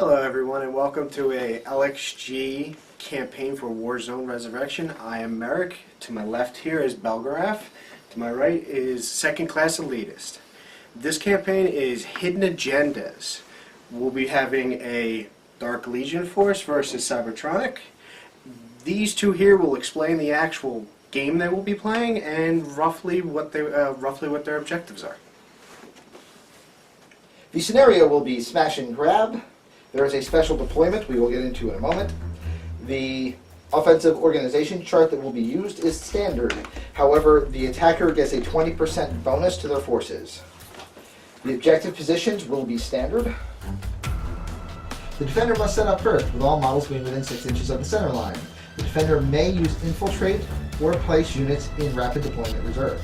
Hello everyone and welcome to a LXG campaign for Warzone Resurrection. I am Merrick. To my left here is Belgaraf. To my right is Second Class Elitist. This campaign is Hidden Agendas. We'll be having a Dark Legion force versus Cybertronic. These two here will explain the actual game they will be playing and roughly what their objectives are. The scenario will be smash and grab. There is a special deployment we will get into in a moment. The offensive organization chart that will be used is standard. However, the attacker gets a 20% bonus to their forces. The objective positions will be standard. The defender must set up first, with all models being within 6 inches of the center line. The defender may use infiltrate or place units in rapid deployment reserve.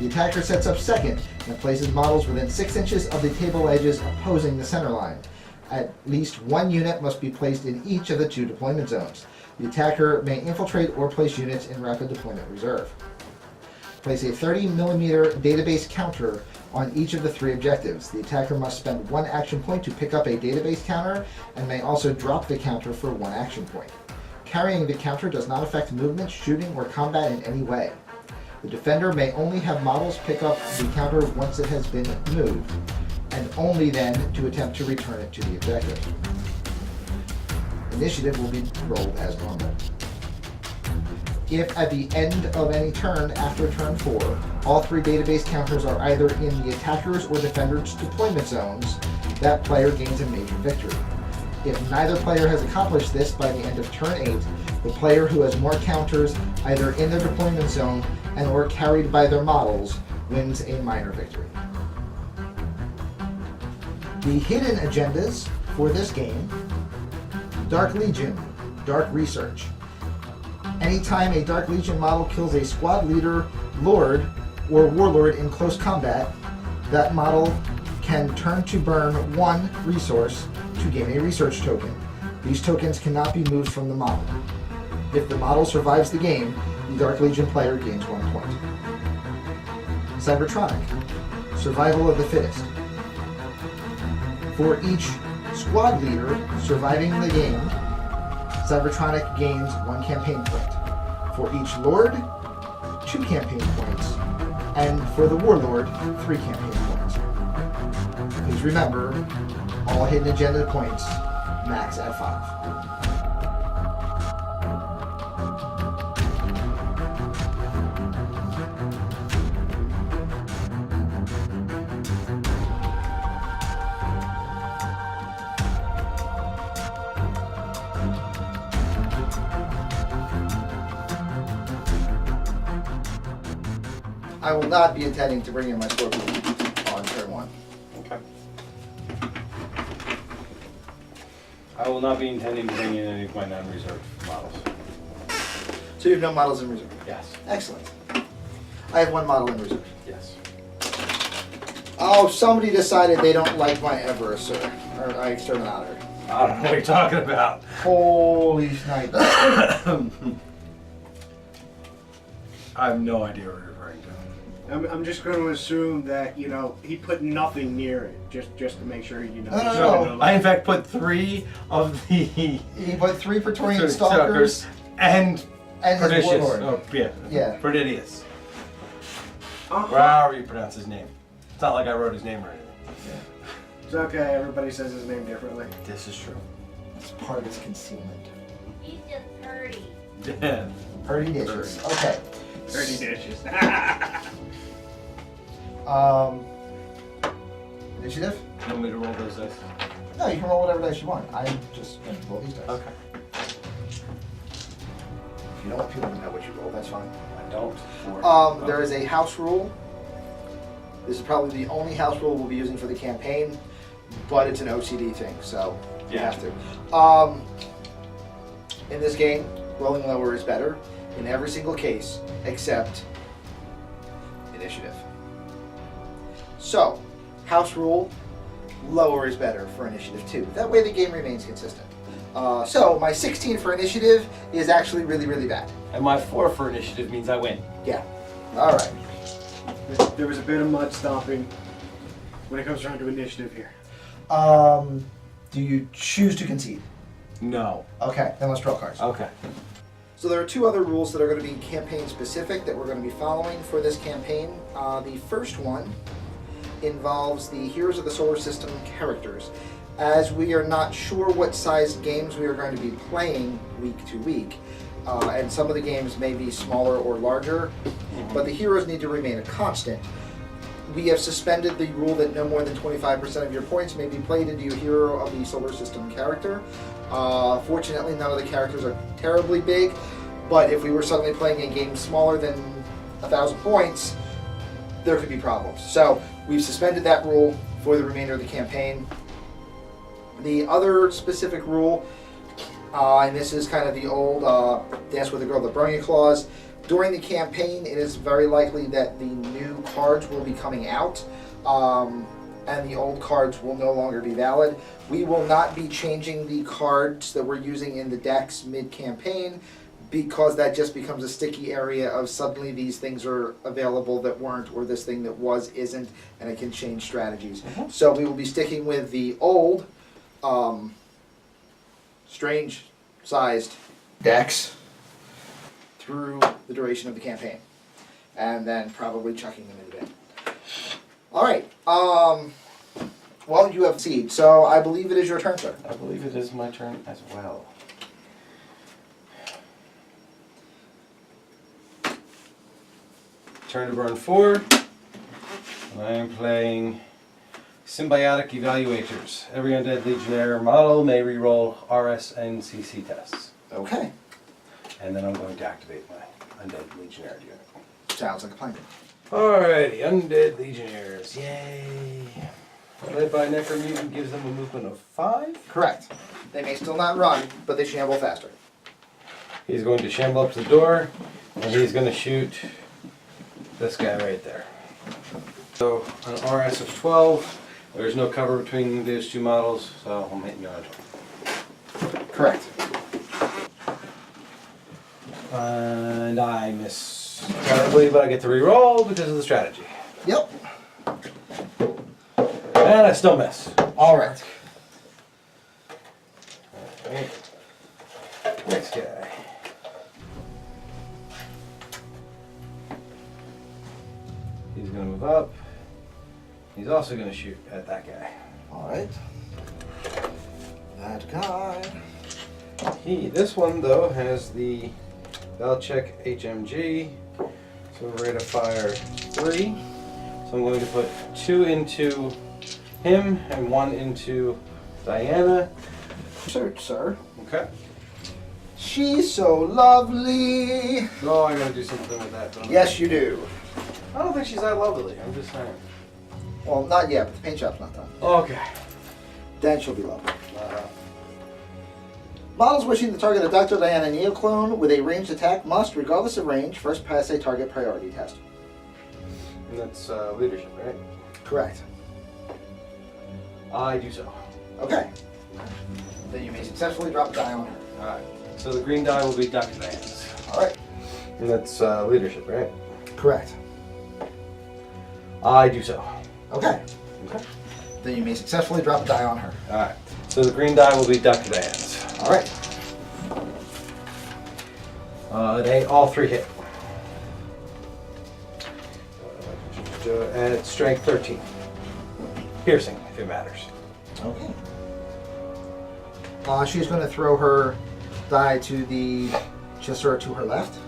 The attacker sets up second and places models within 6 inches of the table edges opposing the center line. At least one unit must be placed in each of the 2 deployment zones. The attacker may infiltrate or place units in rapid deployment reserve. Place a 30mm database counter on each of the 3 objectives. The attacker must spend 1 action point to pick up a database counter and may also drop the counter for 1 action point. Carrying the counter does not affect movement, shooting, or combat in any way. The defender may only have models pick up the counter once it has been moved, and only then to attempt to return it to the objective. Initiative will be rolled as normal. If at the end of any turn after turn 4, all 3 database counters are either in the attacker's or defender's deployment zones, that player gains a major victory. If neither player has accomplished this by the end of turn 8, the player who has more counters either in their deployment zone and or carried by their models wins a minor victory. The hidden agendas for this game: Dark Legion, Dark Research. Anytime a Dark Legion model kills a squad leader, lord, or warlord in close combat, that model can turn to burn 1 resource to gain a research token. These tokens cannot be moved from the model. If the model survives the game, the Dark Legion player gains 1 point. Cybertronic, Survival of the Fittest. For each squad leader surviving the game, Cybertronic gains 1 campaign point. For each lord, 2 campaign points. And for the warlord, 3 campaign points. Please remember, all hidden agenda points max at 5. I will not be intending to bring in my Scorpion on turn 1. Okay. I will not be intending to bring in any of my non-reserved models. So you have no models in reserve? Yes. Excellent. I have 1 model in reserve. Yes. Oh, somebody decided they don't like my Everest, or my Exterminator. I don't know what you're talking about. Holy snipe. I have no idea what you're referring to. I'm just going to assume that, you know, he put nothing near it, just to make sure, you know. No. I in fact put 3 of the He put 3 Praetorian Stalkers and his Pernicious. Warlord. Oh, Yeah. Perdidius. Uh-huh. Or however you pronounce his name. It's not like I wrote his name or anything. It's okay, everybody says his name differently. This is true. It's part of its concealment. He's just purdy. Yeah. Purdy dishes. Okay. Dirty dishes. Initiative? You want me to roll those dice? No, you can roll whatever dice you want. I'm just going to roll these dice. Okay. If you don't want people to know what you roll, that's fine. I don't. There is a house rule. This is probably the only house rule we'll be using for the campaign, but it's an OCD thing, so you Yeah. have to. In this game, rolling lower is better in every single case except initiative. So, house rule, lower is better for initiative too. That way the game remains consistent. So my 16 for initiative is actually really, really bad. And my 4 for initiative means I win. Yeah. All right. There was a bit of mud stomping when it comes around to initiative here. Do you choose to concede? No. Okay, then let's draw cards. Okay. So there are two other rules that are going to be campaign specific that we're going to be following for this campaign. The first one involves the Heroes of the Solar System characters. As we are not sure what size games we are going to be playing week to week, and some of the games may be smaller or larger, but the heroes need to remain a constant. We have suspended the rule that no more than 25% of your points may be played into your Hero of the Solar System character. Fortunately, none of the characters are terribly big, but if we were suddenly playing a game smaller than 1,000 points, there could be problems. So we've suspended that rule for the remainder of the campaign. The other specific rule, and this is kind of the old Dance with a Girl that Burn You clause, during the campaign it is very likely that the new cards will be coming out, and the old cards will no longer be valid. We will not be changing the cards that we're using in the decks mid-campaign, because that just becomes a sticky area of suddenly these things are available that weren't, or this thing that was isn't, and it can change strategies. So we will be sticking with the old strange-sized decks through the duration of the campaign, and then probably chucking them in the bin. All right. Well, you have seed, so I believe it is your turn, sir. I believe it is my turn as well. Turn to burn 4. And I am playing Symbiotic Evaluators. Every Undead Legionnaire model may reroll RS and CC tests. Okay. And then I'm going to activate my Undead Legionnaire unit. Sounds like a plan. Alrighty, Undead Legionnaires. Yay! Led by Necromutant gives them a movement of 5. Correct. They may still not run, but they shamble faster. He's going to shamble up to the door, and he's going to shoot this guy right there. So, an RS of 12. There's no cover between those two models, so I'm hitting you on a 12. Correct. And I miss terribly, but I get to re-roll because of the strategy. Yep. And I still miss. All right. Alright. Next guy. He's going to move up. He's also going to shoot at that guy. All right. That guy. This one though has the Valchek HMG, so rate of fire 3. So I'm going to put 2 into him and 1 into Diana. Search, sir. Okay. She's so lovely. Oh, I gotta do something with that. Don't I? Yes, you do. I don't think she's that lovely. I'm just saying. Well, not yet, but the paint shop's not done. Okay. Then she'll be lovely. Models wishing to target a Dr. Diana Neoclone with a ranged attack must, regardless of range, first pass a target priority test. And that's leadership, right? Correct. I do so. Okay. Then you may successfully drop a die on her. Alright. So the green die will be Dr. Diana's. Alright. And that's leadership, right? Correct. I do so. Okay. Okay. Then you may successfully drop a die on her. Alright. So the green die will be Dr. Diana's. Alright. They all 3 hit. And it's strength 13. Piercing, if it matters. Okay. She's going to throw her die to the Chester to her left.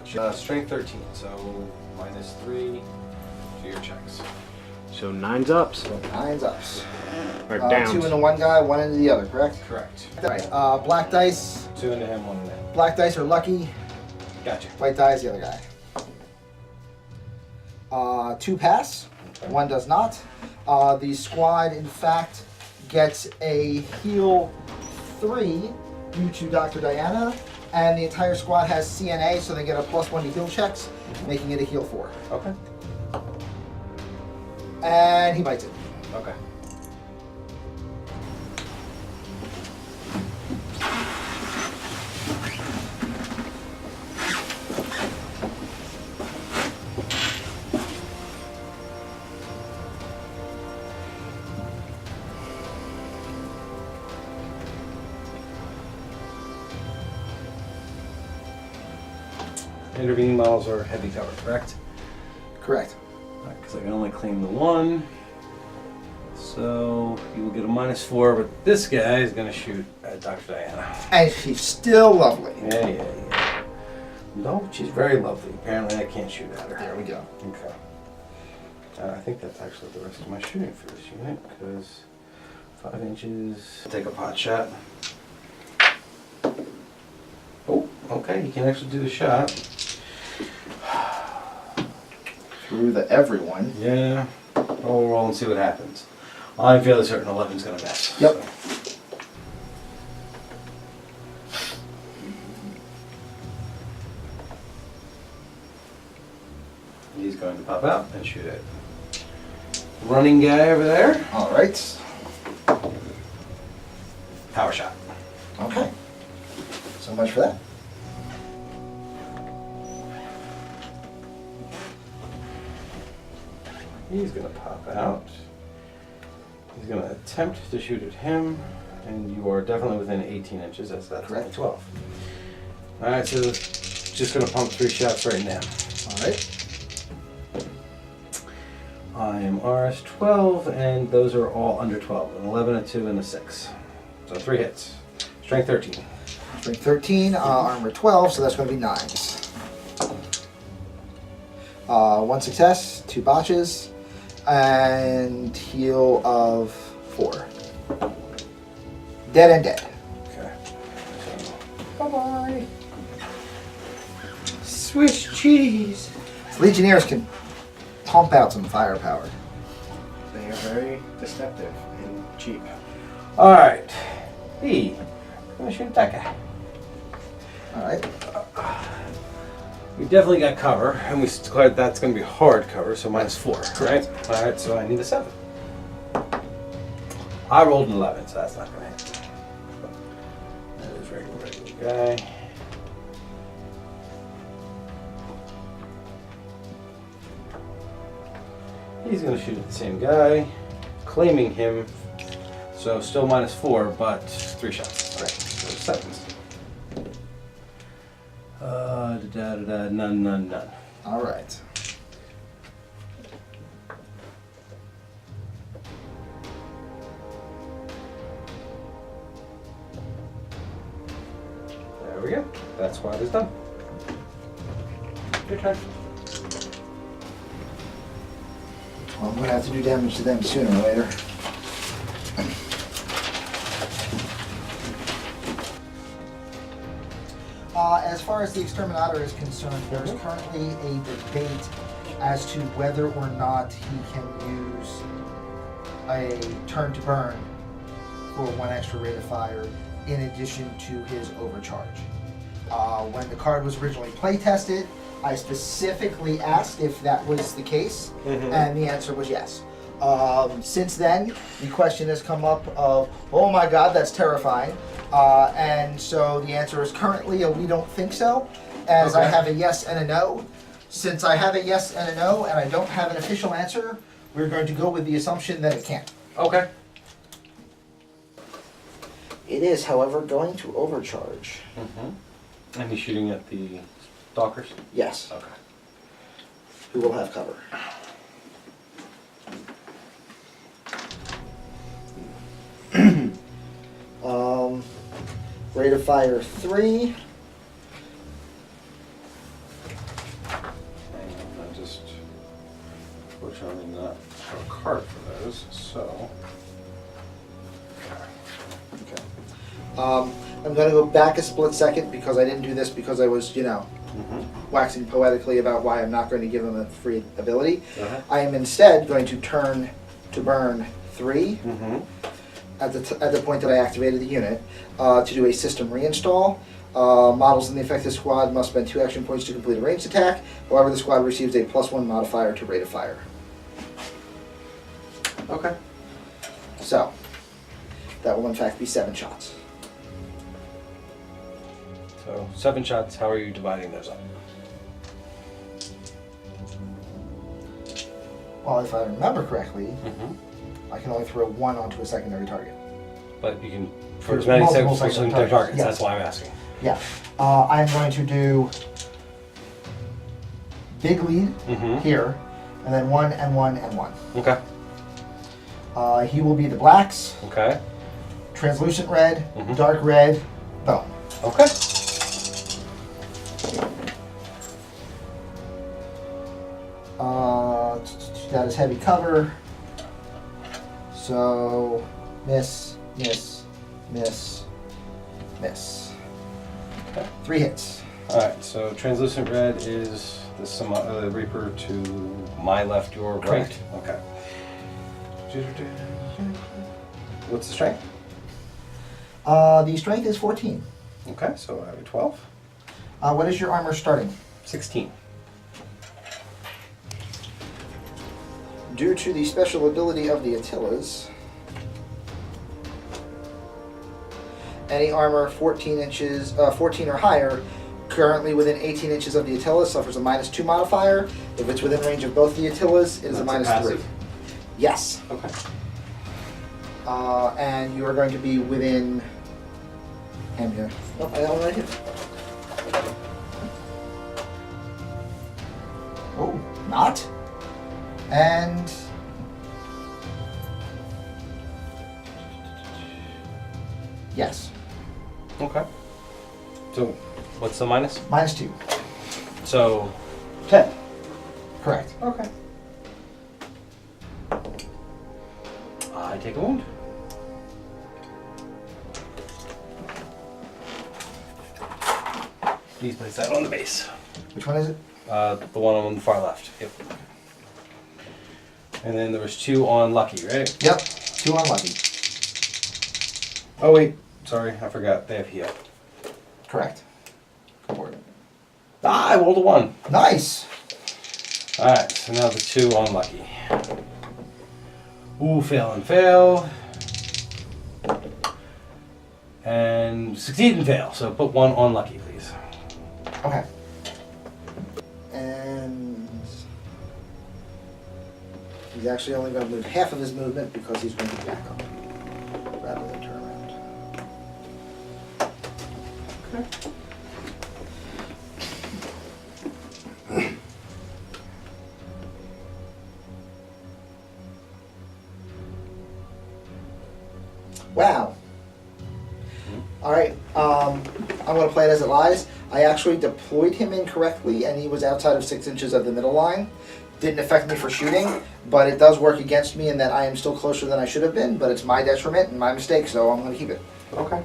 Strength 13, so minus 3 to your checks. So 9's ups. So 9's ups. Or downs. 2 into one guy, 1 into the other, correct? Correct. Alright, black dice. 2 into him, 1 into him. Black dice are lucky. Gotcha. White die is the other guy. 2 pass. Okay. 1 does not. The squad, in fact, gets a heal 3 due to Dr. Diana, and the entire squad has CNA, so they get a +1 to heal checks, making it a heal 4. Okay. And he bites it. Okay. intervening models are heavy cover, correct? Correct. Because I can only claim the one. So he will get a -4, but this guy is going to shoot at Dr. Diana. And she's still lovely. Yeah. No, she's very lovely. Apparently I can't shoot at her. There we go. Okay. I think that's actually the rest of my shooting for this unit, because 5 inches. Take a pot shot. Oh, okay, he can actually do the shot. Through the everyone. Yeah. I'll roll and see what happens. I'm fairly certain 11's gonna miss. Yep. So. He's going to pop out and shoot it. Running guy over there. All right. Power shot. Okay. So much for that. He's gonna pop out. He's gonna attempt to shoot at him, and you are definitely within 18 inches. That's Correct. 12. All right, so just gonna pump 3 shots right now. All right. I am RS12, and those are all under 12. An 11, a 2, and a 6. So 3 hits. Strength 13. Strength 13, armor 12, so that's going to be 9s. 1 success, 2 botches, and heal of 4. Dead and dead. Okay. So, Bye-bye. Swiss cheese. Legionnaires can pump out some firepower. They are very deceptive and cheap. All right. I'm gonna shoot that guy. All right. We definitely got cover, and we declared that's going to be hard cover, so -4, right? All right, so I need a 7. I rolled an 11, so that's not going to hit. That is regular guy. He's going to shoot at the same guy, claiming him, so still -4, but 3 shots. Right, so 7s. None. All right. There we go. That squad is done. Your turn. Well, I'm going to have to do damage to them sooner or later. As far as the Exterminator is concerned, there's currently a debate as to whether or not he can use a turn to burn for 1 extra rate of fire in addition to his overcharge. When the card was originally play tested, I specifically asked if that was the case, and the answer was yes. Since then, the question has come up of, oh my god, that's terrifying. And so the answer is currently a we don't think so, as I Okay. have a yes and a no. Since I have a yes and a no, and I don't have an official answer, we're going to go with the assumption that it can't. Okay. It is, however, going to overcharge. And he's shooting at the stalkers? Yes, Okay. who will have cover. Rate of fire 3. I just, fortunately not have a card for those, so. Okay. I'm going to go back a split second because I didn't do this because I was, waxing poetically about why I'm not going to give him a free ability. I am instead going to turn to burn 3 at the point that I activated the unit to do a system reinstall. Models in the affected squad must spend 2 action points to complete a ranged attack. However, the squad receives a +1 modifier to rate of fire. Okay. So, that will in fact be 7 shots. So 7 shots, how are you dividing those up? Well, if I remember correctly, I can only throw 1 onto a secondary target. But you can, for There's as many multiple secondary secondary targets, targets, that's why I'm asking. Yeah. I'm going to do big lead Mm-hmm. here, and then 1 and 1 and 1. Okay. He will be the blacks, Okay. translucent red, Mhm. dark red, bone. Okay. That is heavy cover. So, miss, miss, miss, miss. Okay. 3 hits. Alright, so translucent red is the Reaper to my left, your right? Correct. Okay. What's the strength? The strength is 14. Okay, so I have a 12. What is your armor starting? 16. Due to the special ability of the Attilas, any armor 14 inches, 14 or higher, currently within 18 inches of the Attila, suffers a -2 modifier. If it's within range of both the Attilas, it is a That's -3. passive. Yes. Okay. And you are going to be within. Hand here. Nope, I got one right here. Oh, not. And. Yes. Okay. So, what's the minus? -2. So, 10. Correct. Okay. I take a wound. Please place that on the base. Which one is it? The one on the far left. Yep. And then there was 2 on Lucky, right? Yep. 2 unlucky. Oh wait, sorry, I forgot. They have heal. Correct. Go for it. Ah, I rolled a 1. Nice. Alright, so now the 2 on Lucky. Ooh, fail and fail. And succeed and fail. So put 1 on Lucky, please. Okay. And he's actually only going to move half of his movement because he's going to back up rather than turn around. Okay. Wow. All right. I'm going to play it as it lies. I actually deployed him incorrectly, and he was outside of 6 inches of the middle line. Didn't affect me for shooting, but it does work against me in that I am still closer than I should have been, but it's my detriment and my mistake, so I'm going to keep it. Okay.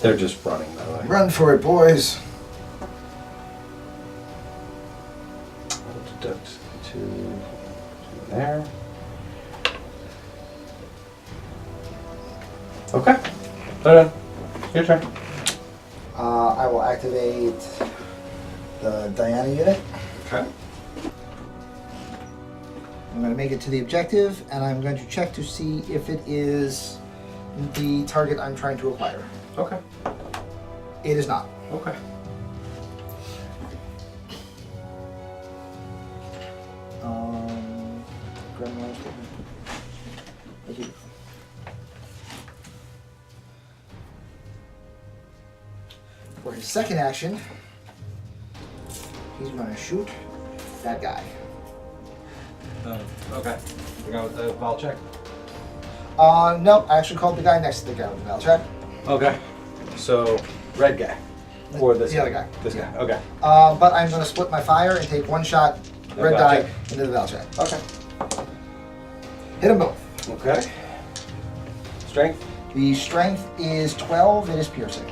They're just running, by the way. Run for it, boys. I'll deduct 2 there. Okay. Done. Your turn. I will activate the Diana unit. Okay. I'm going to make it to the objective, and I'm going to check to see if it is the target I'm trying to acquire. Okay. It is not. Okay. Grandma's Thank you. For his second action, he's going to shoot that guy. Okay. We go with the ball check. No, I actually called the guy next to the guy with the bell check. Okay. So, red guy. Or this The other guy. This Yeah. guy. Okay. But I'm going to split my fire and take one shot, The red bell die, check. into the bell check. Okay. Hit them both. Okay. Strength. The strength is 12, it is piercing.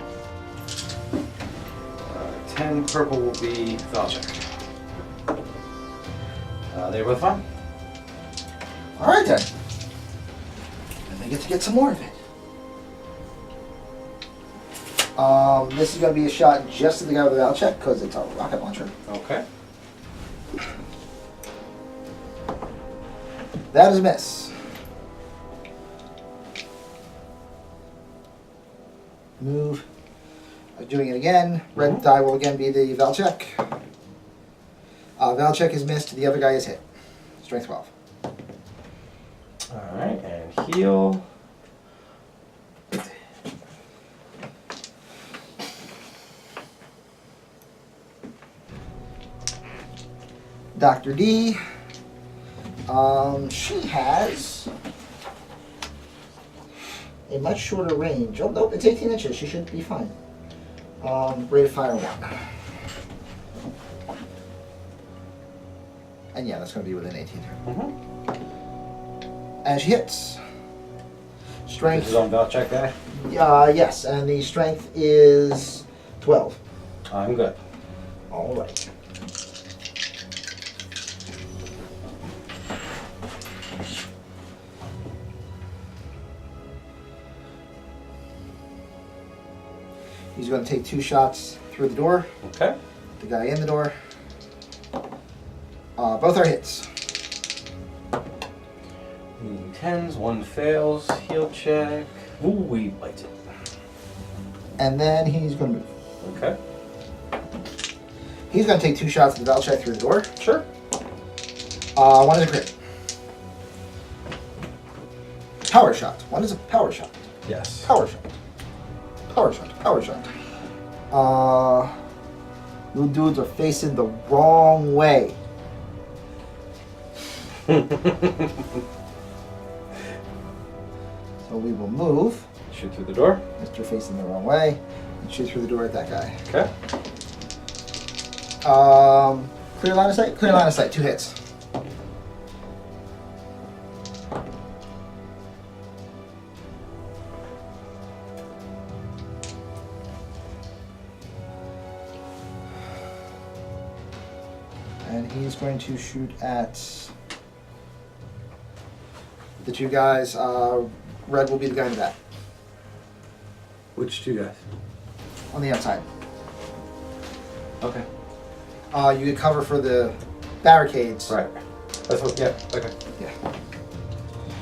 10 purple will be foul check. They're both fine. Alright then. And they get to get some more of it. This is going to be a shot just to the guy with the valve check because it's a rocket launcher. Okay. That is a miss. Move. Doing it again. Red die will again be the valve check. Val check is missed. The other guy is hit. Strength 12. Alright, and heal. Dr. D. She has a much shorter range. Oh, nope, it's 18 inches. She should be fine. Rate of fire 1. And yeah, that's going to be within 18. And she hits. Strength. This is on Val check guy? Yes, and the strength is 12. I'm good. All right. He's going to take 2 shots through the door. Okay. The guy in the door. Both are hits. 10s, 1 fails, heal check. Ooh, he bites it. And then he's going to move. Okay. He's going to take 2 shots at the Val check through the door. Sure. 1 is a crit. Power shot. 1 is a power shot. Yes. Power shot. Power shot. Power shot. You dudes are facing the wrong way. So we will move. Shoot through the door. Mr. facing the wrong way. And shoot through the door at that guy. Okay. Clear line of sight? Clear line of sight. 2 hits. And he's going to shoot at the 2 guys. Red will be the guy in the back. Which 2 guys? On the outside. Okay. You get cover for the barricades. Right. That's what, yeah, okay. Yeah.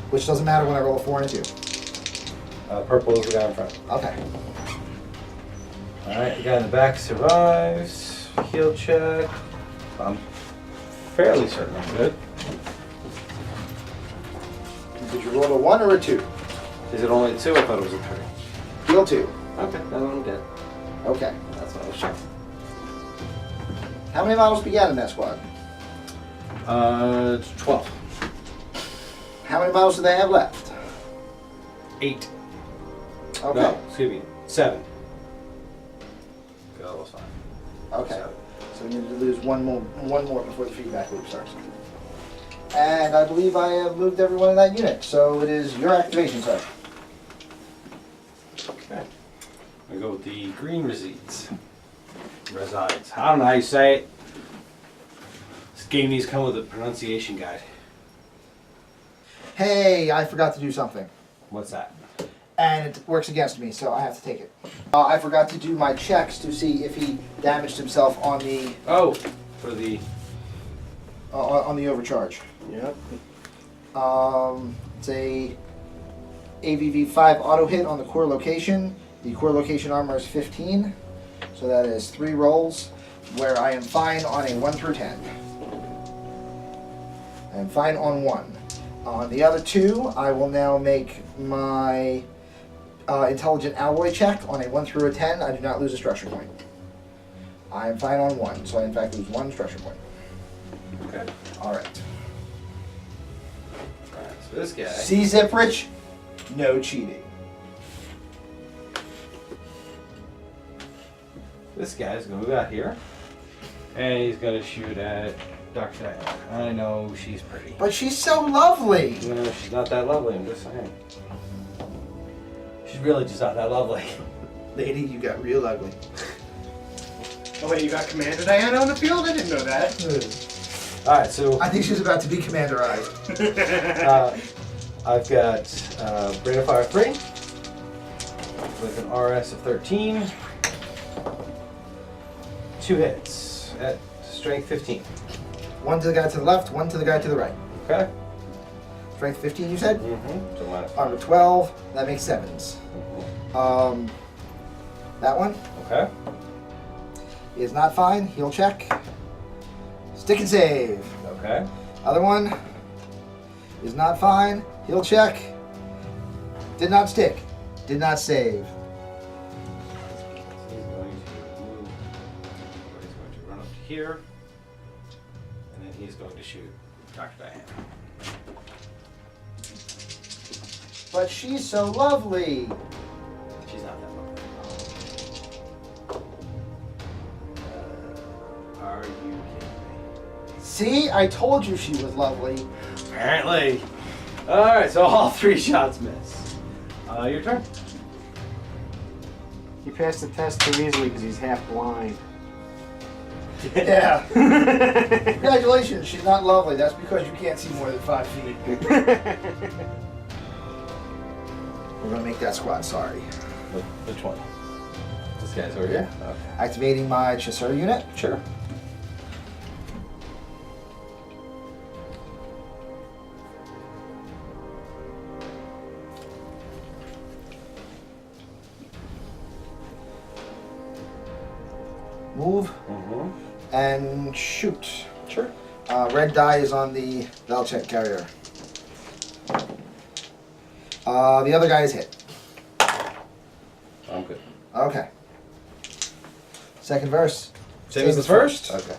Which doesn't matter when I roll a 4 and a 2. Purple is the guy in front. Okay. Alright, the guy in the back survives. Heal check. I'm fairly certain I'm good. Did you roll a 1 or a 2? Is it only a 2? I thought it was a 3. Heal 2. Okay, then I'm dead. Okay. That's what I was checking. How many models began in that squad? 12. How many models do they have left? 8. Okay. No, excuse me. 7. Got a little sign. Okay. 7. So we need to lose one more before the feedback loop starts. And I believe I have moved everyone in that unit, so it is your activation, sir. Okay. I go with the green resides. Resides. I don't know how you say it. This game needs to come with a pronunciation guide. Hey, I forgot to do something. What's that? And it works against me, so I have to take it. I forgot to do my checks to see if he damaged himself on the Oh, for the. on the overcharge. Yep. It's a AVV 5 auto hit on the core location. The core location armor is 15, so that is 3 rolls where I am fine on a 1 through 10. I am fine on 1. On the other 2, I will now make my intelligent alloy check on a 1 through a 10. I do not lose a structure point. I am fine on 1, so I in fact lose 1 structure point. Okay. Alright. Alright, so this guy. See, Ziprich? No cheating. This guy's gonna move out here. And he's gonna shoot at Dr. Diana. I know she's pretty. But she's so lovely! No, she's not that lovely, I'm just saying. She's really just not that lovely. Lady, you got real ugly. Oh wait, you got Commander Diana on the field? I didn't know that. Alright, so I think she's about to be commanderized. I've got Rate of Fire 3 with an RS of 13. 2 hits at strength 15. 1 to the guy to the left, 1 to the guy to the right. Okay? Strength 15, you said? Mm-hmm. So minus Armor 12, that makes 7s. That one Okay. is not fine. Heal check. Stick and save. Okay. Other one is not fine. He'll check. Did not stick. Did not save. He's going to move. He's going to run up to here. And then he's going to shoot Dr. Diane. But she's so lovely. She's not that lovely. Are you kidding me? See, I told you she was lovely. Apparently. Alright, so all 3 shots miss. Your turn. He passed the test too easily because he's half blind. Yeah. Congratulations, she's not lovely. That's because you can't see more than 5 feet. We're gonna make that squad sorry. Which one? This guy's over here? Okay. Activating my chasseur unit. Sure. Move Mm-hmm. and shoot. Sure. Red die is on the Valchek carrier. The other guy is hit. I'm good. Okay. Second verse. Same as the first? Okay.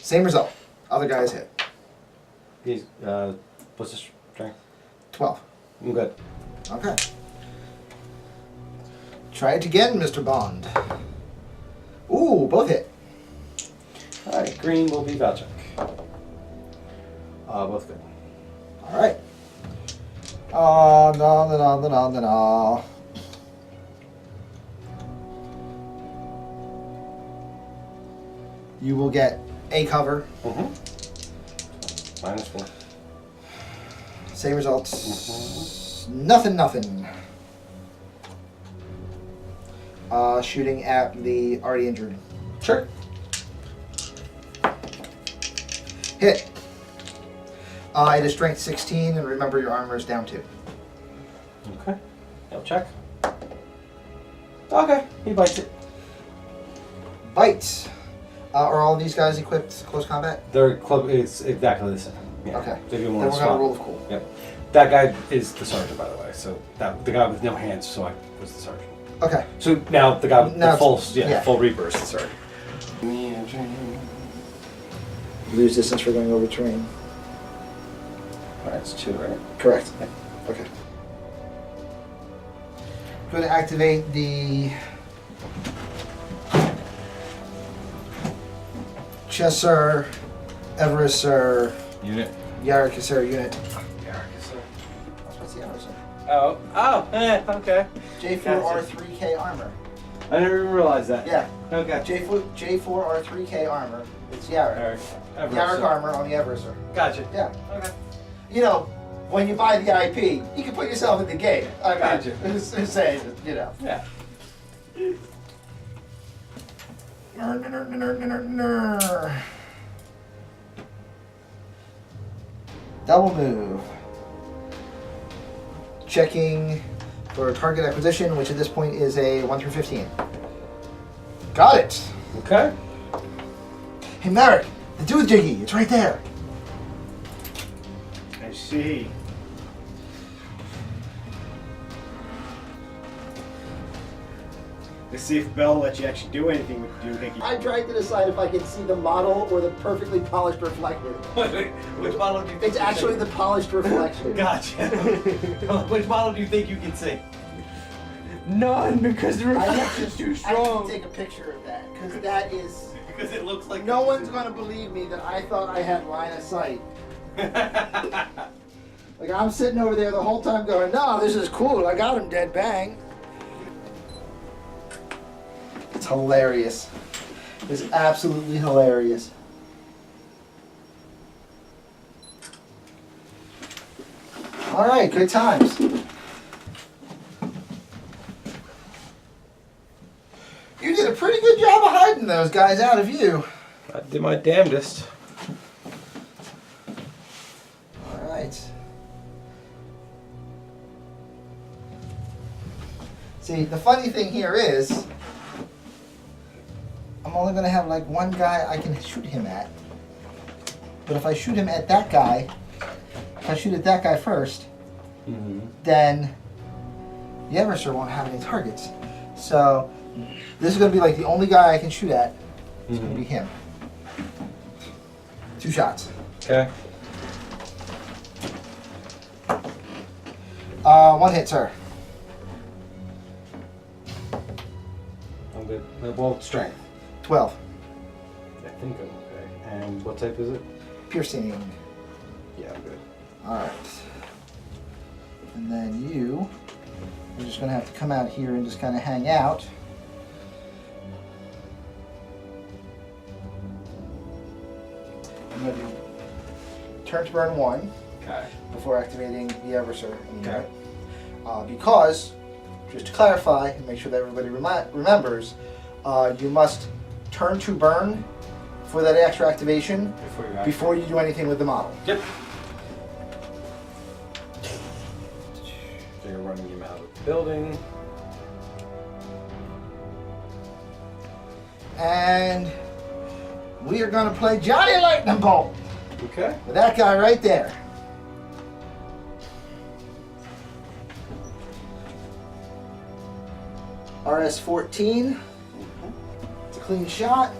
Same result. Other guy is hit. He's, what's his strength? 12. I'm good. Okay. Try it again, Mr. Bond. Ooh, both hit. Alright, green will be Valchek. Both good. Alright. No. You will get a cover. Mm-hmm. -4. Same results. Nothing. Shooting at the already injured. Sure. Hit. It is strength 16, and remember your armor is down 2. Okay. He'll check. Okay, he bites it. Bites. Are all these guys equipped close combat? They're club. It's exactly the same. Yeah. Okay. They do Then one we're gonna spot. roll of cool. Yep. That guy is the sergeant, by the way. So that the guy with no hands, so I was the sergeant. Okay. So now the guy with Now the full, it's- yeah, yeah. full Reaper is the sergeant. Lose distance for going over terrain. Alright, it's 2, right? Correct. Okay. Going to activate the Chasseur, Everester, Unit. Yarakasser unit. What's the Everester? Oh, okay. J4R3K armor. I never even realized that. Yeah. Okay. J4R3K armor. It's Yarak. Everest. Yarak armor on the Everester. Gotcha. Yeah. Okay. You know, when you buy the IP, you can put yourself in the game. I mean, Gotcha. who's saying, you know. Yeah. Double move. Checking for target acquisition, which at this point is a 1 through 15. Got it. Okay. Hey, Merrick, the dude jiggy, it's right there. I see. Let's see if Bell lets you actually do anything with the doohickey. I tried to decide if I could see the model or the perfectly polished reflector. Which model do you think? It's actually the polished reflection. Gotcha. Which model do you think you can see? None, because the I reflection's too I have strong. to take a picture of that, because that is... Because it looks like No one's going to believe me that I thought I had line of sight. Like, I'm sitting over there the whole time going, no, this is cool. I got him dead bang. It's hilarious. It's absolutely hilarious. All right, good times. You did a pretty good job of hiding those guys out of view. I did my damnedest. All right. See, the funny thing here is, I'm only going to have like one guy I can shoot him at. But if I shoot him at that guy, if I shoot at that guy first, then the adversary won't have any targets. So this is going to be like the only guy I can shoot at. It's going to be him. 2 shots. Okay. 1 hit, sir. I'm good. Well, strength. 12. I think I'm okay. And what type is it? Piercing. Yeah, I'm good. Alright. And then you are just going to have to come out here and just kind of hang out. I'm going to do turn to burn 1 Okay. before activating the Eversur. Okay. Because, just to clarify and make sure that everybody remembers, you must turn to burn for that extra activation before you do anything with the model. Yep. So you're running him out of the building. And we are going to play Johnny Lightning Bolt Okay. with that guy right there. RS-14. It's a clean shot.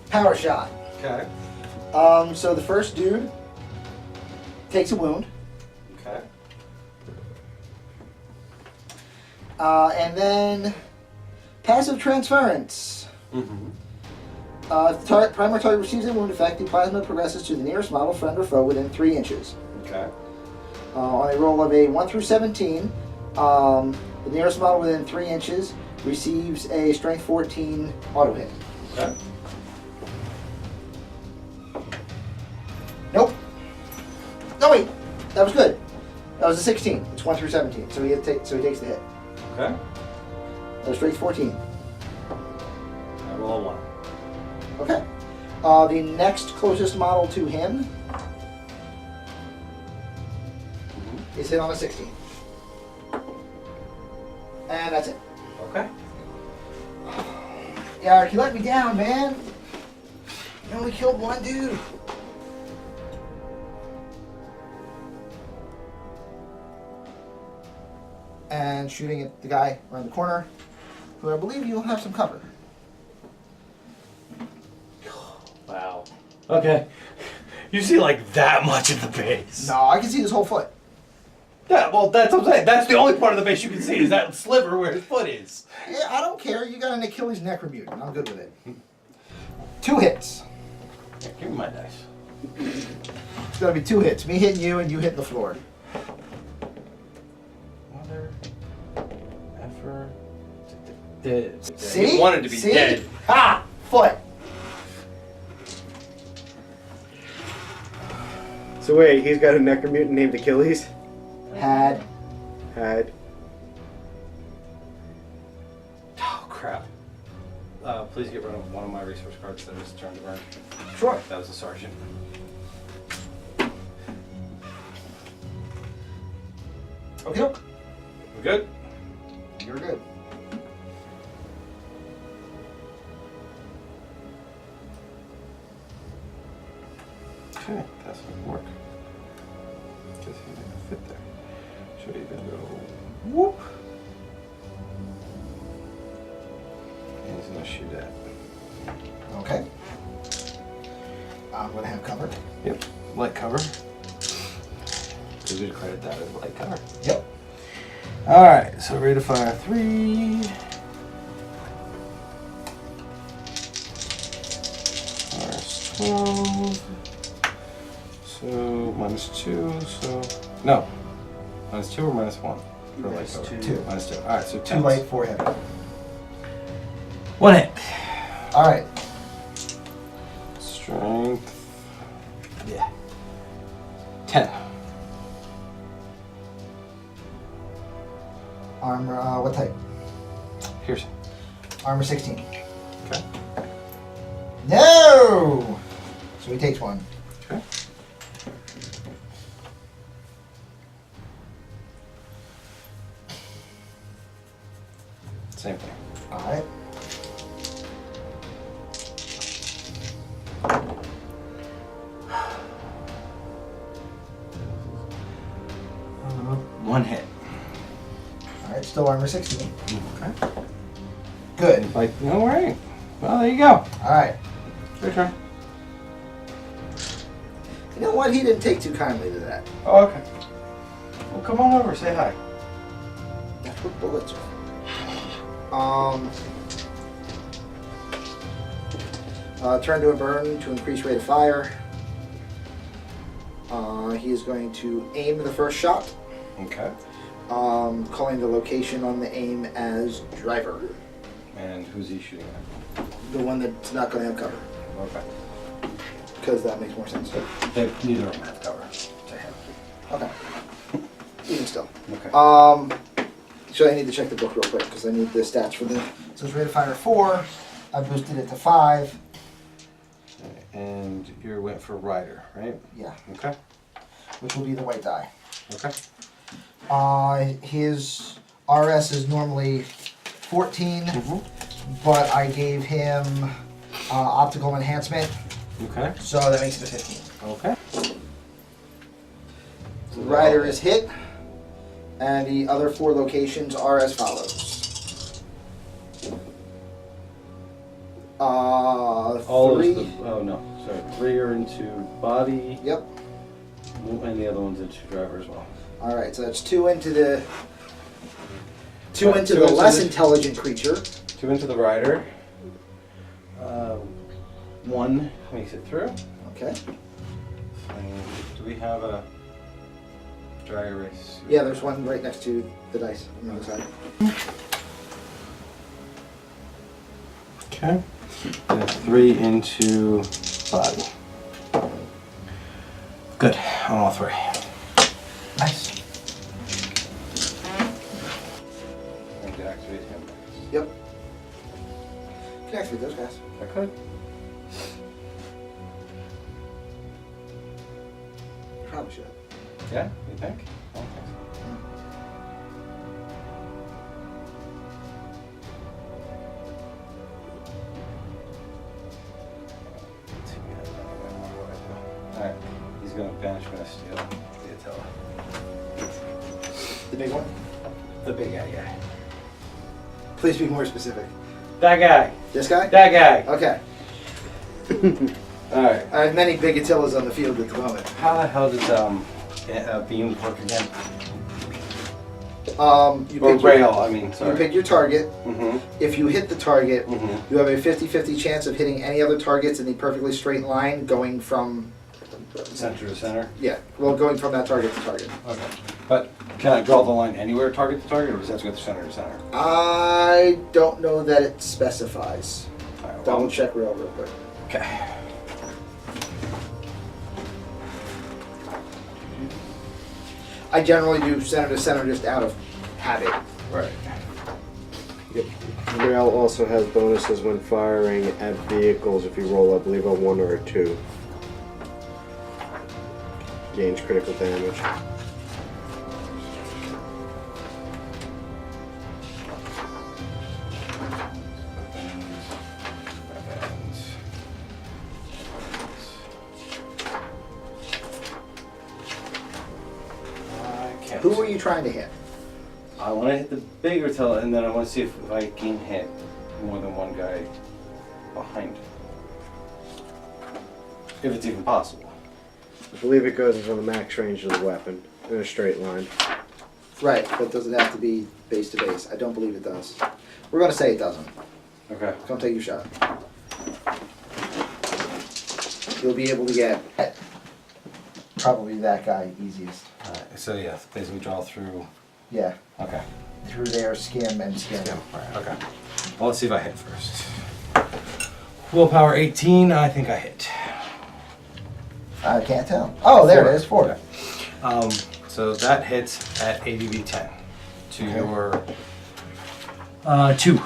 Power shot. Okay. So the first dude takes a wound. Okay. And then passive transference. Primary target receives a wound effect. The plasma progresses to the nearest model, friend or foe, within 3 inches. Okay. On a roll of a 1 through 17, the nearest model within 3 inches receives a strength 14 auto hit. Okay. Nope. No, wait. That was good. That was a 16. It's 1 through 17, so he takes the hit. Okay. That was strength 14. I roll a 1. Okay. The next closest model to him is hit on a 16. And that's it. Okay. Yark, you let me down, man. You only killed 1 dude. And shooting at the guy around the corner, who I believe you'll have some cover. Wow. Okay. You see like that much of the base. No, I can see his whole foot. Yeah, well, that's what I'm saying. That's the only part of the base you can see is that sliver where his foot is. Yeah, I don't care. You got an Achilles neck mutant. I'm good with it. 2 hits. Yeah, give me my dice. It's gonna be 2 hits. Me hitting you and you hitting the floor. Mother effer. Dead. See? He wanted to be See? dead. Ah! Foot! So wait, he's got a necromutant named Achilles? Had. Oh, crap. Please get rid of one of my resource cards that is turned to burn. Sure. That was a sergeant. Okay. We good? You're good. Okay, that's gonna work. Guess he's not gonna fit there. Should even go whoop. And he's gonna shoot at. Okay. I'm gonna have cover. Yep. Light cover. Because we'd credit that as light cover. Yep. Alright, so rate of fire 3. RS-12. So -2, so no. -2 or -1 for light Minus cover? 2. -2. Alright, so 2 10. light, 4 heavy. 1 hit. Alright. Strength. Yeah. 10. Armor, what type? Piercing. Armor 16. Okay. No! So he takes 1. Okay. Same thing. Alright. 1 hit. Alright, still armor 16. Okay. Good. Like, no worry. Well, there you go. Alright. Your turn. You know what? He didn't take too kindly to that. Oh, okay. Well, come on over. Say hi. That's what bullets are. Turn to a burn to increase rate of fire. He is going to aim the first shot. Okay. Calling the location on the aim as driver. And who's he shooting at? The one that's not going to have cover. Okay. Because that makes more sense. Neither of them have cover. To him. Okay. Even still. Okay. So I need to check the book real quick because I need the stats for the. So it's rate of fire 4. I boosted it to 5. And you went for rider, right? Yeah. Okay. Which will be the white die. Okay. His RS is normally 14, but I gave him optical enhancement, Okay. so that makes it a 15. Okay. The rider is hit, and the other 4 locations are as follows. All 3. of the, oh no, sorry. 3 are into body. Yep. And the other one's into driver as well. All right, so that's 2 into the two Right, into two the into less the- intelligent creature. 2 into the rider. 1 makes it through. Okay. And do we have a dry erase? Yeah, there's one right next to the dice on the other side. Okay. And 3 into body. Good. On all 3. Nice. And activate him. Yep. Can activate those guys. I could. Probably should. Yeah, you think? Okay. Alright, he's gonna banishment of steel the Attila. The big one. The big guy, yeah. Please be more specific. That guy! This guy? That guy! Okay. Alright. I have many big Attilas on the field at the moment. How the hell does beam work again? You Or pick rail, your, I mean, you sorry. pick your target. Mm-hmm. If you hit the target, Mm-hmm. you have a 50-50 chance of hitting any other targets in the perfectly straight line going from, Center to center. going from that target to target. Okay. But can I draw the line anywhere target to target, or does that have to go center to center? I don't know that it specifies. Alright, well, Double check real quick. okay. I generally do center to center just out of habit. Right. Yep. Rail also has bonuses when firing at vehicles if you roll, I believe, a 1 or a 2. Gains critical damage. Who were you trying to hit? I want to hit the bigger tail, and then I want to see if I can hit more than one guy behind it. If it's even possible. I believe it goes from the max range of the weapon in a straight line. Right, but does it have to be base to base? I don't believe it does. We're going to say it doesn't. Okay. Don't take your shot. You'll be able to get probably that guy easiest. Alright, so yeah, basically draw through. Yeah, Okay. through there, skim and skim. Right, okay. Well, let's see if I hit first. Willpower 18, I think I hit. I can't tell. Oh, there it is, 4. Okay. So that hits at ADV 10 to Okay. your 2.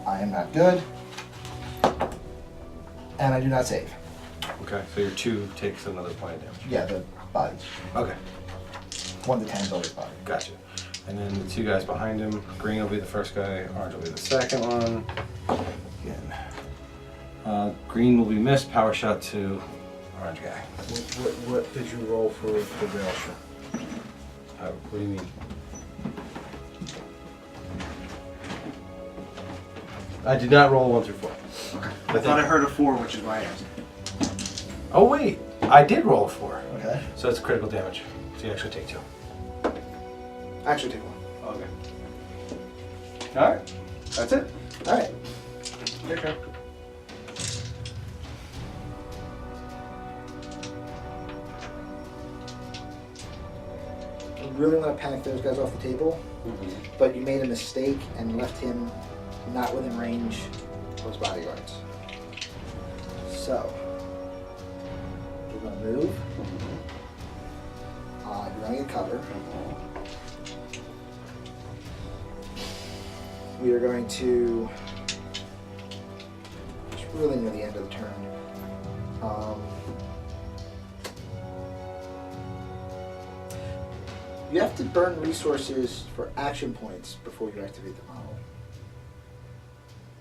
I am not good. And I do not save. Okay, so your 2 takes another point of damage. Yeah, the body. Okay, 1 to 10 is always body. gotcha. And then the 2 guys behind him, green will be the first guy, orange will be the second one. Again. Green will be missed, power shot to orange guy. What did you roll for the rail shot? What do you mean? I did not roll 1 through 4. Okay. I I thought I heard a 4, which is why I asked. Oh wait, I did roll a 4. Okay. So it's critical damage. So you actually take 2. Actually, take one. Okay. All right. That's it. All right. Your turn. I really want to panic those guys off the table, but you made a mistake and left him not within range of his bodyguards. So, we're going to move. You're going to get cover. We are going to, it's really near the end of the turn. You have to burn resources for action points before you activate the model.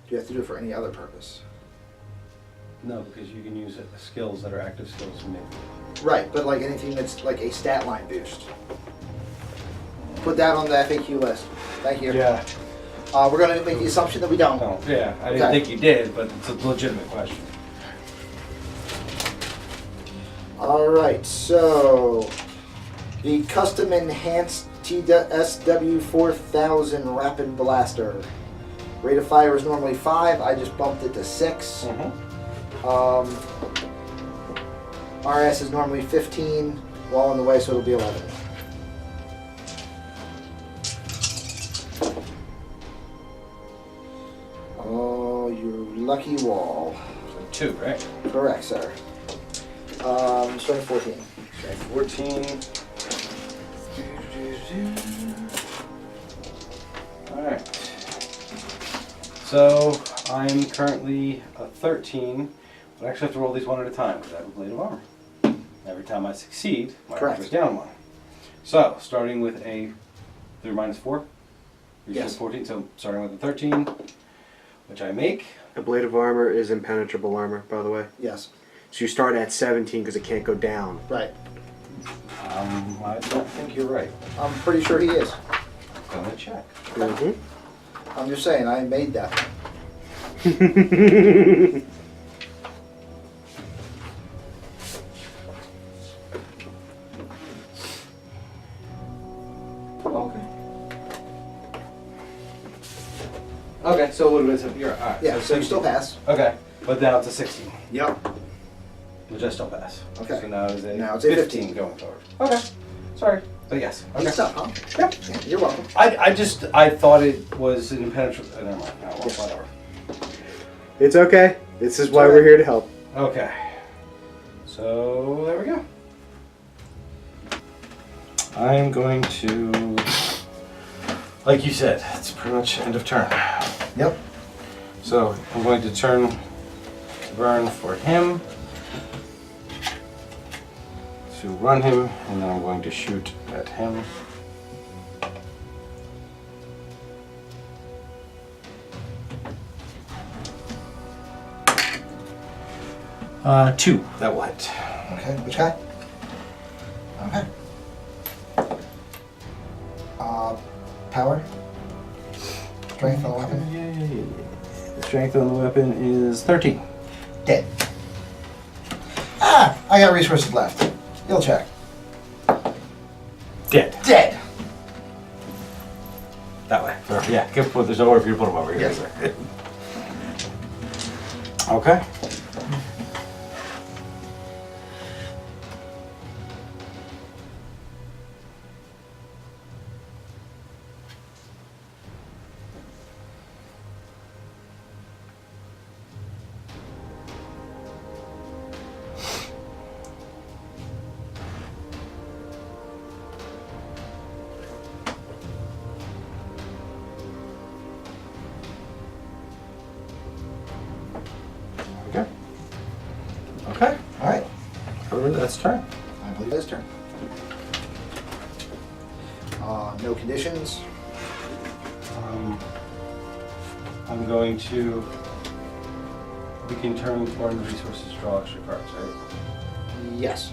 Do you have to do it for any other purpose? No, because you can use skills that are active skills from me. Right, but like anything that's like a stat line boost. Put that on the FAQ list. Thank you. Yeah. We're going to make the assumption that we don't. Oh, yeah. I didn't Okay. think you did, but it's a legitimate question. All right, so the custom enhanced TSW4000 Rapid Blaster. Rate of fire is normally 5. I just bumped it to 6. RS is normally 15. While on the way, so it'll be 11. Oh, you lucky wall. 2, right? Correct, sir. Strength 14. Strength 14. Alright. So I'm currently a 13, but I actually have to roll these one at a time because I have a blade of armor. Every time I succeed, my armor Correct. goes down 1. So starting with a through -4. You said Yes. 14, so starting with a 13, which I make. A blade of armor is impenetrable armor, by the way. Yes. So you start at 17 because it can't go down. Right. I don't think you're right. I'm pretty sure he is. Gonna check. Mm-hmm. I'm just saying, I made that. Okay. Okay, so what was it? You're alright. Yeah, so you still pass. Okay, but now it's a 16, Yep. which I still pass. Okay. So now it's a, Now it's a 15 going forward. Okay. Sorry, but yes. Good Okay. stuff, huh? Yep. Yeah, you're welcome. I thought it was an impenetrable. Never mind. No, Yes. whatever. It's okay. This is why we're here to help. Okay. So there we go. I'm going to, like you said, it's pretty much end of turn. Yep. So I'm going to turn to burn for him, to run him, and then I'm going to shoot at him. Two, that will hit. Okay, which guy? Okay. Power? Strength on the weapon? Yay. The strength on the weapon is 13. Dead. Ah! I got resources left. You'll check. Dead. Dead! That way. Yeah, good put. There's nowhere for you to put them over here. Yes. Is there? Okay. Okay. Okay. Alright. Everybody, that's turn. I believe it's turn. No conditions. I'm going to. We can turn foreign resources, draw extra cards, right? Yes.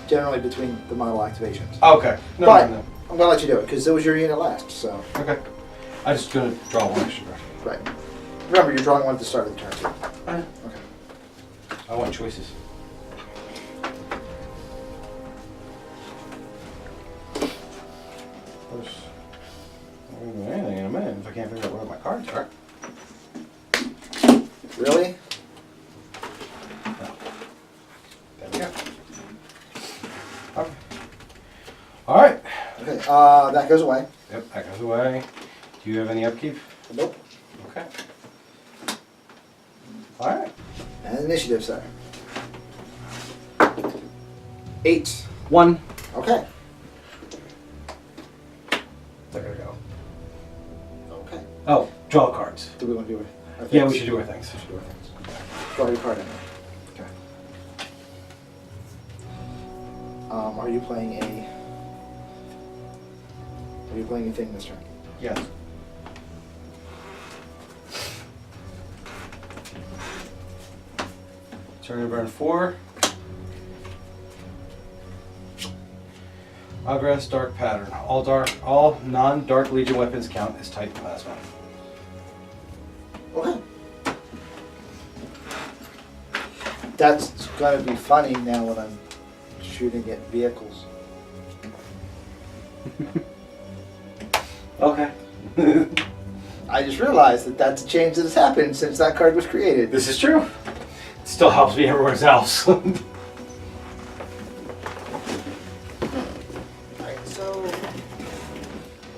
Generally between the model activations. Okay. No, But- no, no. I'm gonna let you do it because it was your unit last. So Okay. I'm just gonna draw one extra card. right. Remember, you're drawing one at the start of the turn too. Alright. Okay. I want choices. First, I'm not gonna do anything in a minute if I can't figure out where my cards are. Really? There we go. Okay. Alright. Okay. That goes away. Yep, that goes away. Do you have any upkeep? Nope. Okay. Alright. And initiative, sir. 8. 1. Okay. I gotta go. Okay. Oh, draw cards. Do we want to do it? Yeah, we should do our things. We should do our things. Draw your card in. Okay. Are you playing a? Are you playing anything this turn? Yes. Turn to burn 4. Progress dark pattern. All non-dark Legion weapons count as Titan plasma. Okay. That's gonna be funny now when I'm shooting at vehicles. Okay. I just realized that that's a change that has happened since that card was created. This is true. It still helps me everywhere else. Alright, so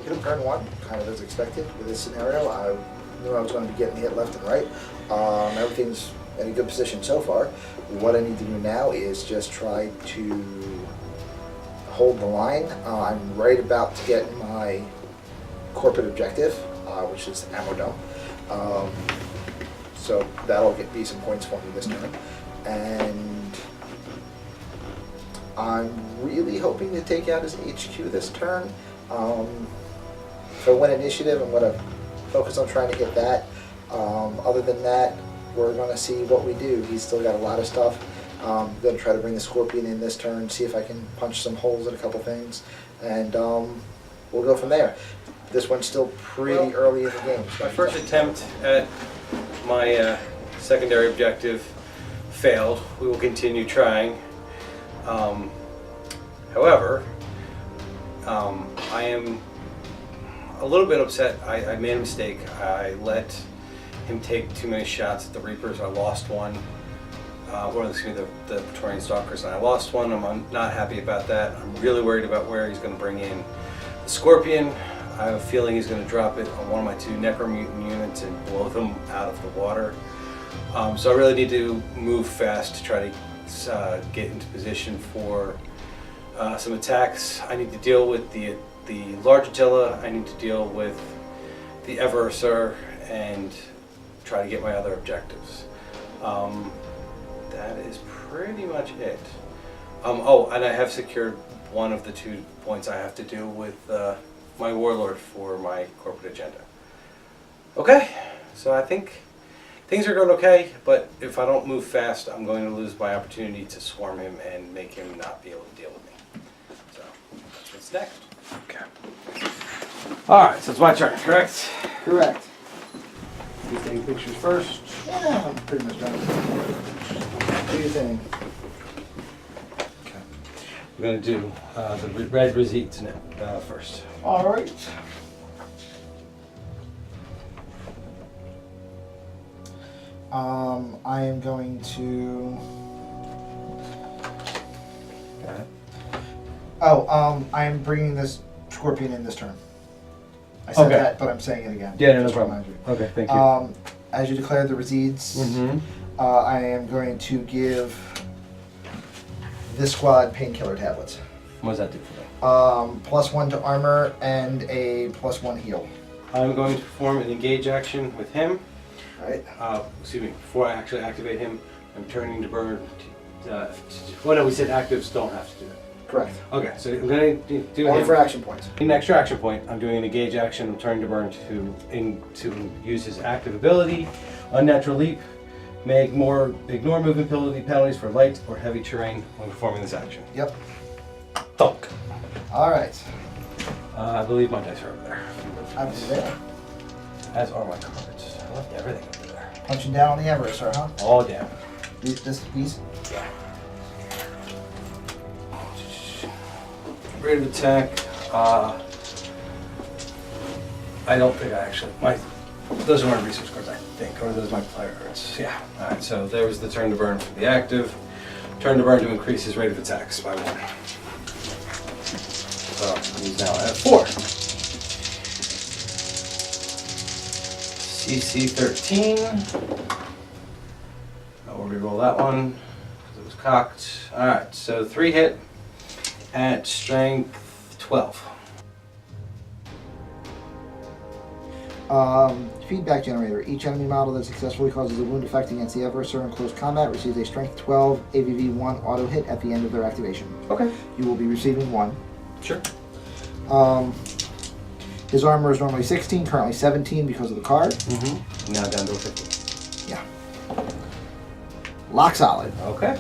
hit him turn 1, kind of as expected with this scenario. I knew I was going to be getting hit left and right. Everything's in a good position so far. What I need to do now is just try to hold the line. I'm right about to get my corporate objective, which is ammo dump. So that'll be some points for me this turn. And I'm really hoping to take out his HQ this turn. If I win initiative, I'm going to focus on trying to get that. Other than that, we're going to see what we do. He's still got a lot of stuff. I'm going to try to bring the Scorpion in this turn, see if I can punch some holes in a couple things, and we'll go from there. This one's still pretty early in the game. My first attempt at my secondary objective failed. We will continue trying. However, I am a little bit upset. I made a mistake. I let him take too many shots at the Reapers. I lost one. The Praetorian Stalkers, and I lost one. I'm not happy about that. I'm really worried about where he's going to bring in the Scorpion. I have a feeling he's going to drop it on one of my 2 Necromutant units and blow them out of the water. So I really need to move fast to try to get into position for some attacks. I need to deal with the large Attila. I need to deal with the Eversar and try to get my other objectives. That is pretty much it. Oh, and I have secured one of the 2 points I have to do with my Warlord for my corporate agenda. Okay, so I think things are going okay, but if I don't move fast, I'm going to lose my opportunity to swarm him and make him not be able to deal with me. So that's what's next. Okay. Alright, so it's my turn, correct? Correct. Who's taking pictures first? Yeah, I'm pretty much done. What do you think? Okay. We're going to do the red receipts first. All right. I am going to. Got it. Oh, I am bringing this Scorpion in this turn. I said Okay. that, but I'm saying it again. Yeah, no just to problem. remind you. Okay, thank you. As you declare the recedes, Mm-hmm. I am going to give this squad painkiller tablets. What does that do for me? +1 to armor and a +1 heal. I'm going to perform an engage action with him. Right. Excuse me, before I actually activate him, I'm turning to burn. Well, no, we said actives don't have to do it. Correct. Okay, so I'm going to do Only him. for action points. An extra action point. I'm doing an engage action. I'm turning to burn to use his active ability, Unnatural Leap, May ignore movement penalties for light or heavy terrain when performing this action. Yep. Thunk. All right. I believe my dice are over there. I'm there. As are my cards. I left everything over there. Punching down on the Everest, sir, huh? All down. These? Yeah. Rate of attack. I don't think I actually. Those are my resource cards, I think, or those are my player cards. Yeah. All right. So there was the turn to burn for the active. Turn to burn to increase his rate of attacks by 1. So he's now at 4. CC 13. I'll re-roll that one because it was cocked. All right. So 3 hit at strength 12. Feedback generator. Each enemy model that successfully causes a wound effect against the adversary in close combat receives a strength 12 AVV 1 auto hit at the end of their activation. Okay. You will be receiving 1. Sure. His armor is normally 16, currently 17 because of the card. Mm-hmm. Now down to a 15. Yeah. Lock solid. Okay.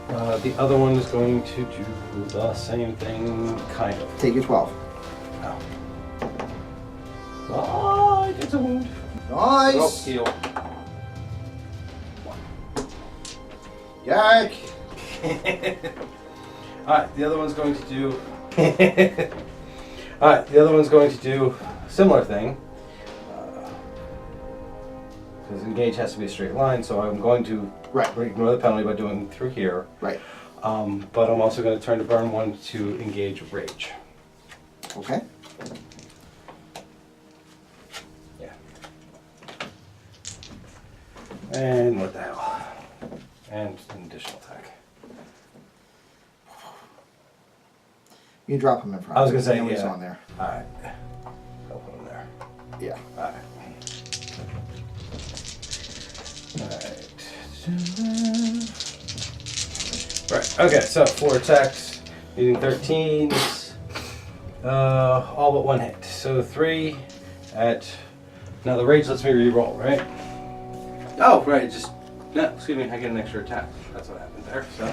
The other one is going to do the same thing, kind of. Take your 12. Oh. Oh, it gets a wound. Nice. Oh, heal. Yak. Alright, the other one's going to do... Alright, the other one's going to do a similar thing. Because engage has to be a straight line, so I'm going to ignore the penalty by doing through here. Right. But I'm also going to turn to burn 1 to engage rage. Okay. Yeah. And what the hell? And an additional attack. You can drop him in front. I was gonna say, You know he's yeah. on there. Alright. I'll put him there. Yeah. Alright. Right, okay, so 4 attacks, using 13s, all but 1 hit. So 3 at, now the rage lets me re-roll, right? Oh, right, just, no, excuse me, I get an extra attack. That's what happened there, so.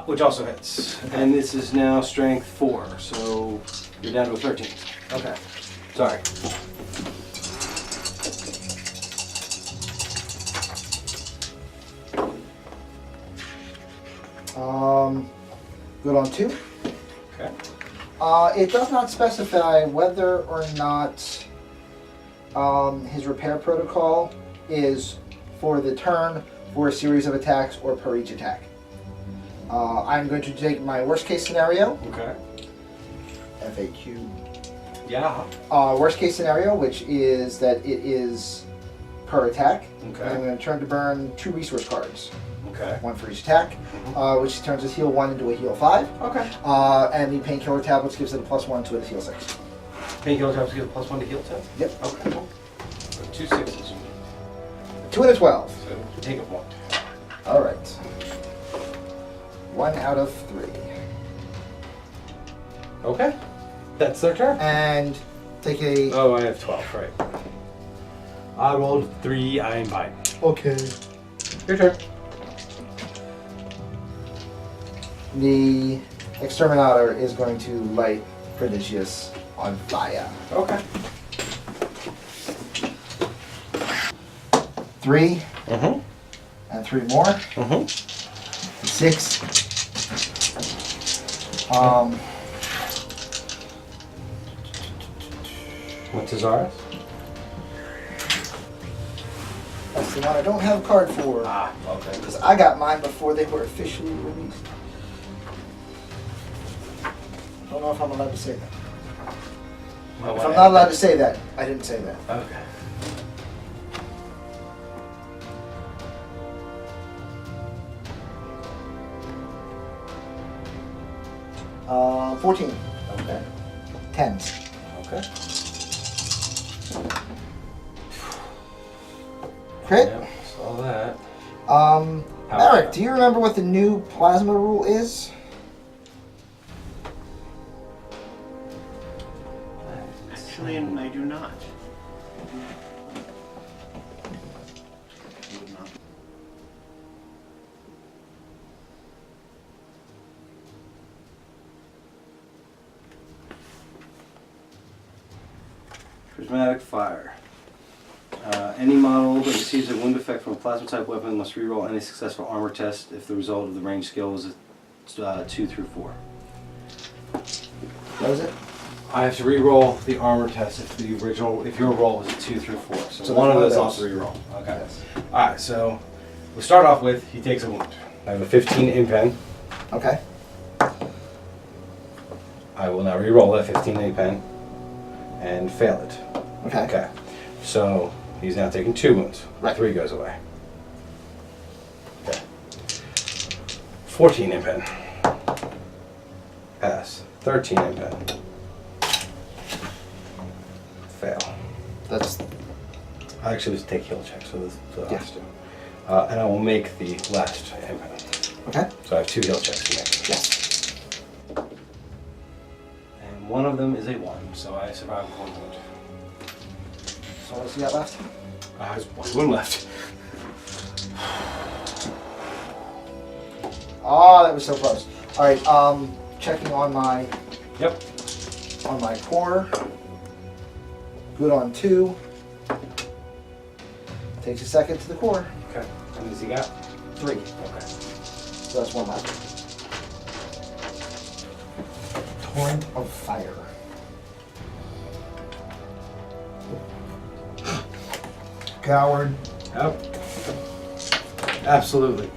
Which also hits. And this is now strength 4, so you're down to a 13. Okay. Sorry. Good on 2. Okay. It does not specify whether or not his repair protocol is for the turn, for a series of attacks, or per each attack. I'm going to take my worst case scenario. Okay. FAQ. Yeah. Worst case scenario, which is that it is per attack. Okay. And I'm going to turn to burn 2 resource cards. Okay. 1 for each attack, which turns his heal 1 into a heal 5. Okay. And the painkiller tablets gives it a +1 to its heal 6. Painkiller tablets give a +1 to heal 10? Yep. Okay. So 2 6s. 2 and a 12. So take a point. All right. 1 out of 3. Okay. That's their turn. And take a... Oh, I have 12, right. I rolled 3, I am fine. Okay. Your turn. The exterminator is going to light Pernicious on fire. Okay. 3 Mm-hmm. and 3 more. Mm-hmm. 6. What's his RS? That's the one I don't have a card for. Okay. Because I got mine before they were officially released. I don't know if I'm allowed to say that. Well, If I'm not allowed to say that, I didn't say that. Okay. Uh, 14. Okay. 10s. Okay. Crit. Yep, saw that. Eric, do you remember what the new plasma rule is? Actually, I do not. Prismatic fire. Any model that receives a wound effect from a plasma type weapon must reroll any successful armor test if the result of the range skill is 2 through 4. What is it? I have to re-roll the armor test if your roll was a 2 through 4. So, So one of one of those those. also re-roll. Okay. Yes. Alright, so we start off with he takes a wound. I have a 15 in pen. Okay. I will now re-roll that 15 in pen and fail it. Okay. Okay. So he's now taking 2 wounds. Right. 3 goes away. Okay. 14 in pen. Pass. 13 in pen. Fail. That's I actually just take heal checks for this. For the Yeah. last 2. And I will make the last in pen. okay. So I have 2 heal checks to make. Yes. And one of them is a 1, so I survive with 1 wound. So what else you got left? There's 1 wound left. Oh, that was so close. All right. Checking on my Yep. core. Good on 2. Takes a second to the core. Okay. How many does he got? 3. Okay. So that's 1 left. Torrent of fire. Coward. Yep. Absolutely.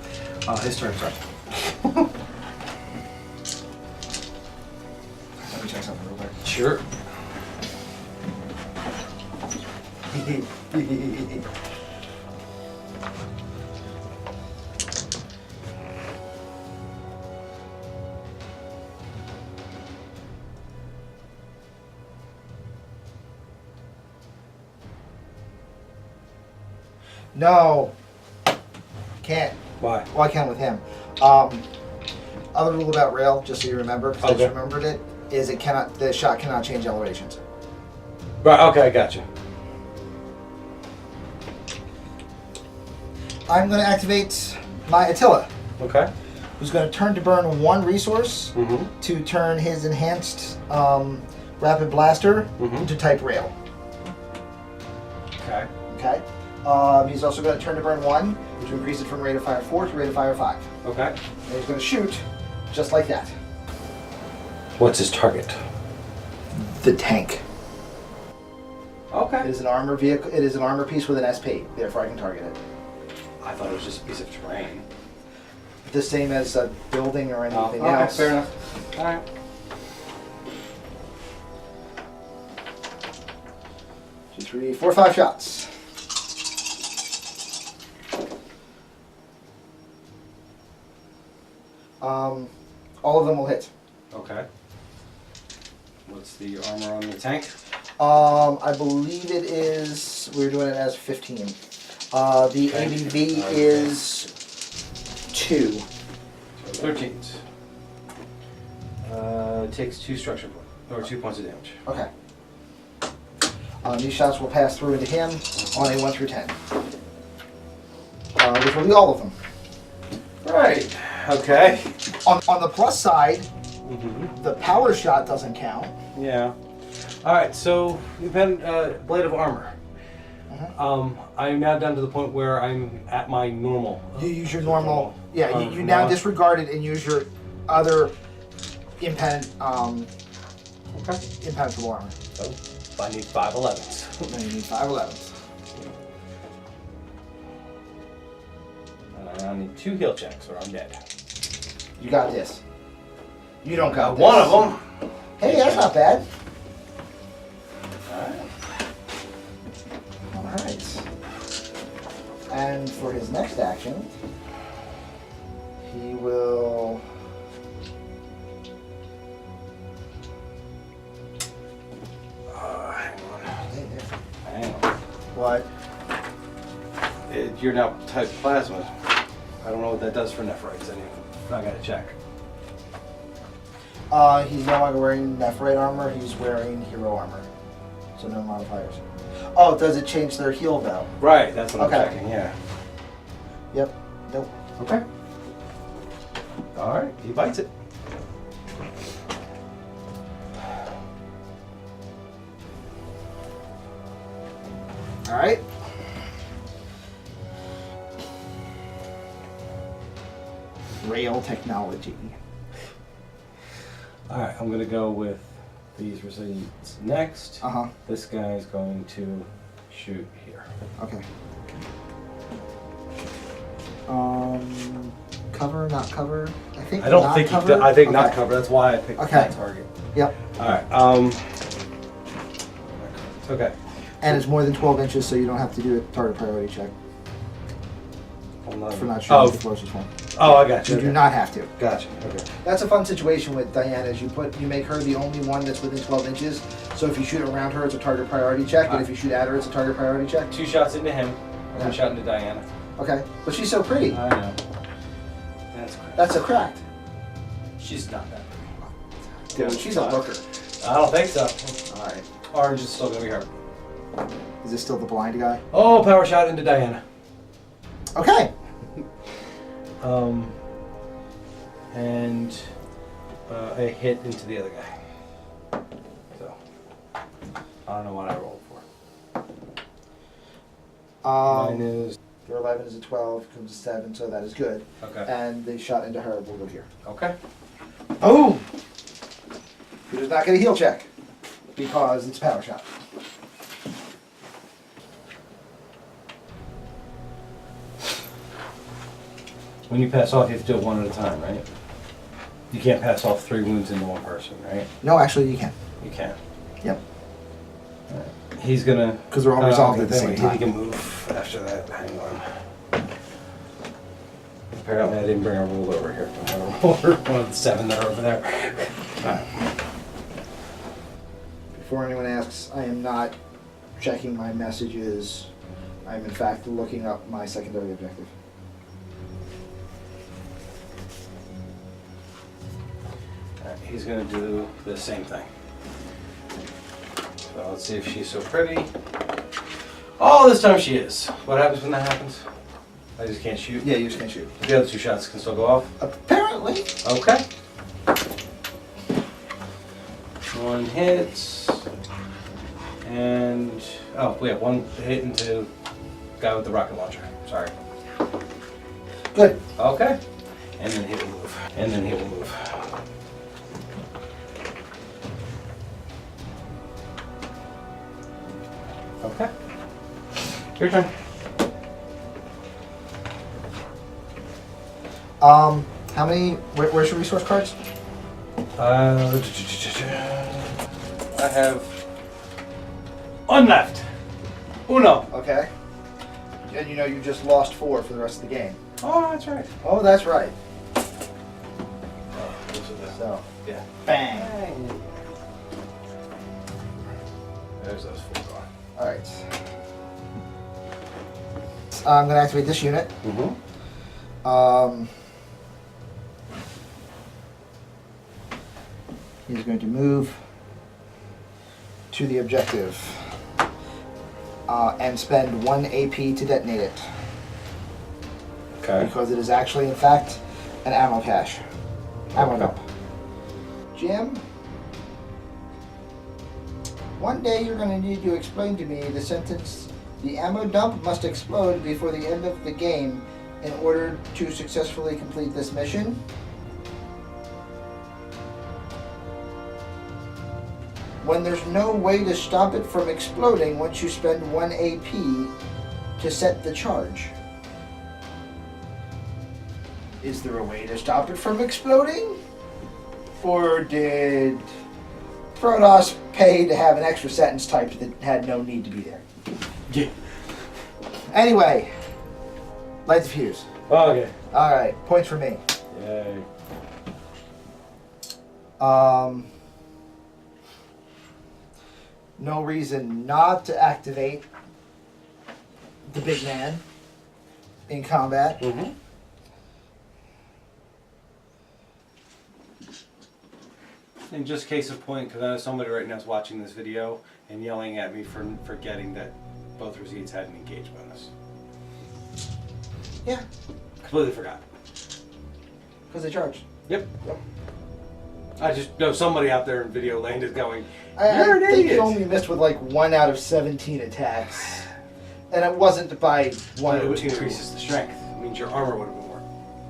His turn, sorry. Let me check something real quick. Sure. No. Can't. Why? Well, I can with him. Other rule about rail, just so you remember, because I Okay. just remembered it, is the shot cannot change elevations. Right, okay, I got you. I'm going to activate my Attila, Okay. who's going to turn to burn 1 resource Mm-hmm. to turn his enhanced rapid blaster Mhm. into type rail. Okay. Okay. He's also going to turn to burn 1, which will increase it from rate of fire 4 to rate of fire 5. Okay. And he's going to shoot just like that. What's his target? The tank. It Okay. is an armor vehicle. It is an armor piece with an SP. Therefore, I can target it. I thought it was just a piece of terrain. The same as a building or anything okay, else. fair enough. Alright. 2, 3, 4, 5 shots. All of them will hit. Okay. What's the armor on the tank? I believe it is. We're doing it as 15. The Okay. ABV Okay. is 2. So 13s. Takes 2 structure points, or 2 points of damage. Okay. These shots will pass through into him on a 1 through 10. Which will be all of them. Right. Okay. On the plus side, Mm-hmm. the power shot doesn't count. Yeah. Alright, so you've been blade of armor. I'm now down to the point where I'm at my normal. You use your normal. Yeah, armor you from now on. disregard it and use your other impenetrable armor. So I need 5 11s. Then you need 5 11s. And I now need 2 heal checks or I'm dead. You got this. You don't got this. One of them. Hey, that's not bad. Alright. All right. And for his next action, he will. Hang on. Hey, there. Hang on. What? You're now type plasma. I don't know what that does for Nephrites. I gotta check. He's no longer wearing Nephrite armor. He's wearing hero armor. So no modifiers. Oh, does it change their heal though? Right, that's what Okay. I'm checking, yeah. Yep. Nope. Okay. Alright, he bites it. All right. Rail technology. Alright, I'm gonna go with these receipts next. Uh huh. This guy's going to shoot here. Okay. Cover, not cover. I think. I don't not think cover. I think okay. not cover. That's why I picked Okay. that target. Yep. Alright, okay. And it's more than 12 inches, so you don't have to do a target priority check Hold on. for not shooting Oh, the closest one. oh, I got you. You Okay. do not have to. Gotcha. Okay. That's a fun situation with Diana. Is you make her the only one that's within 12 inches. So if you shoot around her, it's a target priority check, and if you shoot at her, it's a target priority check. 2 shots into him, Yeah. 1 shot into Diana. Okay, but she's so pretty. I know. That's correct. That's a cracked. She's not that Dude, she's a looker. I don't think so. All right. Orange is still gonna be her. Is this still the blind guy? Oh, power shot into Diana. Okay. And a hit into the other guy. So I don't know what I rolled for. Mine is Your 11 is a 12, comes to 7, so that is good. okay. And the shot into her will go here. Okay. Boom! He does not get a heal check because it's a power shot. When you pass off, you have to do it one at a time, right? You can't pass off 3 wounds into one person, right? No, actually, you can. You can. Yep. He's gonna. Because they're all resolved at the then same He time. can move after that. Hang on. Apparently, I didn't bring a rule over here. I'm gonna roll one of the 7 that are over there. Alright. Before anyone asks, I am not checking my messages. I am, in fact, looking up my secondary objective. Alright, he's gonna do the same thing. So let's see if she's so pretty. Oh, this time she is. What happens when that happens? I just can't shoot. Yeah, you just can't shoot. The other 2 shots can still go off. Apparently. Okay. 1 hit. And oh, we have 1 hit into guy with the rocket launcher. Sorry. Good. Okay. And then he will move. And then he will move. Okay. Your turn. How many? Where's your resource cards? I have 1 left. Uno. Okay. And you know you just lost 4 for the rest of the game. Oh, that's right. Oh, that's right. Oh, those are the, So, yeah. bang. There's those 4 gone. All right. I'm going to activate this unit. Mm-hmm. He's going to move to the objective and spend 1 AP to detonate it. Okay. Because it is actually, in fact, an ammo cache. Ammo Okay. dump. Jim, one day you're going to need to explain to me the sentence, "The ammo dump must explode before the end of the game in order to successfully complete this mission." When there's no way to stop it from exploding once you spend 1 AP to set the charge. Is there a way to stop it from exploding? Or did Protoss pay to have an extra sentence typed that had no need to be there? Yeah. Anyway, light the fuse. Okay. Alright, points for me. Yay. No reason not to activate the big man in combat. Mm-hmm. In just case of point, because I know somebody right now is watching this video and yelling at me for forgetting that both receipts had an engage bonus. Yeah, Completely forgot. because they charged. Yep. I just know somebody out there in video land is going, I "You're an think idiot." you only missed with like 1 out of 17 attacks. And it wasn't by one But or it two. increases the strength. It means your armor would have been more,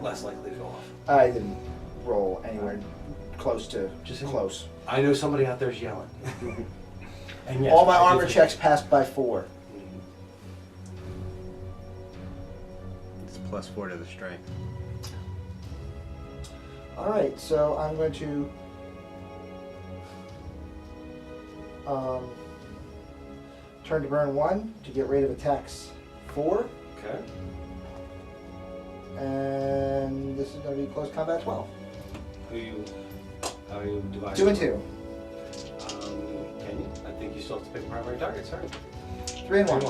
less likely to go off. I didn't roll anywhere close to Just close. I know somebody out there's yelling. And yes, All my I do armor think- checks passed by 4. It's +4 to the strength. All right, so I'm going to turn to burn 1 to get rid of attacks 4, Okay. and this is going to be close combat 12. How you divide? 2 and 2, Can you? I think you still have to pick primary targets, sorry. 3 and 1.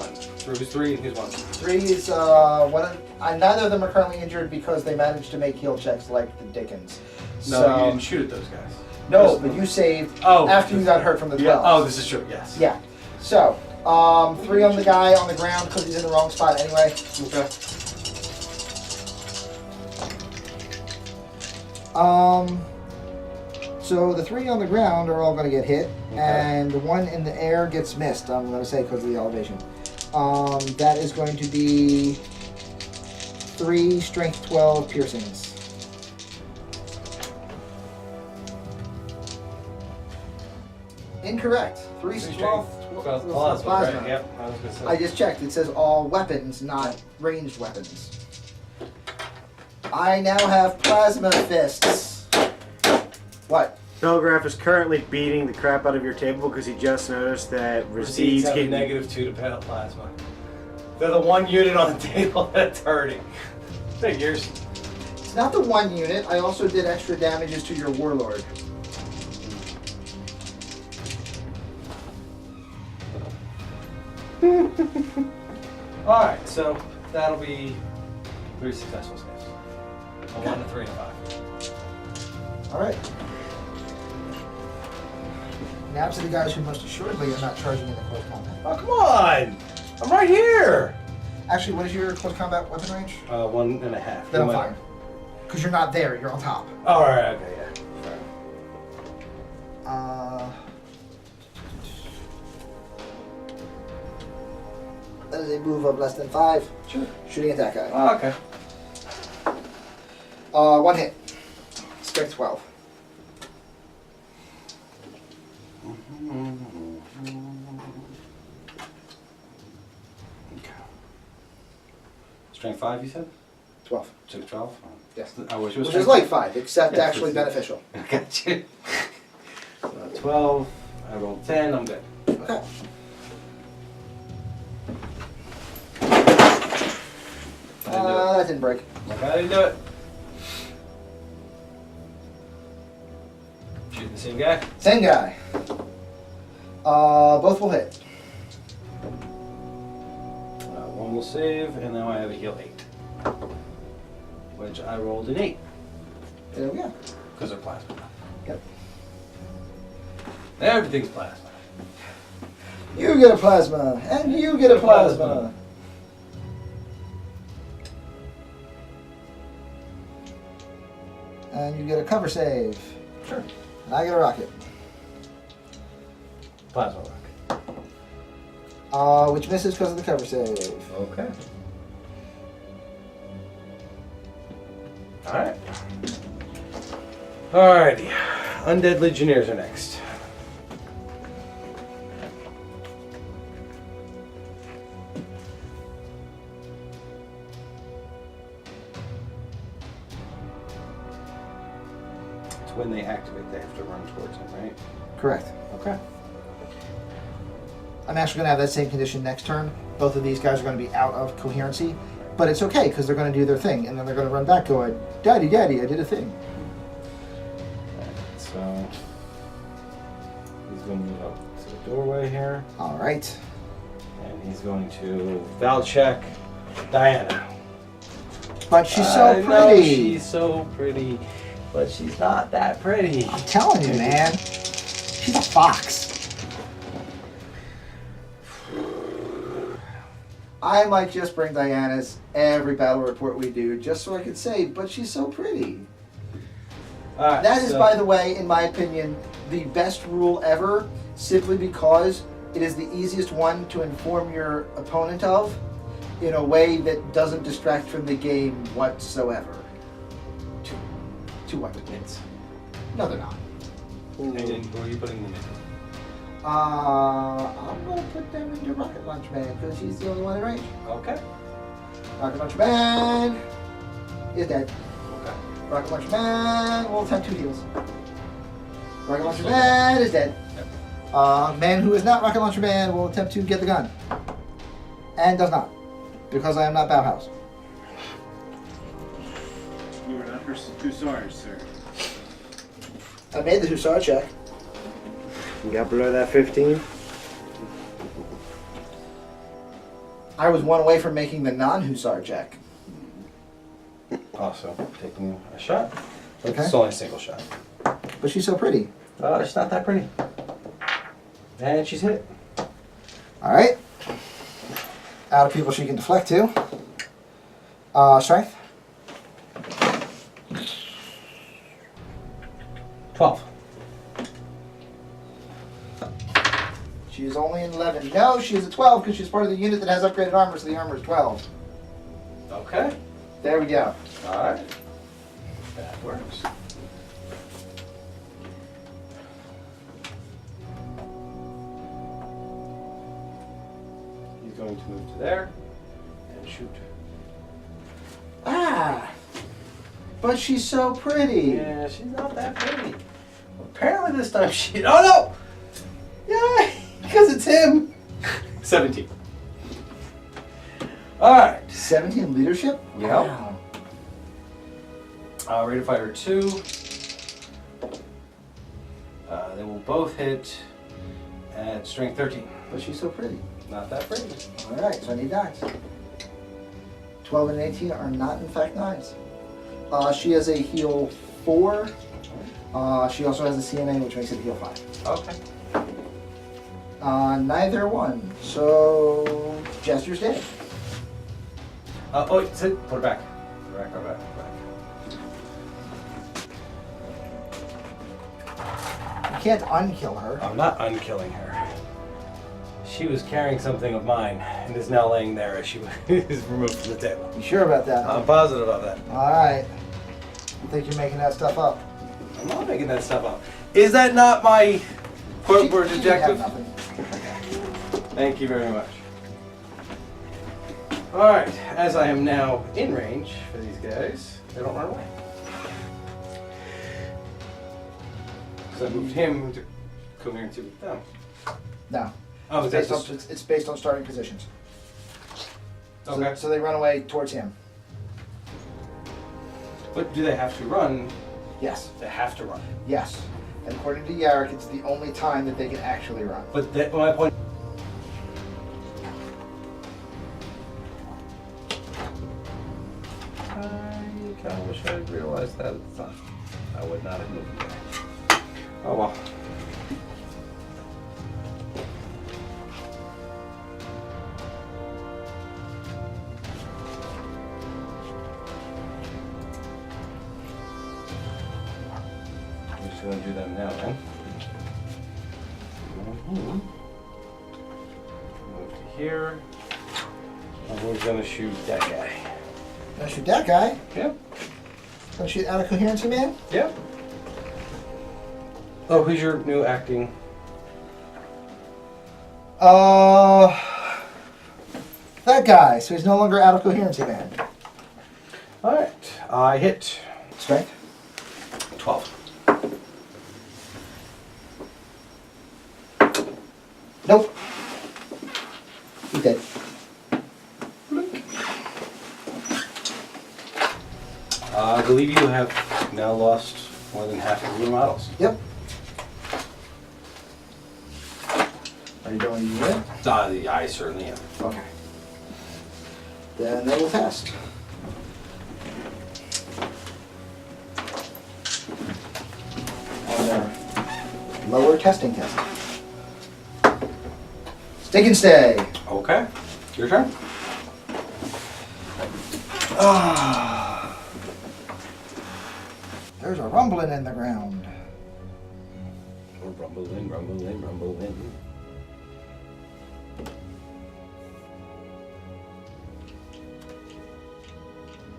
Who's 3 and who's 1? 3 is neither of them are currently injured because they managed to make heal checks like the Dickens. No, So, you didn't shoot at those guys. No, but you saved Oh. after you got hurt from the 12. Oh, this is true, yes. Yeah. So, 3 on the guy on the ground because he's in the wrong spot anyway. Okay. So the 3 on the ground are all going to get hit, Okay. and the 1 in the air gets missed. I'm going to say because of the elevation. That is going to be 3 strength 12 piercings. Incorrect. 3 12 Plasma, right? Yep, I was gonna say. I just checked. It says all weapons, not ranged weapons. I now have plasma fists. What? Belgraph is currently beating the crap out of your table because he just noticed that Receipts receipts have a get -2 to plasma. They're the one unit on the table that's hurting. Figures. It's not the 1 unit. I also did extra damages to your warlord. Alright, so that'll be 3 successful saves. A 1, a 3, and a 5. All right. Now to the guys who most assuredly are not charging into close combat. Oh, come on! I'm right here! Actually, what is your close combat weapon range? 1.5. Then I'm fine. Because you're not there. You're on top. Alright, okay, yeah. Fair. That is a move of less than 5. Sure. Shooting attack guy. Oh, okay. 1 hit. Strength 12. Okay. Strength 5, you said? 12. So 12? Yes. I wish it was Which is like 5, except Yes, actually it's- beneficial. I got you. 12. I rolled 10. I'm good. Okay. That didn't break. Like I didn't do it. Shooting the same guy. Same guy. Both will hit. One will save, and now I have a heal 8. Which I rolled an 8. There we go. Because they're plasma. Yep. Everything's plasma. You get a plasma, and you get a plasma. And you get a cover save. Sure. And I get a rocket. Plasma rocket. Which misses because of the cover save. Okay. Alright. Alrighty. Undead Legionnaires are next. It's when they activate, they have to run towards him, right? Correct. Okay. I'm actually going to have that same condition next turn. Both of these guys are going to be out of coherency. But it's okay, because they're going to do their thing. And then they're going to run back going, Daddy, Daddy, I did a thing. So he's going to move up to the doorway here, All right. and he's going to Val check Diana. But she's so I pretty. know she's so pretty, but she's not that pretty. I'm telling you, man. She's a fox. I might just bring Diana's every battle report we do, just so I could say, but she's so pretty. All right, That is, so- by the way, in my opinion, the best rule ever, simply because It is the easiest one to inform your opponent of in a way that doesn't distract from the game whatsoever. Two what? Mints. No, they're not. And then where are you putting them in? I'm gonna put them into Rocket Launch Man because he's the only one in range. Okay. Rocket Launch Man is dead. Okay. Rocket Launch Man will attempt 2 heals. Rocket Launcher Man is dead. Man who is not Rocket Launcher Man will attempt to get the gun. And does not. Because I am not Bauhaus. You are not Hussars, sir. I made the Hussar check. You got below that 15? I was 1 away from making the non-Hussar check. Also taking a shot. Okay. It's only a single shot. But she's so pretty. She's not that pretty. And she's hit. Alright. Out of people she can deflect to. Strength. 12. She is only an 11. No, she is a 12 because she's part of the unit that has upgraded armor, so the armor is 12. Okay. There we go. Alright. That works. He's going to move to there and shoot. Ah! But she's so pretty. Yeah, she's not that pretty. Apparently this time she... Oh no! Yay! Because it's him! 17. Alright. 17 leadership? Yep. Wow. Rate of Fighter 2. They will both hit at Strength 13. But she's so pretty. Not that pretty. Alright, so I need 9s. 12 and 18 are not in fact 9s. She has a heal 4. She also has a CNA, which makes it a heal 5. Okay. Neither one. So, Jester's dead. Oh, sit. Put it back. Put it back, put it back, put it back. You can't unkill her. I'm not unkilling her. She was carrying something of mine and is now laying there as she is removed from the table. You sure about that? I'm positive of that. Alright. I think you're making that stuff up. I'm not making that stuff up. Is that not my quote word She didn't have objective? nothing. Thank you very much. Alright, as I am now in range for these guys, they don't run away. So I moved him to coherency with them. No. Oh, It's that's based, on, it's based on starting positions. So, okay. so they run away towards him. But do they have to run? Yes. They have to run. Yes. And according to Yarrick, it's the only time that they can actually run. But that, my point. I kind of wish I had realized that at the time. I would not have moved there. Oh well. I'm just going to do them now then. Move to here. And we're going to shoot that guy. Gonna shoot that guy. Yep. Gonna shoot out of coherency, man. Yep. Oh, who's your new acting? That guy. So he's no longer out of coherency, man. Alright. I hit Strength. 12. Nope. He's dead. I believe you have now lost more than half of your models. Yep. Are you going to win? I certainly am. Okay. Then they will test. On their lower testing test. Stick and stay. Okay. Your turn. There's a rumbling in the ground. Rumbling, rumbling, rumbling.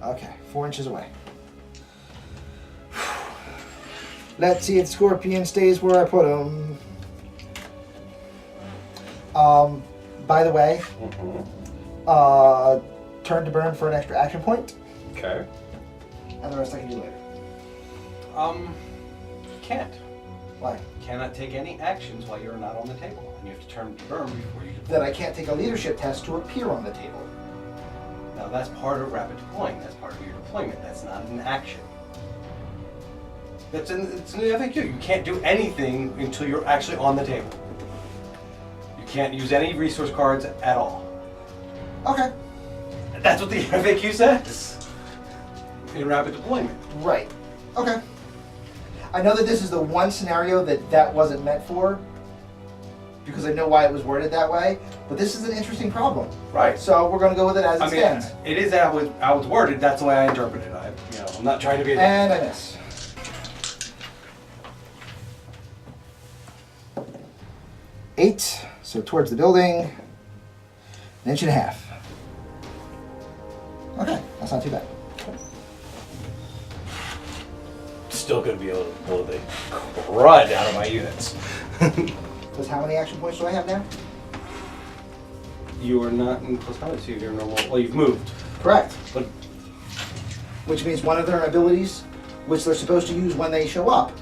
Okay, 4 inches away. Let's see if the scorpion stays where I put him. By the way, turn to burn for an extra action point, Okay. and the rest I can do later. Can't. Why? Cannot take any actions while you're not on the table. And you have to turn to burn before you deploy. Then I can't take a leadership test to appear on the table. Now that's part of rapid deploying. That's part of your deployment. That's not an action. It's in the FAQ. You can't do anything until you're actually on the table. You can't use any resource cards at all. Okay. That's what the FAQ says in rapid deployment. Right. Okay. I know that this is the one scenario that wasn't meant for, because I know why it was worded that way, but this is an interesting problem. Right. So we're going to go with it as it I mean, stands. it is how it's worded. That's the way I interpret it. I'm not trying to be. And I miss. 8, so towards the building, 1.5 inches. Okay, that's not too bad. Still going to be able to blow the crud out of my units. Because how many action points do I have now? You are not in close combat, so you're normal. Well, you've moved, Correct. but Which means one of their abilities, which they're supposed to use when they show up,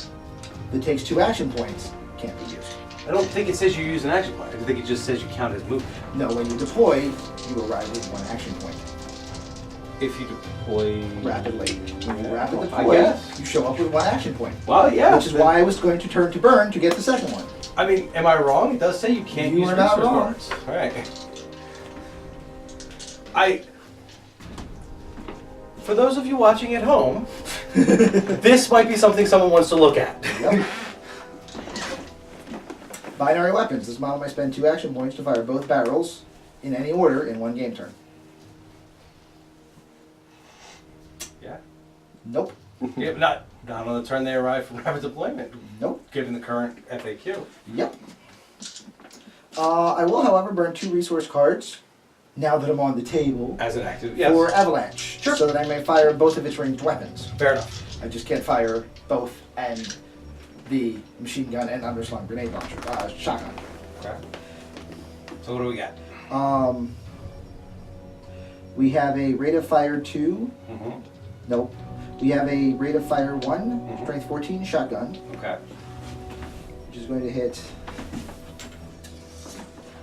that takes 2 action points, can't be used. I don't think it says you use an action point. I think it just says you count as movement. No, when you deploy, you arrive with 1 action point. If you deploy Rapidly. When you rapid I deploy, guess. you show up with 1 action point. Well, yeah. Which is why I was going to turn to burn to get the second one. I mean, am I wrong? It does say you can't You use are not resource wrong. cards. All right. For those of you watching at home, this might be something someone wants to look at. Yep. Binary weapons. This model may spend 2 action points to fire both barrels in any order in 1 game turn. Yeah. Nope. Yeah, but not on the turn they arrive from rapid deployment, Nope. given the current FAQ. Yep. I will, however, burn 2 resource cards now that I'm on the table As an active, yes. for avalanche, Sure. so that I may fire both of its ranged weapons. Fair enough. I just can't fire both and the machine gun and underslung grenade launcher, shotgun. Okay. So what do we got? We have a rate of fire 2. Mm-hmm. Nope. We have a rate of fire 1, Mhm. strength 14 shotgun, Okay. which is going to hit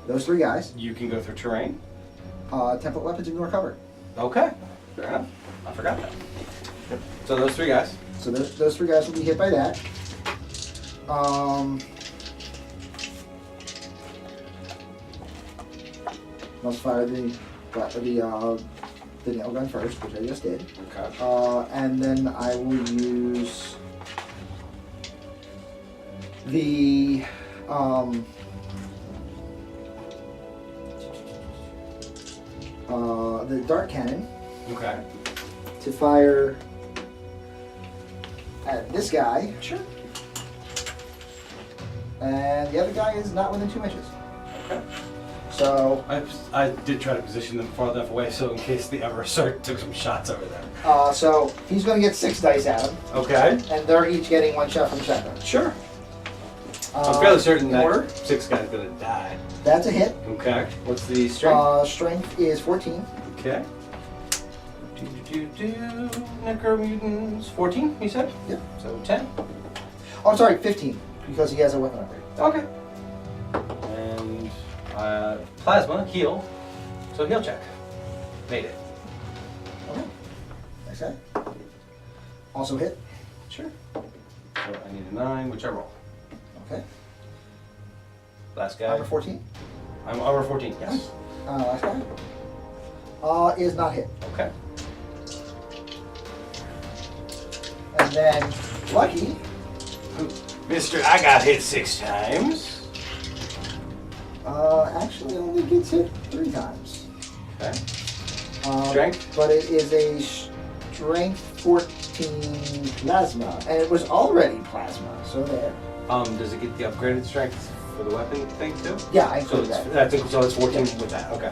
those 3 guys. You can go through terrain. Template weapons ignore cover. Okay. Fair enough. I forgot that. So those 3 guys. So those 3 guys will be hit by that. Let's fire the nail gun first, which I just did. Okay. And then I will use the dart cannon Okay. to fire at this guy, Sure. and the other guy is not within 2 inches. Okay. So, I did try to position them far enough away so in case the Eversert took some shots over there. so he's going to get 6 dice at him, Okay. and they're each getting 1 shot from shotgun. Sure. I'm fairly certain in order. that 6 guy's gonna die. That's a hit. Okay. What's the strength? Strength is 14. Okay. Necromutants 14, you said? Yep. So 10. Oh, I'm sorry, 15, because he has a weapon upgrade. Okay. And plasma, heal. So heal check. Made it. Okay. Nice guy. Also hit. Sure. So I need a 9, which I roll. Okay. Last guy. Armor 14. I'm armor 14, yes. Last guy. Is not hit. Okay. And then Lucky. Mister, I got hit 6 times. Actually only gets hit 3 times. Okay. Strength? But it is a strength 14 plasma, and it was already plasma. So there. Does it get the upgraded strength for the weapon thing too? Yeah, I So included it's, that. so it's 14 with that. Okay.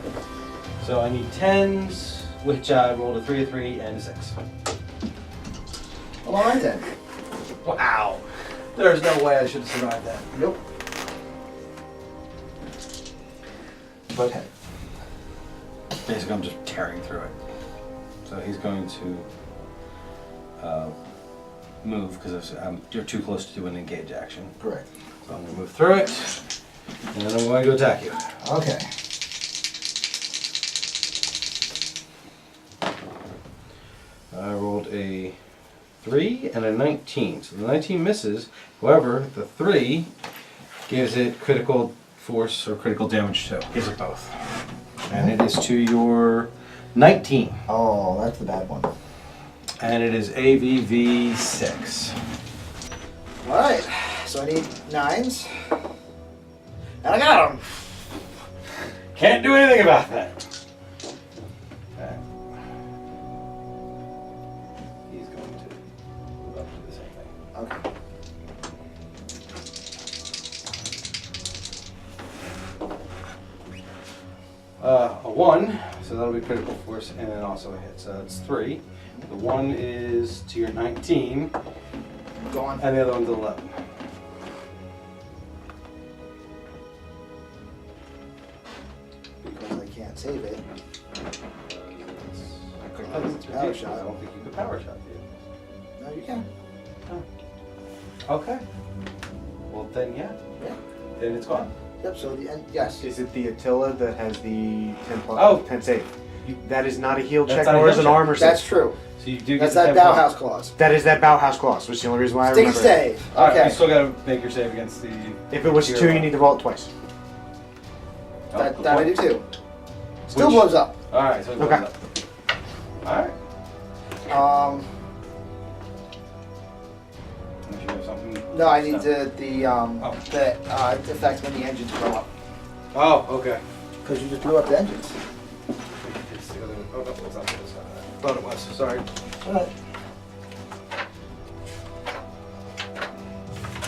So I need 10s. which I rolled a 3, a 3, and a 6. Well, all right then. Wow. There's no way I should have survived that. Nope. But hey. Basically, I'm just tearing through it. So he's going to move because you're too close to do an engage action. Correct. So I'm going to move through it, and then I'm going to attack you. Okay. I rolled a 3 and a 19. So the 19 misses. However, the 3 gives it critical force or critical damage too. Gives it both. And it is to your 19. Oh, that's the bad one. And it is AVV 6. All right. So I need 9s. And I got them. Can't do anything about that. Okay. He's going to move up to the same thing. Okay. A 1, so that'll be critical force, and then also a hit. So that's 3. The 1 is to your 19, Gone. and the other one's 11. Because I can't save it. It's Power power shot. shot. I don't think you could power shot, do you? No, you can. Okay. Well, then, yeah. Yeah. Then it's gone. Yep. So the end. Yes. Is it the Attila that has the 10 plus Oh. 10 save? That is not a heal That's check not a nor heal is an check. armor save. That's true. So you do That's get that the 10 Bauhaus clause. That is that Bauhaus clause, which is the only reason why I Stick and remember it. save. Alright, Okay. you still gotta make your save against the... If it was Hero 2, you one. need to roll it twice. That, good that I point. do too. Still Which- blows up. Alright, so it goes Okay. up. Alright. Unless you have something... No, I need No. the effect when the engines blow up. Oh, okay. Because you just blew up the engines. It's the other one. Oh, no, it's not this. Thought it was. Sorry. Alright.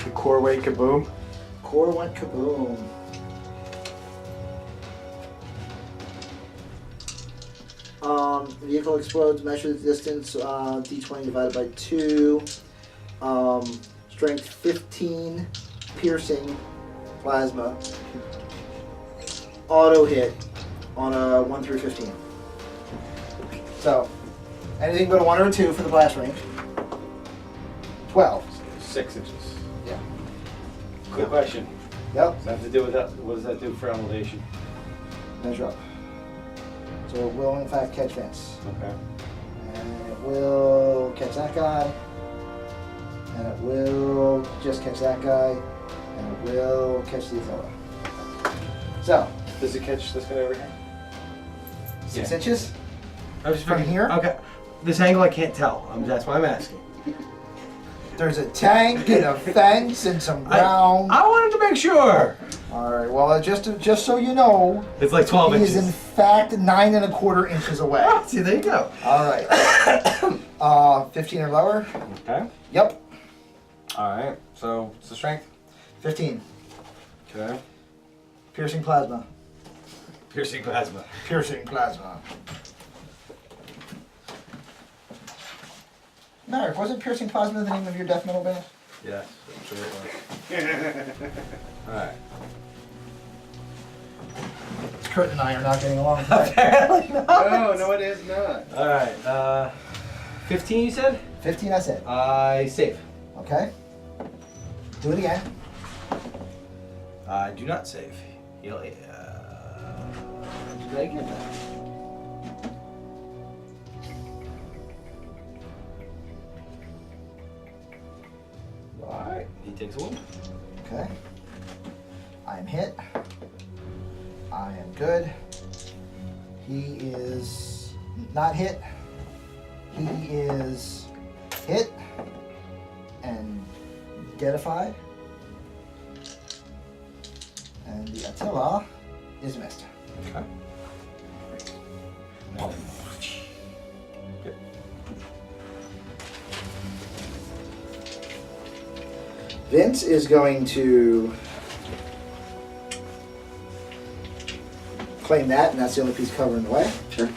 The core weight kaboom. Core went kaboom. Vehicle explodes, measure the distance, d20 divided by 2. Strength 15, piercing, plasma. Auto hit on a 1 through 15. So, anything but a 1 or a 2 for the blast range. 12. 6 inches. Yeah. Quick question. Yep, Does that have to do with that? What does that do for elevation? measure up. So it will in fact catch Vince. Okay. And it will catch that guy. And it will just catch that guy. And it will catch the Attila. So, Does it catch this guy over here? 6 Yeah. inches? I was From here? Okay. This angle I can't tell. That's why I'm asking. There's a tank and a fence and some ground. I wanted to make sure. Alright, well, just so you know, It's like 12 he inches. is in fact 9 1/4 inches away. See, there you go. Alright. 15 or lower? Okay. Yep. All right. So what's the strength? 15. Okay. Piercing plasma. Piercing plasma. Piercing plasma. Marek, wasn't piercing plasma the name of your death metal band? Yes. I'm sure it was. All right. Kurt and I are not getting along. Right? No, it is not. All right. 15. You said. 15, I said. I save. Okay. Do it again. I do not save. Heal. Did I get that? All right. He takes a wound. Okay. I am hit. I am good. He is not hit. He is hit and deadified. And the Attila is missed. Okay. Good. Vince is going to claim that, and that's the only piece covering the way. Sure.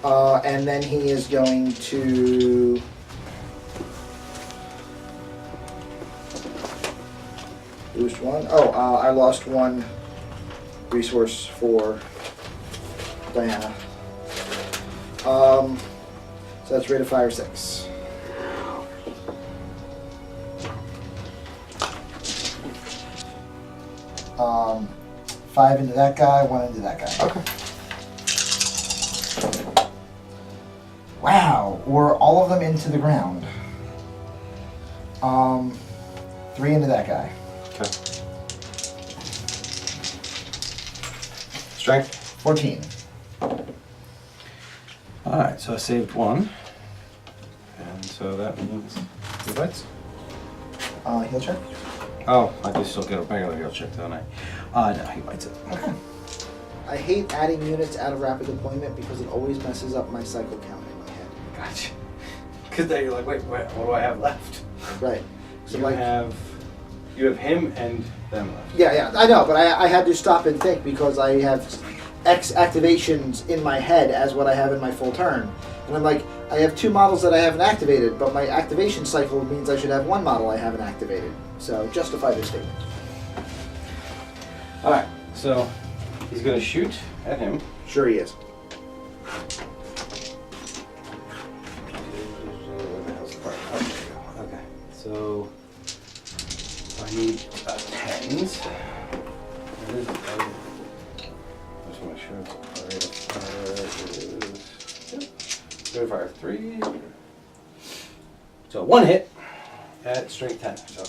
And then he is going to boost one. Oh, I lost one resource for Diana. So that's rate of fire 6. Um, 5 into that guy, 1 into that guy. Okay. Wow, or all of them into the ground. 3 into that guy. Okay. Strength. 14. Alright, so I saved 1. And so that means 2 bites. Heal check. Oh, I do still get a regular heal check, don't I? No, he bites it. Okay. I hate adding units out of rapid deployment because it always messes up my cycle count in my head. Gotcha. Because then you're like, wait, what do I have left? Right. So You have him and them left. Yeah, I know, but I had to stop and think because I have X activations in my head as what I have in my full turn. And I'm like, I have 2 models that I haven't activated, but my activation cycle means I should have 1 model I haven't activated. So justify this statement. Alright, so he's going to shoot at him. Sure he is. Okay, so I need 10s. I just want to show rate of fire 3. So 1 hit at strength 10. So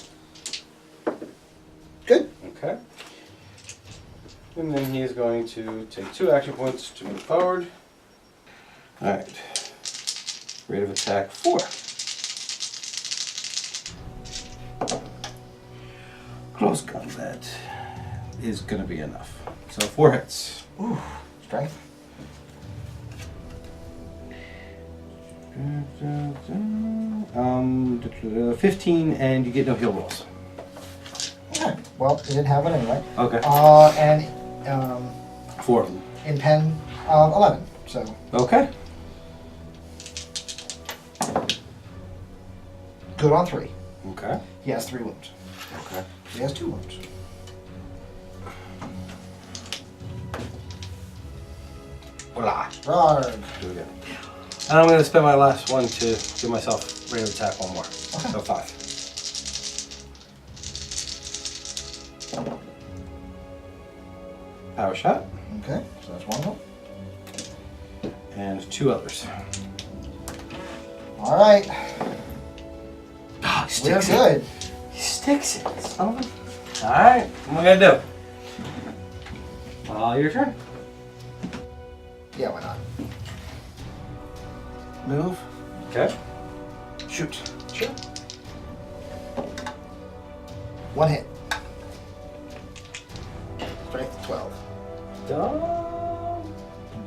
Good. okay. And then he is going to take 2 action points to move forward. Alright. Rate of attack 4. Close combat is going to be enough. So 4 hits. Ooh, strength. 15, and you get no heal rolls. Okay. Well, you didn't have one anyway. Okay. And 4 of them. in pen, 11. So Okay. good on 3. Okay. He has 3 wounds. Okay. He has 2 wounds. Voila. Rarg. Do it again. And I'm going to spend my last one to give myself rate of attack 1 more. So 5. Power shot. Okay, so that's 1 of them. And 2 others. All right. Oh, he We're sticks good. it. He sticks it. Son of a... Alright, what am I going to do? Your turn. Yeah, why not? Move. Okay. Shoot. Sure. 1 hit. Strength 12.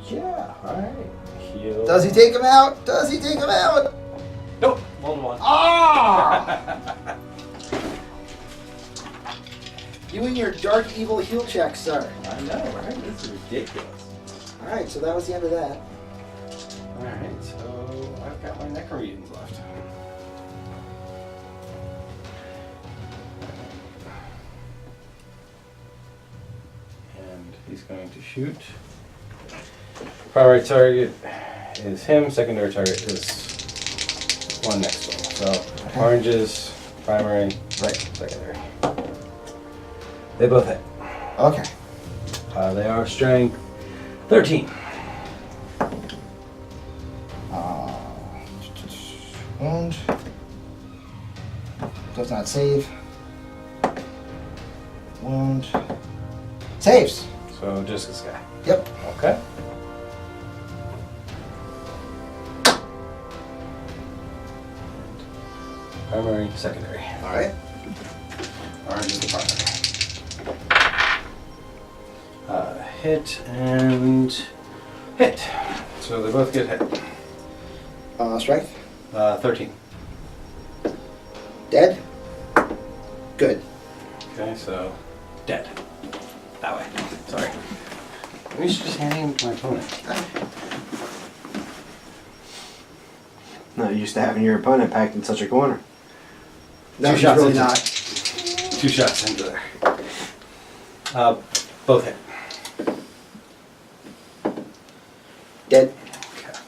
Yeah, alright. Heal. Does he take him out? Does he take him out? Nope. Rolled 1. Ah! You and your dark evil heal check, sir. I know, right? This is ridiculous. All right, so that was the end of that. Alright, so I've got my necromutants left. And he's going to shoot. Primary target is him, secondary target is one next to him. So orange is primary, Right. secondary. They both hit. Okay. They are strength 13. Wound. Does not save. Wound. Saves. So just this guy. Yep. Okay. Primary, secondary. All right. Orange is the primary. Hit and hit. So they both get hit. Strength. 13. Dead. Good. Okay, so dead. That way. Sorry. Maybe you should just hand him to my opponent. Not used to having your opponent packed in such a corner. No, Two she's shots really into not. 2 shots into there. Both hit. Dead. Okay.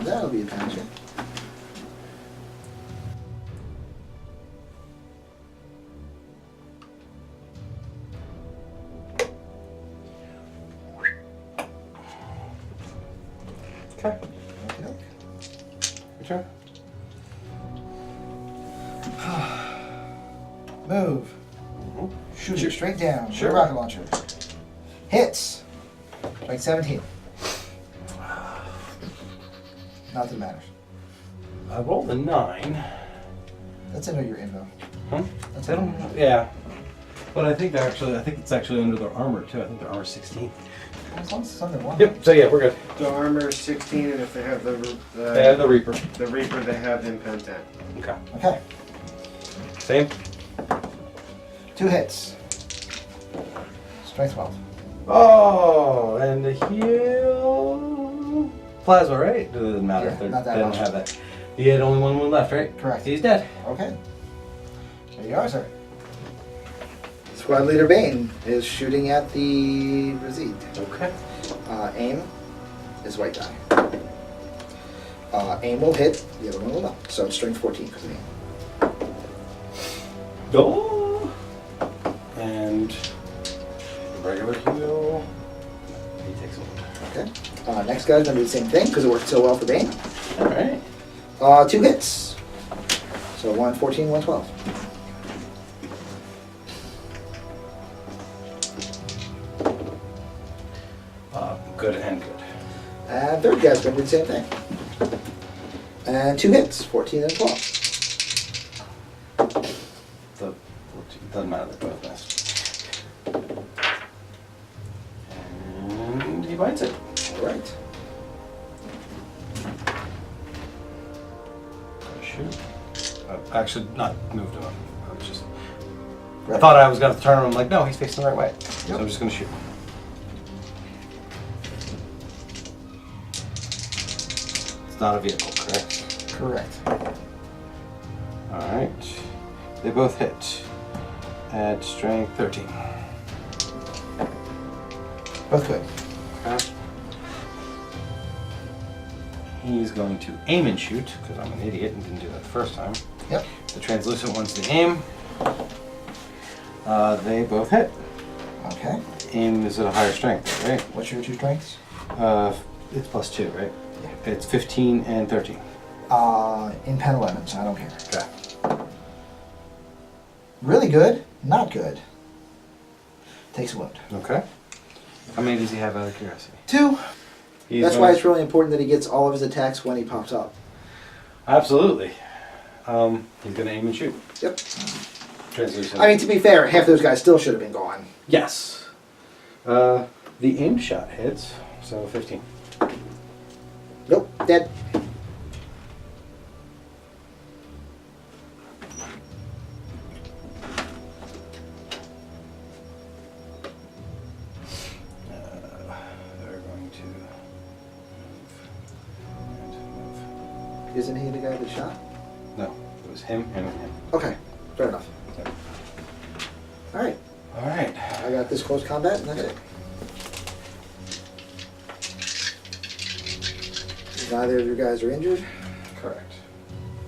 That'll be a penalty. Okay. Okay. Your turn. Move. Mhm. Shoot it straight down. Sure. Rocket launcher. Hits. Like 17. Not that it matters. I rolled a 9. That's under your info. Huh? That's They don't. Yeah. But I think it's actually under their armor too. I think their armor's 16. As long as it's under one. Yep. So yeah, we're good. The armor is 16, and if they have They have the Reaper. the Reaper, they have Impen 10. Okay. Okay. Same. 2 hits. Strength 12. Oh, and the heal. Plasma, right? It doesn't matter Yeah, if they not that don't much. have that. He had only one wound left, right? Correct. He's dead. Okay. There you are, sir. Squad leader Bane is shooting at the Razid. Okay. Aim is white die. Aim will hit, the other one will not. So it's strength 14 because of aim. Go. And regular heal. He takes a wound. Okay. Next guy's gonna do the same thing because it worked so well for Bane. All right. 2 hits. So 114, 112. Good and good. And third guy's gonna do the same thing. And 2 hits, 14 and 12. The doesn't matter. They're both missed. And he bites it. All right. Shoot. Actually, not moved him up. I was just. I thought I was gonna turn him. I'm like, no, he's facing the right way. So I'm just gonna shoot. It's not a vehicle, correct? Correct. All right. They both hit. Add strength 13. Both good. Okay. He's going to aim and shoot, because I'm an idiot and didn't do that the first time. Yep. The translucent one's the aim. They both hit. Okay. Aim is at a higher strength, right? What's your 2 strengths? It's +2, right? Yeah. It's 15 and 13. In pen 11, so I don't care. Okay. Really good, not good. Takes a wound. Okay. How many does he have out of curiosity? 2. He's That's going- why it's really important that he gets all of his attacks when he pops up. Absolutely. He's going to aim and shoot. Yep. Translucent. I mean, to be fair, half those guys still should have been gone. Yes. The aim shot hits, so 15. Nope, dead. They're going to move and move. Isn't he the guy that shot? No, it was him and him. Okay, fair enough. Yep. All right, All right. I got this close combat, and that's it. Neither of your guys are injured. Correct.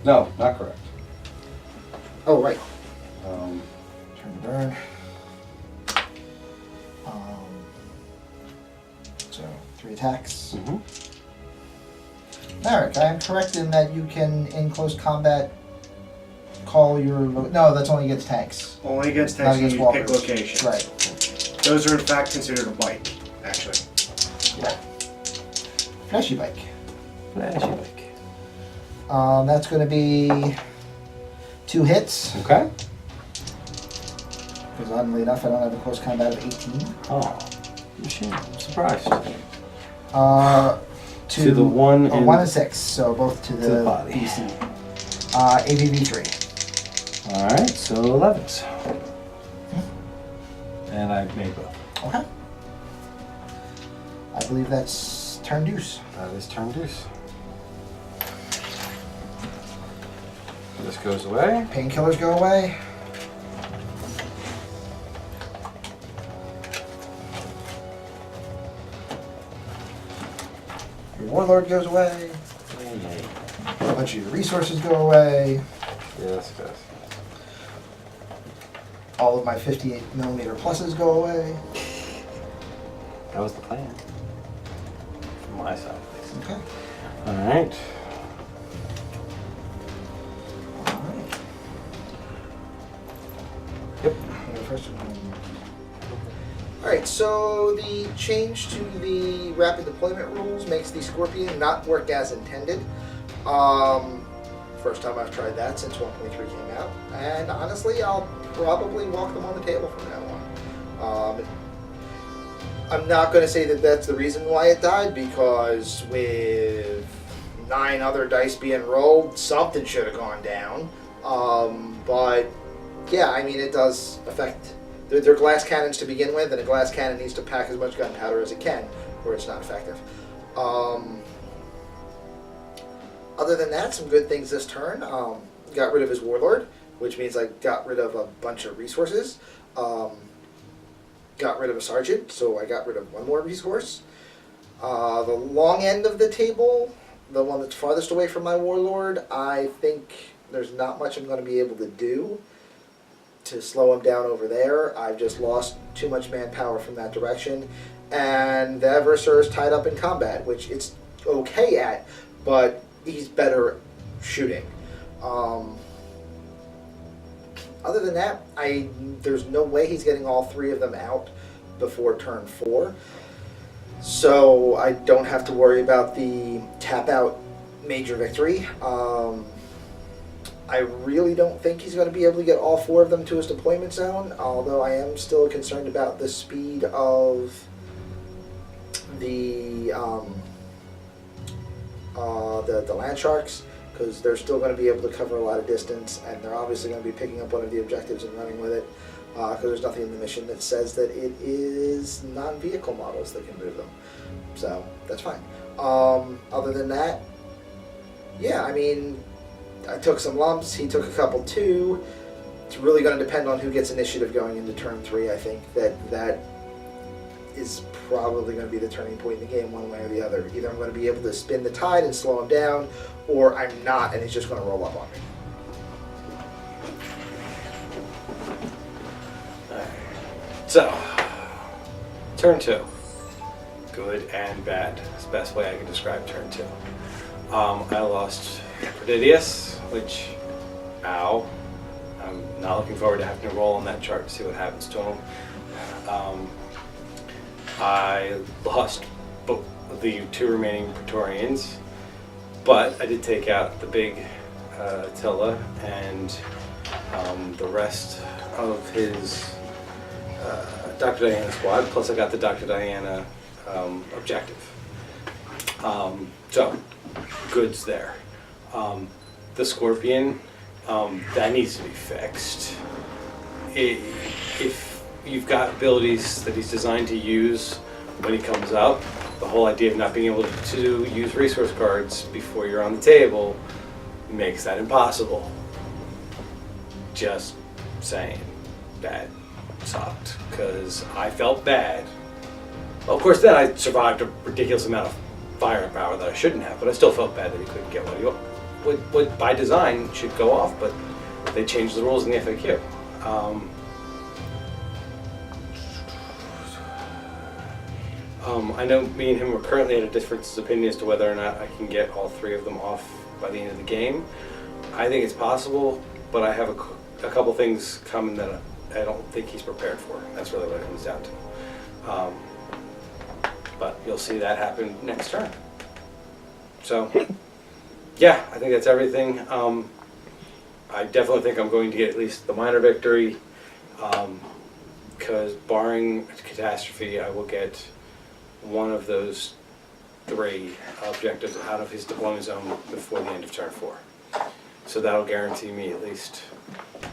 No, not correct. Oh, right. Um, Turn to burn. So 3 attacks. mhm. Merrick, I am correct in that you can, in close combat, call your... No, that's only against tanks. Only against Not tanks when against you pick walkers. locations. Right. Those are in fact considered a bite, actually. Yeah. Flashy bike. Flashy like. That's going to be 2 hits. Okay. Because oddly enough, I don't have a close combat of 18. Oh, machine. I'm surprised. To the 1 and 1 and 6, so both to the body. PC. ABV 3. All right, so 11s. And I made both. Okay. I believe that's turn deuce. That is turn deuce. This goes away. Painkillers go away. Your warlord goes away. A bunch of your resources go away. Yes, yes. All of my 58mm pluses go away. That was the plan. From my side, at least. Okay. Alright. Alright. Yep. Alright, so the change to the rapid deployment rules makes the Scorpion not work as intended. First time I've tried that since 1.3 came out, and honestly, I'll probably walk them on the table from now on. I'm not going to say that that's the reason why it died, because with 9 other dice being rolled, something should have gone down. But yeah, I mean, it does affect. They're glass cannons to begin with, and a glass cannon needs to pack as much gunpowder as it can, or it's not effective. Other than that, some good things this turn. Got rid of his warlord, which means I got rid of a bunch of resources. Got rid of a sergeant, so I got rid of 1 more resource. The long end of the table, the one that's farthest away from my warlord, I think there's not much I'm going to be able to do to slow him down over there. I've just lost too much manpower from that direction. And the Eversur is tied up in combat, which it's okay at, but he's better shooting. Other than that, there's no way he's getting all 3 of them out before turn 4. So I don't have to worry about the tap out major victory. I really don't think he's going to be able to get all 4 of them to his deployment zone, although I am still concerned about the speed of the land sharks, because they're still going to be able to cover a lot of distance, and they're obviously going to be picking up one of the objectives and running with it, because there's nothing in the mission that says that it is non-vehicle models that can move them. So that's fine. Other than that, yeah, I mean, I took some lumps, he took a couple too. It's really going to depend on who gets initiative going into turn 3. I think that is probably going to be the turning point in the game, one way or the other. Either I'm going to be able to spin the tide and slow him down, or I'm not, and he's just going to roll up on me. So, turn 2. Good and bad. That's the best way I can describe turn 2. I lost Prodidius, which, ow. I'm not looking forward to having to roll on that chart to see what happens to him. I lost both the 2 remaining Praetorians, but I did take out the big Attila and the rest of his Dr. Diana squad, plus I got the Dr. Diana objective. So, goods there. The Scorpion, that needs to be fixed. If you've got abilities that he's designed to use when he comes up, the whole idea of not being able to use resource cards before you're on the table makes that impossible. Just saying. That sucked, because I felt bad. Well, of course then I survived a ridiculous amount of firepower that I shouldn't have, but I still felt bad that he couldn't get what by design should go off, but they changed the rules in the FAQ. I know me and him are currently at a difference of opinion as to whether or not I can get all 3 of them off by the end of the game. I think it's possible, but I have a couple things coming that I don't think he's prepared for. That's really what it comes down to. But you'll see that happen next turn. So, yeah, I think that's everything. I definitely think I'm going to get at least the minor victory, because barring a catastrophe, I will get one of those 3 objectives out of his deployment zone before the end of turn 4. So that'll guarantee me at least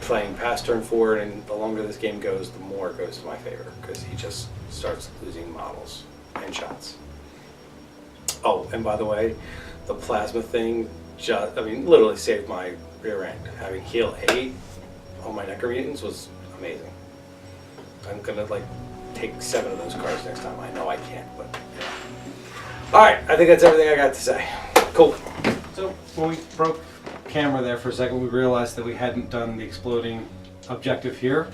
playing past turn 4, and the longer this game goes, the more it goes to my favor, because he just starts losing models and shots. Oh, and by the way, the plasma thing literally saved my rear end. Having heal 8 on my Necker mutants was amazing. I'm gonna take 7 of those cards next time. I know I can't, but yeah. Alright, I think that's everything I got to say. Cool. So when we broke camera there for a second, we realized that we hadn't done the exploding objective here.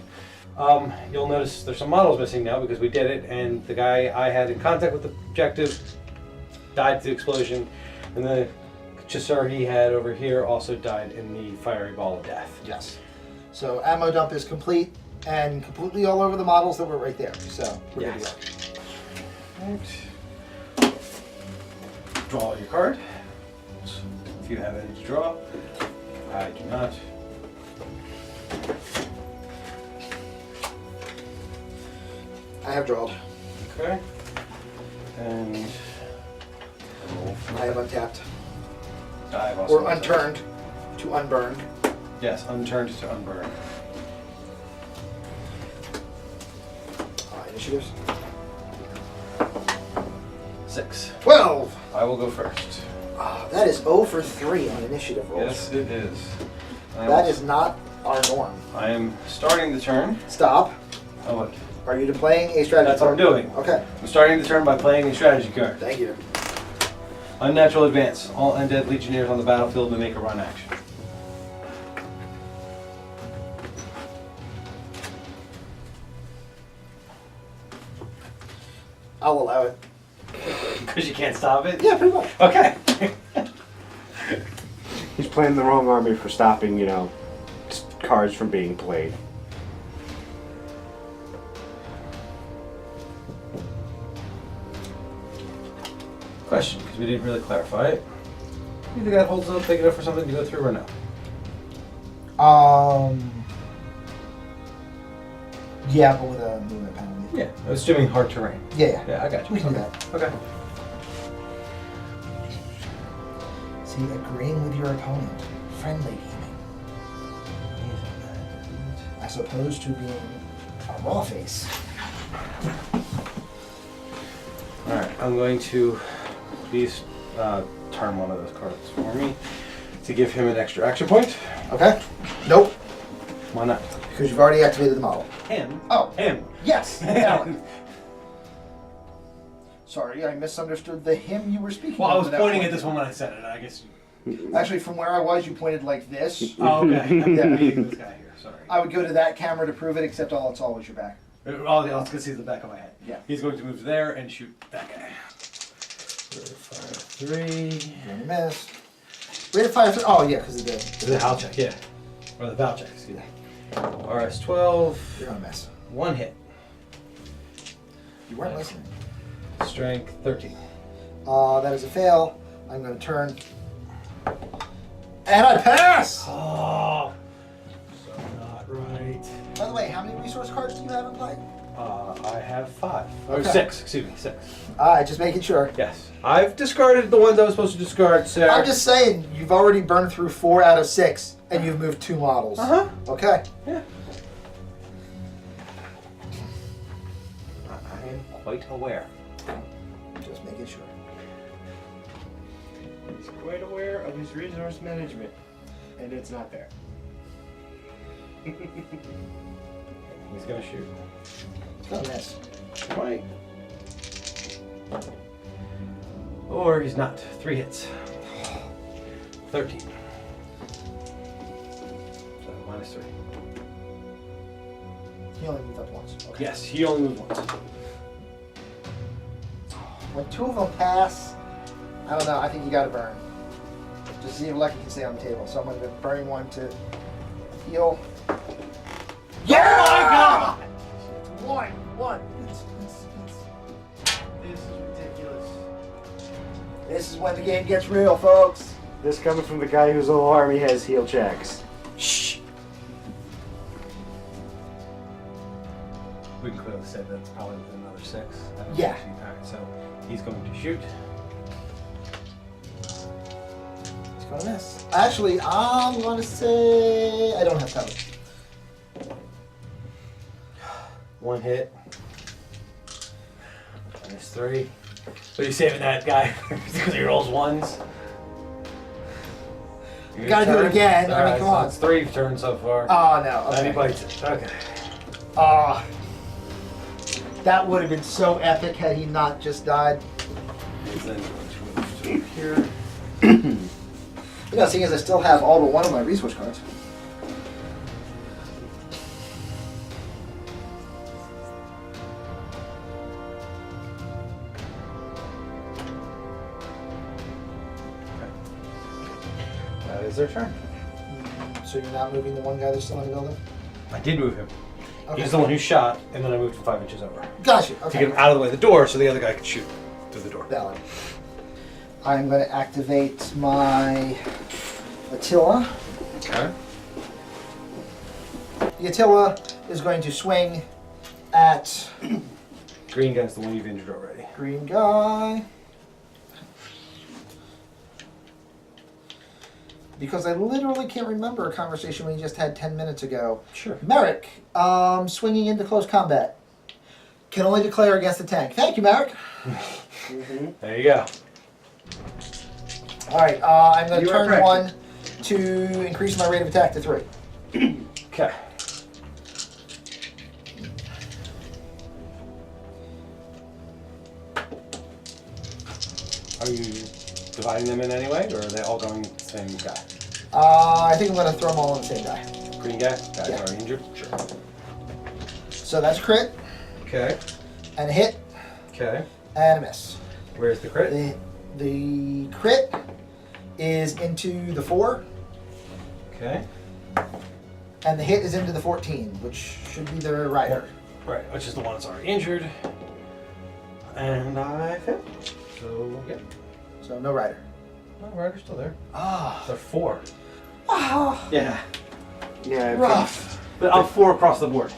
You'll notice there's some models missing now because we did it, and the guy I had in contact with the objective died to the explosion, and the chasseur he had over here also died in the fiery ball of death. Yes. So ammo dump is complete and completely all over the models that were right there. So we're good to go. Right. Draw your card. If you have any to draw. I do not. I have drawed. Okay. And I have untapped. I have also Or unturned to unburned. Yes, unturned to unburned. Initiatives. 6. 12! I will go first. Oh, that is 0 for 3 on initiative rolls. Yes, it is. That is not our norm. I am starting the turn. Stop. Oh, what? Are you playing a strategy That's what I'm card? doing. Okay. I'm starting the turn by playing a strategy card. Thank you. Unnatural advance. All undead legionnaires on the battlefield may make a run action. I'll allow it. Because you can't stop it? Yeah, pretty much. Okay. He's playing the wrong army for stopping, cards from being played. Question, because we didn't really clarify it. You think that holds up big enough for something to go through or no? Yeah, but with a movement penalty. Yeah, I was assuming hard terrain. Yeah. Yeah, I got you. We can do that. Okay. See, agreeing with your opponent. Friendly gaming. As opposed to being a raw face. Alright, I'm going to please turn one of those cards for me to give him an extra action point. Okay. Nope. Why not? Because you've already activated the model. Him? Oh. Him. Yes. Alan. Sorry, I misunderstood the him you were speaking Well, I of was at that pointing point. at this one when I said it. I guess. Actually, from where I was, you pointed like this. Oh, okay. Yeah. This guy here. Sorry. I would go to that camera to prove it, except all it's always your back. All I was going to see is the back of my head. Yeah. He's going to move there and shoot that guy. Fire 3. You're gonna miss. Rate of fire. Oh yeah, because it did. The Hal check, yeah. Or the Val check, excuse me. RS 12. You're gonna miss. 1 hit. You weren't listening. Strength 13. That is a fail. I'm gonna turn. And I pass! Oh, so not right. By the way, how many resource cards do you have in play? I have 5. Or Okay. 6, excuse me, 6. Alright, just making sure. Yes. I've discarded the ones I was supposed to discard, sir. I'm just saying, you've already burned through 4 out of 6, and you've moved 2 models. Uh-huh. Okay. Yeah. I am quite aware. Just making sure. He's quite aware of his resource management, and it's not there. He's gonna shoot. It's gonna miss. Right. Or he's not. 3 hits. 13. So -3. He only moved up once. Okay. Yes, he only moved once. When 2 of them pass, I don't know, I think you gotta burn. Just see if lucky can stay on the table. So I'm gonna be burning 1 to heal. Yeah! Oh my God! 1. This is ridiculous. This is when the game gets real, folks. This coming from the guy whose whole army has heal checks. Shh. We can clearly say that's probably within another 6. Yeah. Alright, so he's going to shoot. It's gonna miss. Actually, I'm gonna say I don't have cover. 1 hit. -3. So you saving that guy because he rolls ones? You gotta do it again. I mean, come on. It's 3 turns so far. Oh, no. And he Okay. bites it. Okay. That would have been so epic had he not just died. And then move to here. You know, seeing as I still have all but one of my resource cards. That is their turn. So you're not moving the one guy that's still in the building? I did move him. Okay. He's the one who shot, and then I moved him 5 inches over. Gotcha. To Okay. get him out of the way of the door so the other guy could shoot through the door. Valid. I'm going to activate my Attila. Okay. The Attila is going to swing at Green guy's the one you've injured already. green guy. Because I literally can't remember a conversation we just had 10 minutes ago. Sure. Merrick, swinging into close combat. Can only declare against the tank. Thank you, Merrick. There you go. All right, I'm going to You are turn correct. 1 to increase my rate of attack to 3. Okay. Are you dividing them in any way, or are they all going the same guy? I think I'm going to throw them all on the same guy. Green guy? Guy's Yeah. already injured? Sure. So that's a crit, Okay. and a hit, Okay. and a miss. Where's the crit? The crit is into the 4, Okay. and the hit is into the 14, which should be the rider. Right, which is the one that's already injured. And I failed. So, yeah. So no rider. No, Ryder's still there. Ah, They're 4. Yeah. Yeah. rough, But I'm 4 across the board.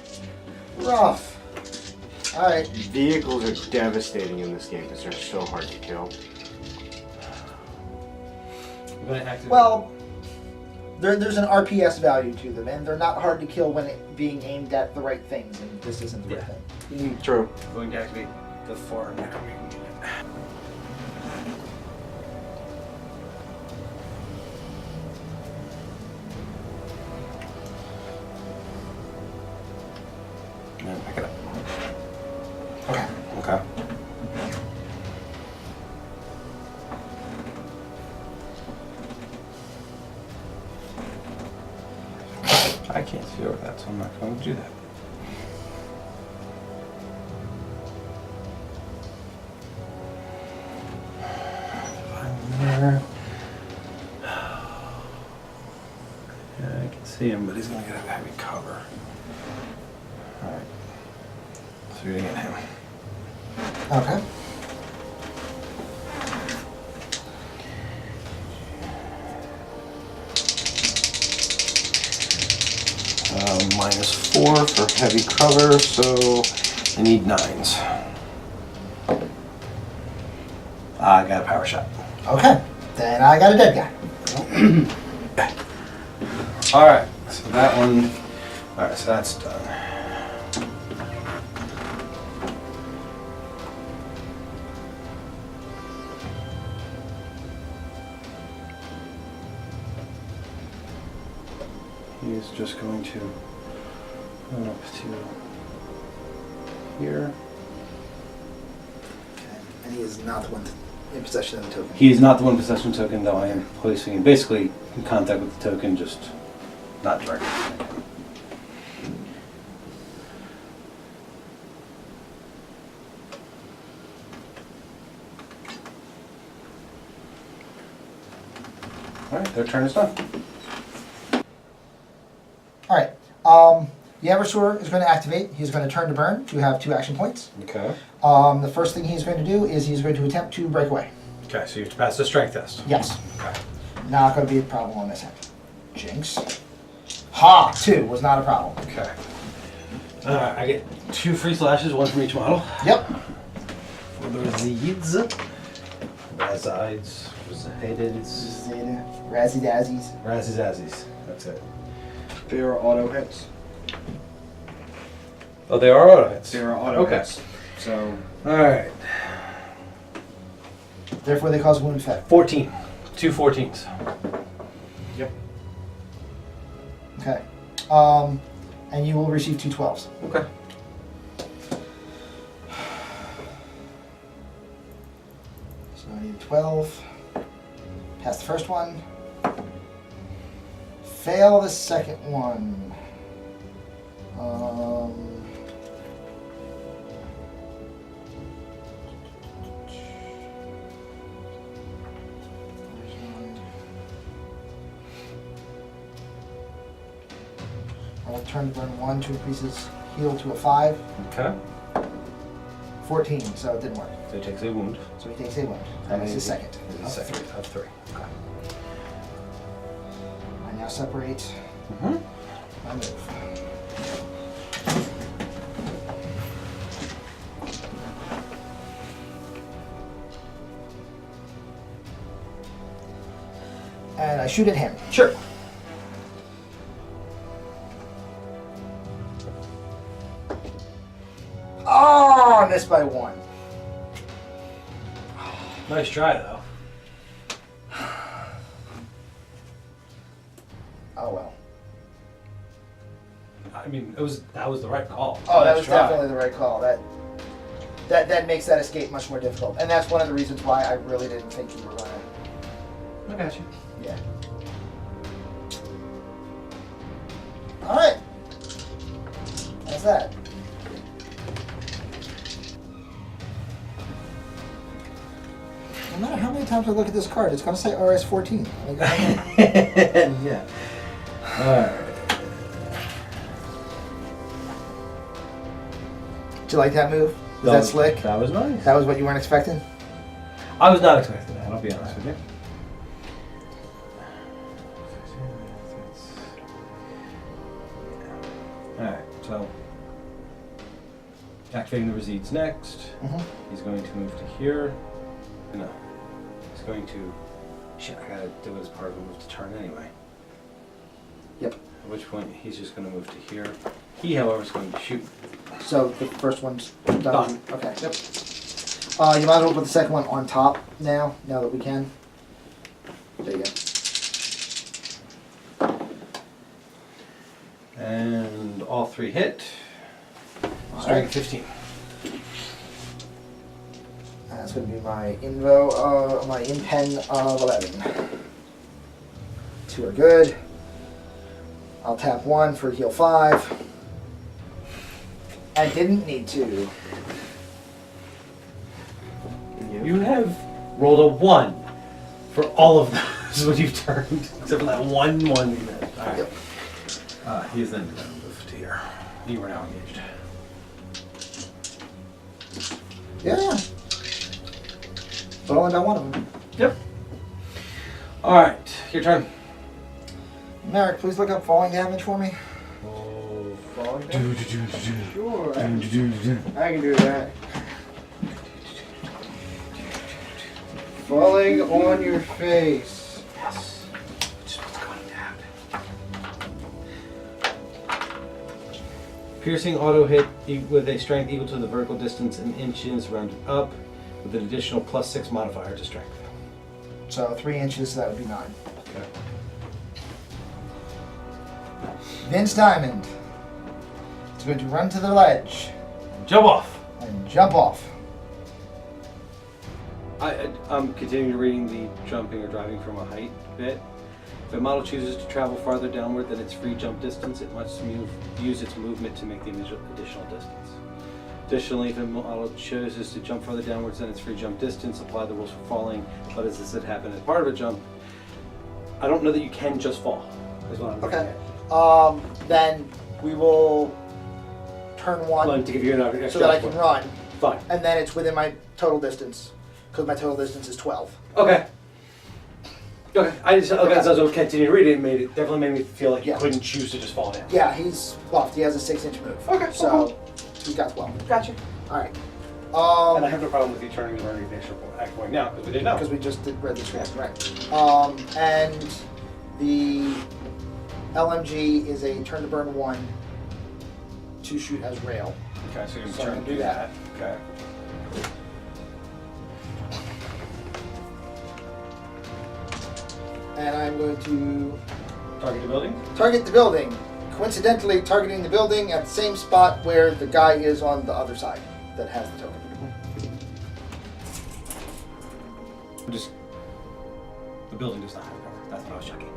rough. All right. Vehicles are devastating in this game because they're so hard to kill. I'm going to activate. Well, there's an RPS value to them, and they're not hard to kill when being aimed at the right things, and this isn't the right Yeah. thing. You need True. I'm going to activate the 4 necro mutant unit. And then pick it up. Okay. Okay. I can't see over that, so I'm not going to do that. I'm there. Yeah, I can see him, but he's going to get a heavy cover. Alright. So you're going to get him. Okay. -4 for heavy cover, so I need 9s. I got a power shot. Okay. Then I got a dead guy. Alright, so that one. Alright, so that's done. He's just going to run up to here. Okay. And he is not the one in possession of the token. He is not the one possession token, though I am placing him basically in contact with the token, just not directly. Alright, their turn is done. All right. The Eversor is going to activate. He's going to turn to burn to have 2 action points. Okay. The first thing he's going to do is he's going to attempt to break away. Okay, so you have to pass the strength test. Yes. Okay. Not going to be a problem on this end. Jinx. Ha! 2 was not a problem. Okay. I get 2 free slashes, 1 from each model. Yep. For the Rasides. Rasides. Zeta. Razzie Dazzies. Razzies. That's it. They are auto hits. Oh, they are auto hits. They are auto Okay. hits. So Alright. Therefore, they cause wound effect. 14. 2 14s. Yep. Okay. And you will receive 2 12s. Okay. So I need a 12. Pass the first one. Fail the second one. I will turn to burn 1 to increase his heal to a 5. Okay. 14, so it didn't work. So he takes a wound. So he takes a wound. That is his second. His second of 3. Okay. I now separate Mm-hmm. my move. And I shoot at him. Sure. Oh, I missed by 1. Nice try, though. Oh well. I mean, that was the right call. Oh, that Nice was try. definitely the right call. That makes that escape much more difficult, and that's one of the reasons why I really didn't think you were gonna. I got you. Yeah. All right. That's that. No matter how many times I look at this card, it's gonna say RS-14. Like, Yeah. Alright. did you like that move? Was that slick? That was nice. That was what you weren't expecting? I was not expecting that, I'll be honest with you. Alright, so activating the resides next. Mm-hmm. He's going to move to here. No. He's going to. Shit, I gotta do it as part of a move to turn anyway. Yep. At which point he's just gonna move to here. He, however, is going to shoot. So the first one's done. Done. Okay. Yep. You might as well put the second one on top now that we can. There you go. And all 3 hit. All Starting right. 15. That's going to be my my in-pen of 11. 2 are good. I'll tap 1 for heal 5. I didn't need to. You have rolled a 1 for all of those when you've turned, except for that one you missed. Alright. Yep. He is then going to move to here. You are now engaged. Yeah. But I only got 1 of them. Yep. Alright, your turn. Merrick, please look up falling damage for me. Falling down? Sure. I can do that. Falling on your face. Yes. Just what's going down. Piercing auto hit with a strength equal to the vertical distance in inches rounded up with an additional +6 modifier to strength. So 3 inches, that would be 9. Okay. Vince Diamond is going to run to the ledge Jump off! and jump off. I'm continuing reading the jumping or driving from a height bit. If a model chooses to travel farther downward than its free jump distance, it must use its movement to make the additional distance. Additionally, if a model chooses to jump further downwards than its free jump distance, apply the rules for falling, but as this had happened as part of a jump, I don't know that you can just fall, is what I'm Okay. getting Then we will turn at. 1 To give you an extra so that I can run, Fine. and then it's within my total distance, because my total distance is 12. Okay. Okay. So continue reading. It definitely made me feel like you Yeah. couldn't choose to just fall down. Yeah, he's buffed. He has a 6-inch move. Okay, So he's got 12. Gotcha. All right. And I have no problem with you turning the running the extra act point now because we didn't know. Because we just read the script, right? And the LMG is a turn to burn 1 to shoot as rail. Okay, so you're So I'm turn gonna to do do that. that. Okay. and I'm going to Target the building. target the building. Coincidentally, targeting the building at the same spot where the guy is on the other side that has the token. Just the building does not have cover. That's what I was checking.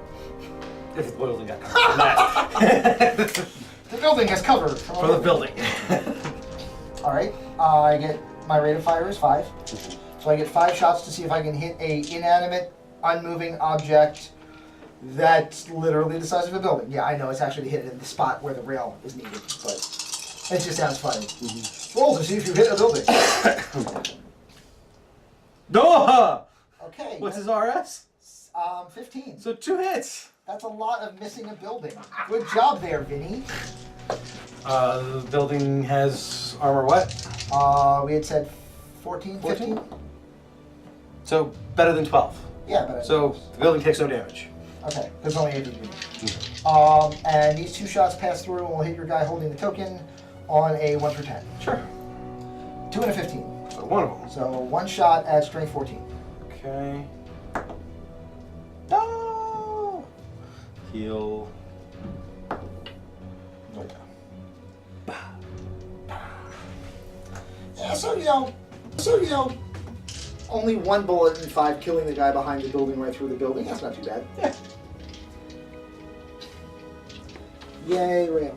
If the building got cover. That. The building has cover. For the building. Alright, I get, my rate of fire is 5. So I get 5 shots to see if I can hit a inanimate, unmoving object that's literally the size of a building. Yeah, I know, it's actually hit in the spot where the rail is needed, but it just sounds funny. Roll to see if you hit a building. No! Okay. What's his RS? 15. So 2 hits. That's a lot of missing a building. Good job there, Vinny. The building has armor what? We had said 14, 15? 14? So better than 12. Yeah, but So the building takes no damage. okay, there's only 18 units. And these 2 shots pass through and will hit your guy holding the token on a 1 through 10. Sure. 2 and a 15. So one of them. So 1 shot at strength 14. Okay. No! Heal. Yeah, so you know, only 1 bullet and 5 killing the guy behind the building right through the building. That's not too bad. Yeah. Yay, rail.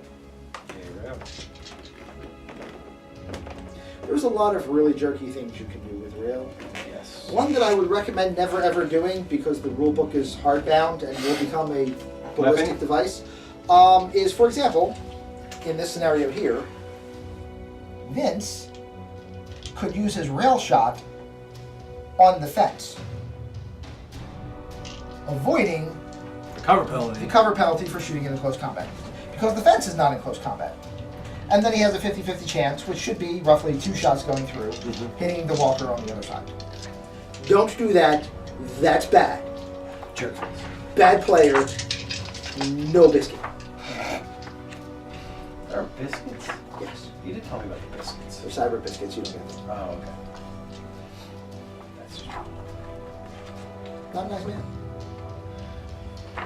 There's a lot of really jerky things you can do with rail. Yes. One that I would recommend never ever doing because the rulebook is hardbound and will become a ballistic Weapon? device is, for example, in this scenario here, Vince could use his rail shot on the fence, avoiding The cover penalty. the cover penalty for shooting in close combat. Because the fence is not in close combat. And then he has a 50-50 chance, which should be roughly 2 shots going through, hitting the walker on the other side. Don't do that. That's bad. Jerk. Bad player. No biscuit. There are biscuits? Yes. You did tell me about the biscuits. They're cyber biscuits. You don't get them. Oh, okay. That's true. Not a nice man.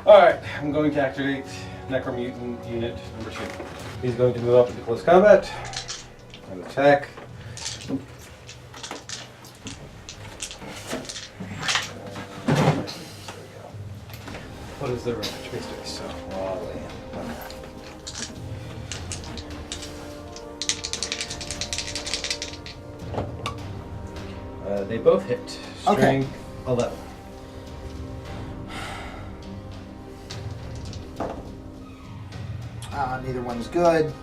Alright, I'm going to activate Necromutant Unit number 2. He's going to move up into close combat and attack. What is the range? Mystery, so. They both hit. Okay. Strength 11. Neither one's good.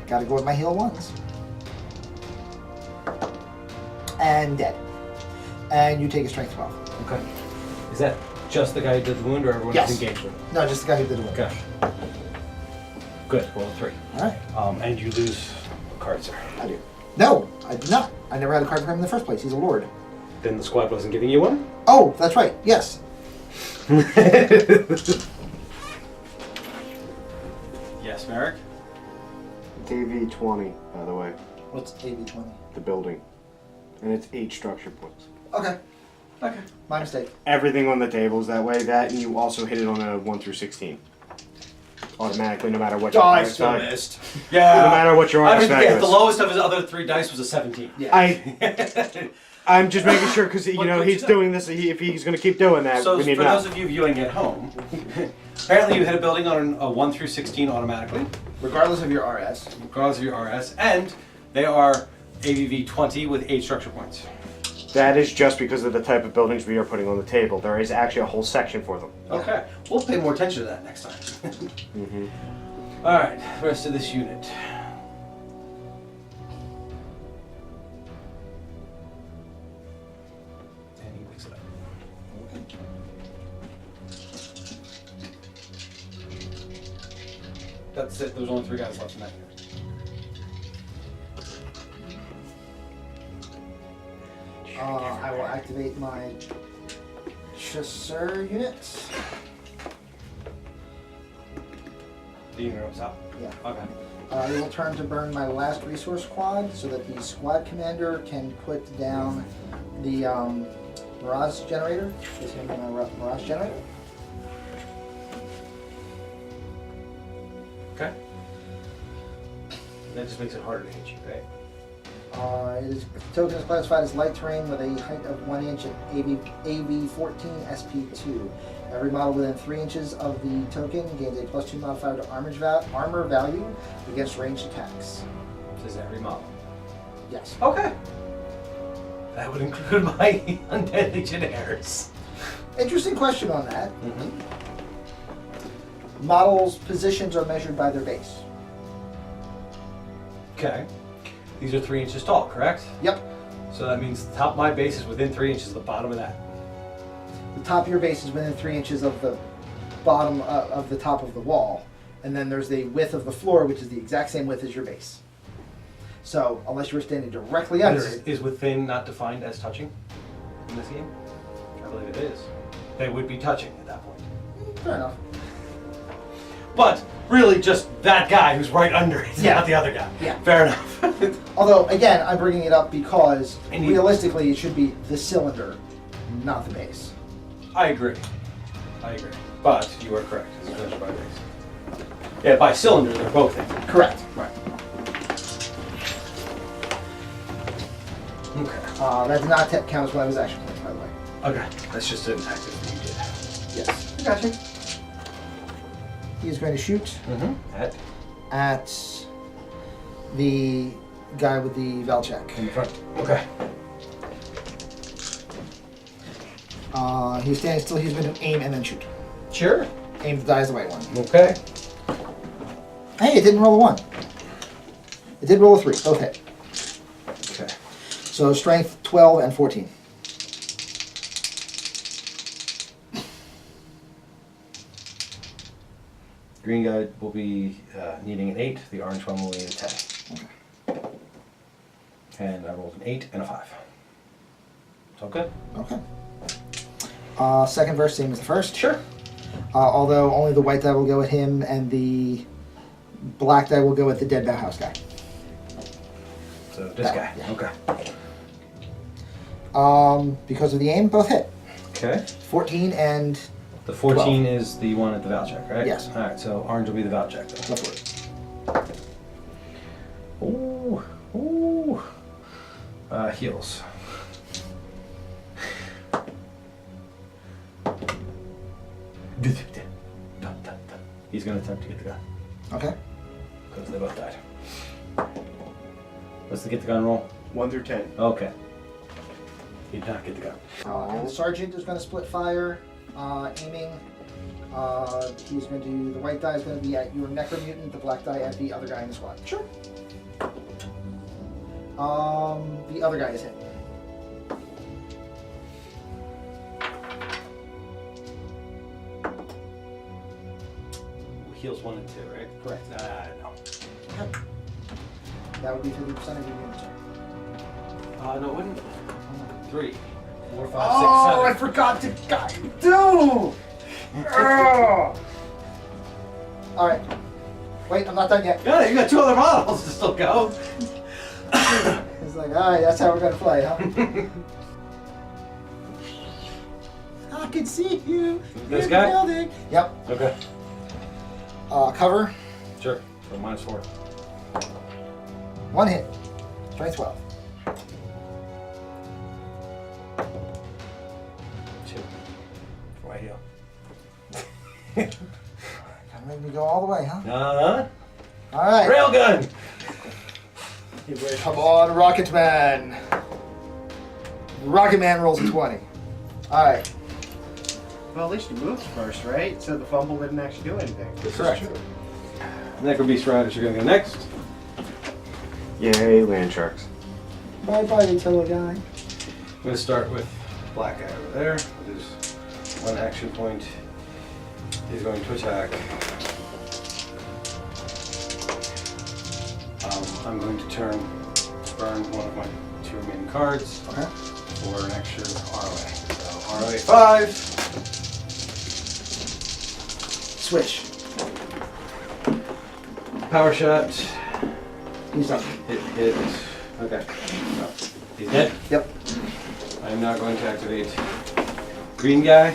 Gotta go with my heal ones. And dead. And you take a strength 12. Okay. Is that just the guy who did the wound, or everyone Yes. is engaged with him? No, just the guy who did it. Okay. Good. Roll a 3. Alright. And you lose a card, sir. I do. No, I did not. I never had a card for him in the first place. He's a lord. Then the squad wasn't giving you one? Oh, that's right. Yes. Yes, Merrick? AV-20, by the way, What's AB20? the building. And it's 8 structure points. Okay. Okay. My mistake. Everything on the table is that way. That, and you also hit it on a 1 through 16. Automatically, no matter what your I RS still value. missed. No Yeah. matter what your I RS mean, value yeah, is. the lowest of his other 3 dice was a 17. Yeah. I'm just making sure because you But- know but he's you- doing this. If he's going to keep doing that, So we for need to know. those of you viewing at home, apparently you hit a building on a 1 through 16 automatically, Regardless of your RS. regardless of your RS, and they are ABV 20 with 8 structure points. That is just because of the type of buildings we are putting on the table. There is actually a whole section for them. Okay, we'll pay more attention to that next time. Mm-hmm. All right, the rest of this unit. And he picks it up. That's it. There's only 3 guys left in that unit. I will activate my chasseur units. The unit goes out. Yeah. Okay. It will turn to burn my last resource quad so that the squad commander can put down the Mirage generator. Is him a Mirage generator. Okay. That just makes it harder to hit you, right? Token is classified as light terrain with a height of 1 inch and AV14 SP2. Every model within 3 inches of the token gains a +2 modifier to armor value against ranged attacks. This is every model. Yes. Okay. That would include my Undead Legionnaires. Interesting question on that. Mm-hmm. Models' positions are measured by their base. Okay. These are 3 inches tall, correct? Yep. So that means the top of my base is within 3 inches of the bottom of that. The top of your base is within 3 inches of the bottom of the top of the wall. And then there's the width of the floor, which is the exact same width as your base. So, unless you were standing directly under it. Is within not defined as touching in this game? I believe it is. They would be touching at that point. Fair enough. But really just that guy who's right under it, Yeah. not the other guy. Yeah. Fair enough. Although, again, I'm bringing it up because And you- realistically it should be the cylinder, not the base. I agree. But you are correct. This is measured by base. Yeah, by cylinder, they're both in. Correct. Right. Okay. That did not count as one of his action points, by the way. Okay. That's just an active that you did. Yes. I got you. He is going to shoot Mm-hmm. at the guy with the Valchek. In front. Okay. He's standing still. He's going to aim and then shoot. Sure. Aim the die is the white one. Okay. Hey, it didn't roll a 1. It did roll a 3. Both hit. Okay. So strength 12 and 14. Green guy will be needing an 8. The orange one will need a 10. Okay. And I rolled an 8 and a 5. So good? Okay. Second verse, same as the first. Sure. Although only the white die will go at him and the black die will go at the dead house guy. So this guy. Yeah. Okay. Because of the aim, both hit. Okay. 14 and The 14 is the one at the Valchek, right? Yes. Alright, so orange will be the Valchek then. left foot. Ooh. Ooh. Heals. He's going to attempt to get the gun. Okay. Because they both died. What's the get the gun roll? 1 through 10. Okay. He did not get the gun. And the sergeant is going to split fire, aiming. He's going to. The white die is going to be at your necromutant. The black die at the other guy in the squad. Sure. The other guy is hit. Heals 1 and 2, right? Correct. No. That would be 50% of your unit. No, it wouldn't. 3, 4, 5, 6, 7. Oh, I forgot to do. All right. Wait, I'm not done yet. Yeah, you got 2 other models to still go. It's like, all right, that's how we're gonna play, huh? I can see you. This in guy? the building. Yep. Okay. Cover. Sure. So -4. 1 hit. Strength 12. 2. For my heal. Gotta make me go all the way, huh? All right. Railgun! Come on, Rocket Man. Rocket Man rolls a 20. All right. Well, at least you moved first, right? So the fumble didn't actually do anything. Correct. Necrobeast Riders are going to go next. Yay, land sharks. Bye-bye, Attila guy. I'm going to start with black guy over there. With his 1 action point. He's going to attack. I'm going to burn one of my 2 remaining cards Okay. for an extra ROA. So ROA 5. Switch. Power shot. He's done. Hit. Okay. No. He's dead? Yep. I'm now going to activate green guy.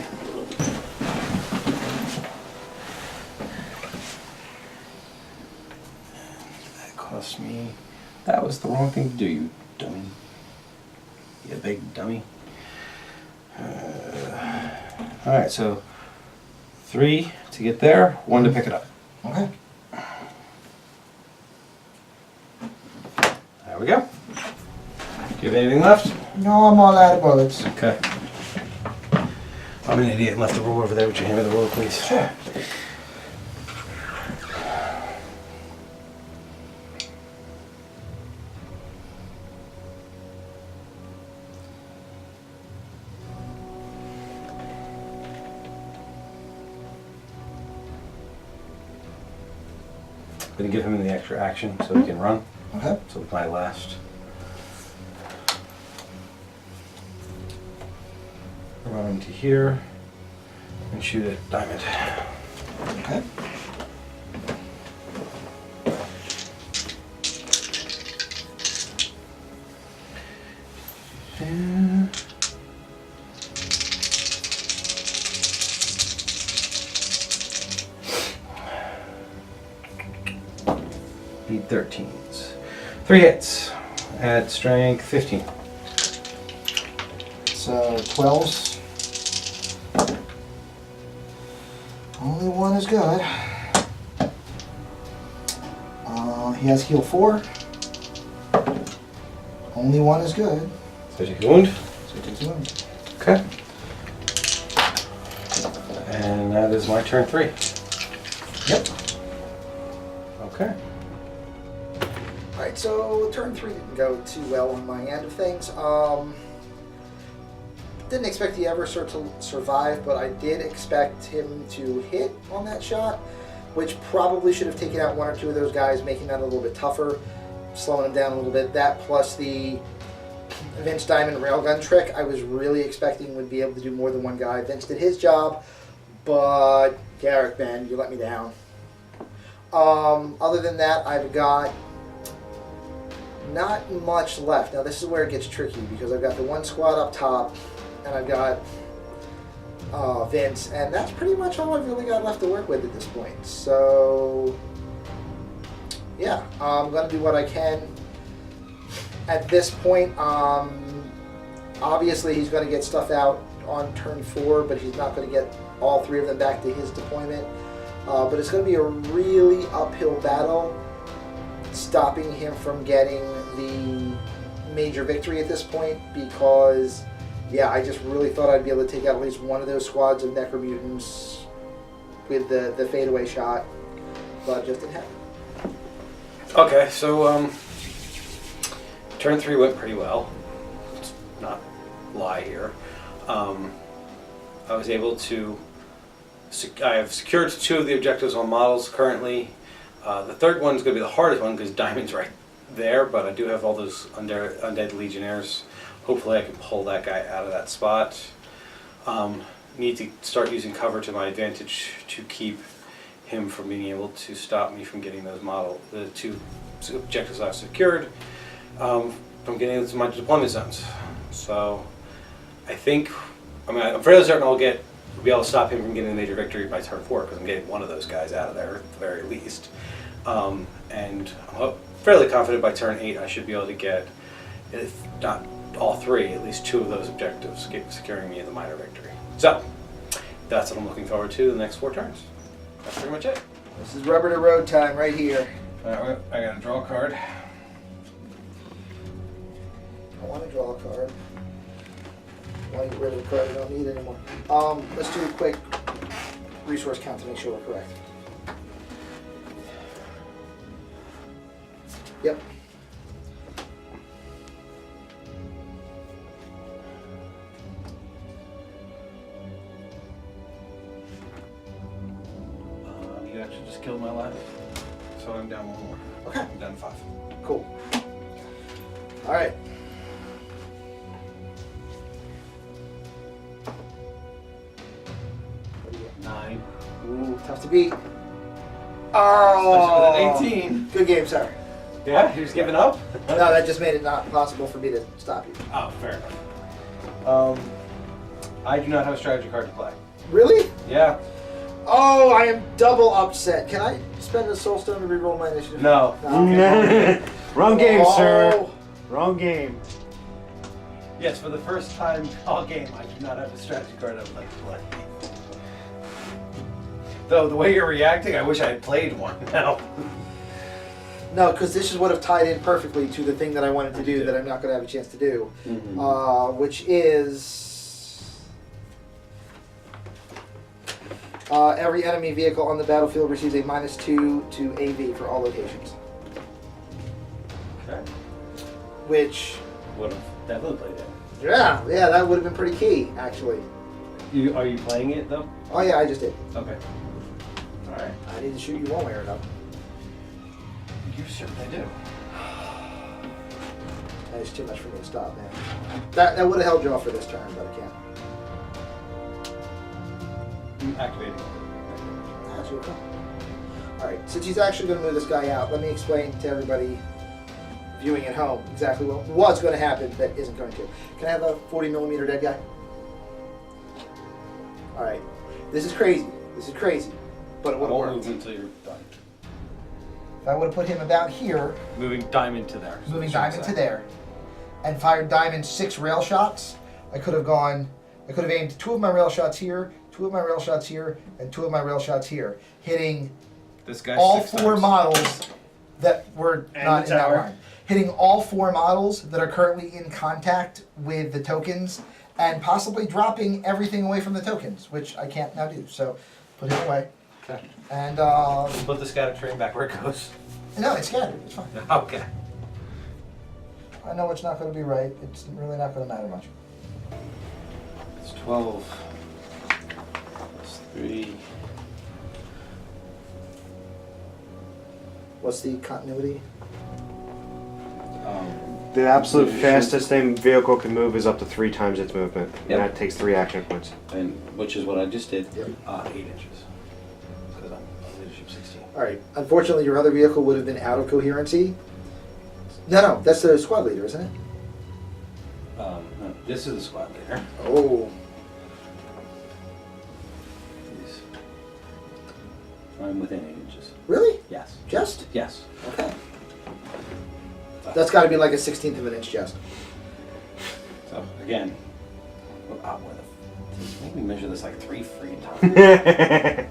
That cost me. That was the wrong thing to do, you dummy. You big dummy. Alright, so 3 to get there, 1 to pick it up. Okay. There we go. Do you have anything left? No, I'm all out of bullets. Okay. I'm an idiot and left the roll over there. Would you hand me the roll, please? Sure. I'm going to give him the extra action so he can run. Okay. So my last. Run into here and shoot at Diamond. Okay. Need 13s. 3 hits at strength 15. So 12s. Only one is good. He has heal 4. Only one is good. So take a wound. So he takes a wound. Okay. And that is my turn 3. Yep. Okay. Alright, so turn 3 didn't go too well on my end of things. Didn't expect he ever to survive, but I did expect him to hit on that shot, which probably should have taken out 1 or 2 of those guys, making that a little bit tougher, slowing him down a little bit. That plus the Vince Diamond railgun trick, I was really expecting would be able to do more than one guy. Vince did his job, but Garrick, man, you let me down. Other than that, I've got not much left. Now this is where it gets tricky because I've got the 1 squad up top, and I've got Vince, and that's pretty much all I've really got left to work with at this point. So yeah, I'm gonna do what I can. At this point, obviously he's gonna get stuff out on turn 4, but he's not gonna get all 3 of them back to his deployment. But it's gonna be a really uphill battle stopping him from getting the major victory at this point, because yeah, I just really thought I'd be able to take out at least one of those squads of Necromutants with the fadeaway shot, but it just didn't happen. Okay, so turn 3 went pretty well. Let's not lie here. I was able to. I have secured 2 of the objectives on models currently. The third one's going to be the hardest one because Diamond's right there, but I do have all those undead legionnaires. Hopefully I can pull that guy out of that spot. Need to start using cover to my advantage to keep him from being able to stop me from getting those the 2 objectives I've secured from getting into my deployment zones. So I think, I'm fairly certain I'll be able to stop him from getting a major victory by turn 4 because I'm getting one of those guys out of there at the very least. And I'm fairly confident by turn 8 I should be able to get, if not all 3, at least 2 of those objectives, securing me the minor victory. So that's what I'm looking forward to the next 4 turns. That's pretty much it. This is rubber to road time right here. Alright, I gotta draw a card. I want to draw a card. I want to get rid of the card I don't need anymore. Let's do a quick resource count to make sure we're correct. Yep. You actually just killed my life. So I'm down 1 more. Okay. I'm down 5. Cool. All right. What do you got? 9. Ooh, tough to beat. Especially Oh, with an 18. Good game, sir. Yeah, you're just giving up? No, that just made it not possible for me to stop you. Oh, fair enough. I do not have a strategy card to play. Really? Yeah. Oh, I am double upset. Can I spend a soul stone to reroll my initiative? No. Wrong game, sir. Oh. Wrong game. Yes, for the first time all game, I do not have a strategy card I would like to play. Though the way you're reacting, I wish I had played one now. No, because this would have tied in perfectly to the thing that I wanted to do that I'm not going to have a chance to do, which is every enemy vehicle on the battlefield receives a -2 to AV for all locations. Okay. Which, Would have definitely played it. yeah, that would have been pretty key, actually. Are you playing it though? Oh yeah, I just did. Okay. All right. I didn't shoot you one way or another. You certainly do. That is too much for me to stop, man. That would have held you off for this turn, but I can't. Activating. That's your call. Alright, since he's actually going to move this guy out, let me explain to everybody viewing at home exactly what's going to happen that isn't going to. Can I have a 40mm dead guy? Alright. This is crazy. This is crazy. But it would have won't worked. move until you're done. If I would have put him about here, Moving diamond to there. moving diamond to there, and fired diamond 6 rail shots, I could have aimed 2 of my rail shots here, 2 of my rail shots here, and 2 of my rail shots here, hitting This guy's all 6 4 times. models that were And not the in that tower. line. Hitting all 4 models that are currently in contact with the tokens, and possibly dropping everything away from the tokens, which I can't now do. So, put him away. Okay. And, Put the scatter train back where it goes. no, it's scattered. It's fine. Okay. I know it's not going to be right. It's really not going to matter much. It's 12. It's 3. What's the continuity? The absolute Shoot. fastest a vehicle can move is up to 3 times its movement. Yep. And that takes 3 action points. And which is what I just did. Yep. 8 inches. Because I'm leadership 16. All right. Unfortunately, your other vehicle would have been out of coherency. No, that's the squad leader, isn't it? No, this is the squad leader. Oh. He's- I'm within 8 inches. Really? Yes. Just? Yes. Okay. That's got to be like a 1/16 of an inch just. So again, maybe measure this like 3 free times.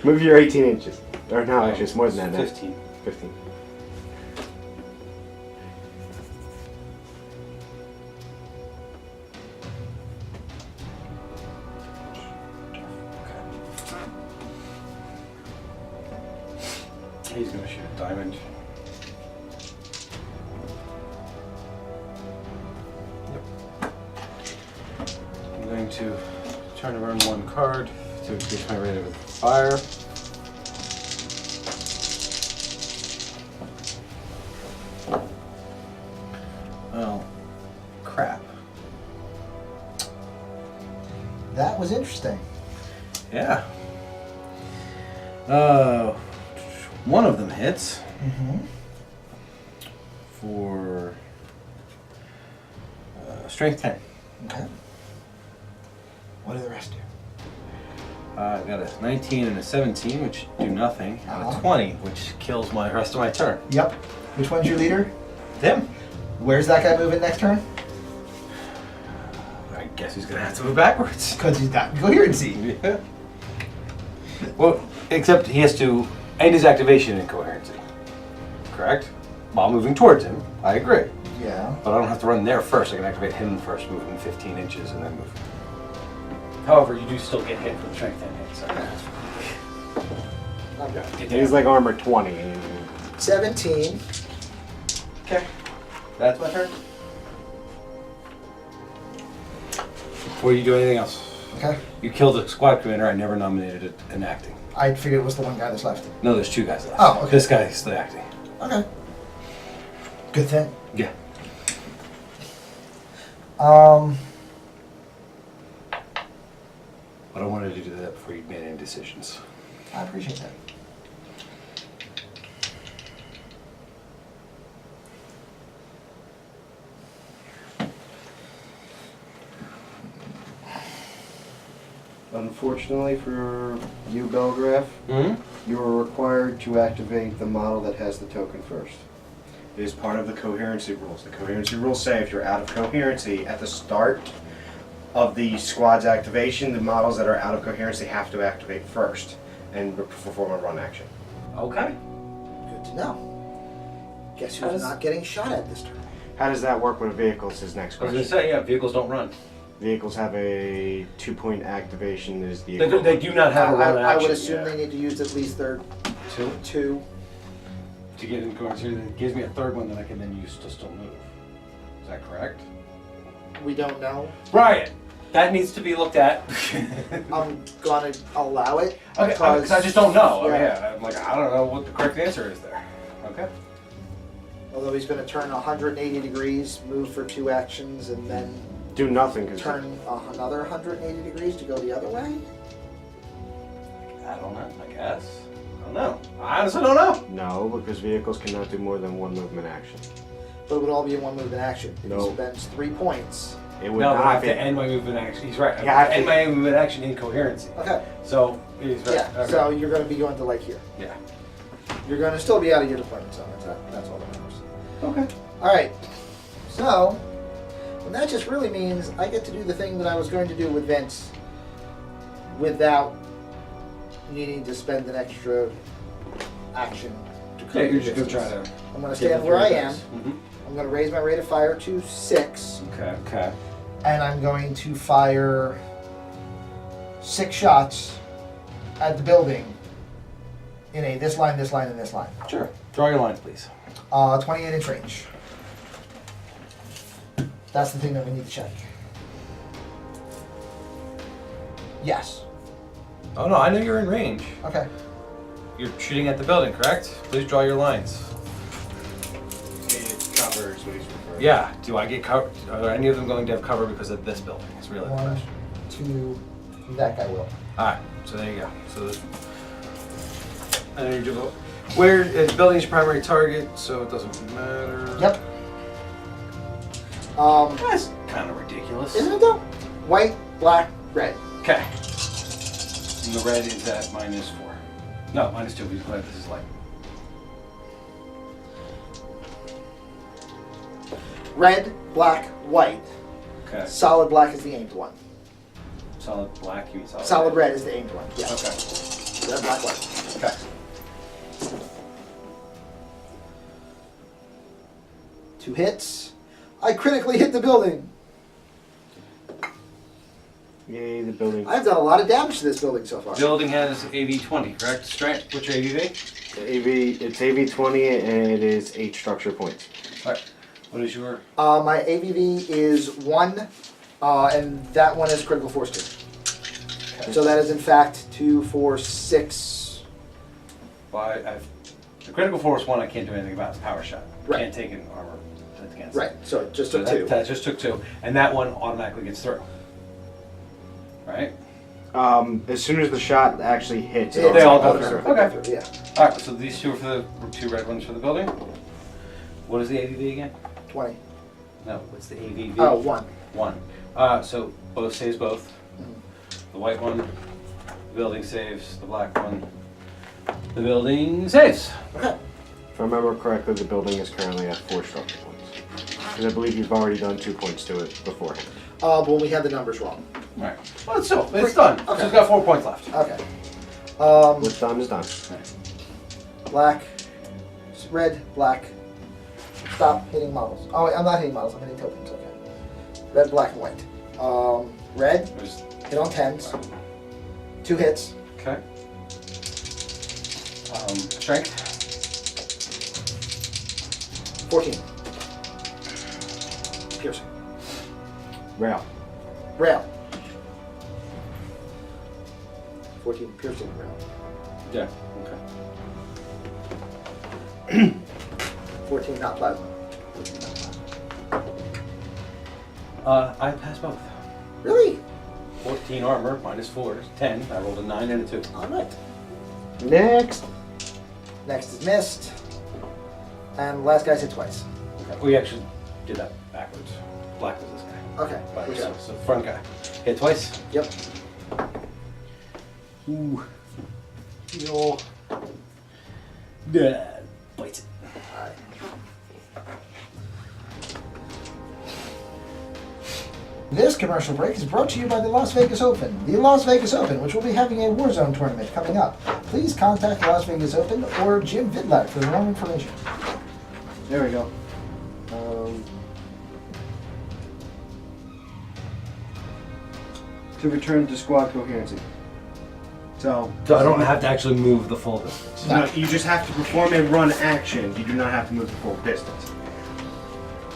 Move your 18 inches. Or no, actually, it's more than that now. 15. 15. He's gonna shoot a diamond. I'm going to try to run 1 card to increase my rate of fire. Oh, crap. That was interesting. Yeah. One of them hits Mm-hmm. for strength 10. Okay. What do the rest do? I got a 19 and a 17, which do nothing, and a Uh-huh. 20, which kills my rest of my turn. Yep. Which one's your leader? Them. Where's that guy moving next turn? I guess he's gonna have to move backwards. Because he's got coherency. Yeah. Well, except he has to end his activation in coherency. Correct? While moving towards him, I agree. Yeah. But I don't have to run there first. I can activate him first, move him 15 inches, and then move. However, you do still get hit for the strength 10 hit, so. Okay. He's like armor 20. 17. Okay. That's my turn. Before you do anything else, Okay. you killed a squad commander. I never nominated it in acting. I figured it was the one guy that's left. No, there's 2 guys left. Oh, okay. This guy's the acting. Okay. Good thing. Yeah. But I wanted to do that before you made any decisions. I appreciate that. Unfortunately for you, Belgraph, Hmm? you are required to activate the model that has the token first. It is part of the coherency rules. The coherency rules say if you're out of coherency at the start of the squad's activation, the models that are out of coherency have to activate first and perform a run action. Okay. Good to know. Guess How who's does- not getting shot at this turn? How does that work with vehicles is next I was question. gonna say, yeah, vehicles don't run. Vehicles have a 2-point activation is the They do not have a run I action. would assume they need to use at least their Two. 2. To get in coherency, it gives me a third one that I can then use to still move. Is that correct? We don't know. Brian, that needs to be looked at. I'm gonna allow it. Okay, because I just don't know. Yeah. I'm like, I don't know what the correct answer is there. Okay. Although he's gonna turn 180 degrees, move for 2 actions, and then do nothing because turn another 180 degrees to go the other way? I don't know, I guess. I don't know. I honestly don't know. no, because vehicles cannot do more than one movement action. But it would all be in one movement action. If No. he spends 3 points. It would No, but I not have be. to end my movement action. He's right. I Yeah, I have have to end to- my movement action in coherency. Okay. So he's right. Yeah, Okay. so you're gonna be going to like here. Yeah. You're gonna still be out of your deployment zone. That's all that matters. Okay. Alright. So, and that just really means I get to do the thing that I was going to do with Vince without needing to spend an extra action to Yeah, cover you're the just gonna distance. try to. I'm gonna stand where I am. I'm gonna raise my rate of fire to 6, Okay. Okay. and I'm going to fire 6 shots at the building in a this line, this line, and this line. Sure. Draw your line, please. 28-inch range. That's the thing that we need to check. Yes. Oh no, I know you're in range. Okay. You're shooting at the building, correct? Please draw your lines. It covers what he's referring to. Yeah. Do I get cover? Are any of them going to have cover because of this building? It's really the 1, question. 2, that guy will. All right. So there you go. So this. I need to vote. Where is building's primary target? So it doesn't matter. Yep. That's kind of ridiculous. Isn't it though? White, black, red. Okay. And the red is at -4. No, -2. Because glad this is light. Red, black, white. Okay. Solid black is the aimed one. Solid black. You mean solid? Solid red is the aimed one. Yeah. Okay. Red, black, white. Okay. Two hits. I critically hit the building. Yay, the building. I've done a lot of damage to this building so far. Building has AV-20, correct? Strength. What's your AVV? It's AV-20 and it is 8 structure points. All right. What is your? My AVV is 1, and that one is critical force 2. Okay. So that is in fact 2, 4, 6. Well, I've the critical force 1. I can't do anything about. It's power shot. Right. Can't take an armor against. Right. So it just So took that, 2. that just took 2, and that one automatically gets through. Right. As soon as the shot actually hits, Yeah, They all go automatically through. go Okay. through, Yeah. All right. So these 2 are for the 2 red ones for the building. What is the AVV again? 20. No. What's the AVV? Oh, 1. 1. So both saves both. The white one, the building saves. The black one, the building saves. Okay. if I remember correctly, the building is currently at 4 structure points. Because I believe you've already done 2 points to it beforehand. Well, we had the numbers wrong. All right. Well, it's done. So Okay. it's got 4 points left. Okay. What's done is done. Black, red, black. Stop hitting models. Oh, wait, I'm not hitting models. I'm hitting tokens. Okay. Red, black, and white. Red, There's, hit on 10s. 2 hits. okay. Strength. 14. Piercing. Rail. Rail. 14 piercing rail. Yeah. Okay. 14 not plasma. 14 not plasma. I passed both. Really? 14 armor -4 is 10. I rolled a 9 and a 2. Alright. Next. Next is missed. And the last guy's hit twice. Okay. We actually did that backwards. Black was this guy. Okay. But Which so, one? so front guy. Hit twice. Yep. Ooh. Heal. Yeah. Bites it. Alright. This commercial break is brought to you by the Las Vegas Open. The Las Vegas Open, which will be having a Warzone tournament coming up. Please contact the Las Vegas Open or Jim Vidlac for more information. There we go. To return to squad coherency. So I don't have to actually move the full distance. No, you just have to perform a run action. You do not have to move the full distance.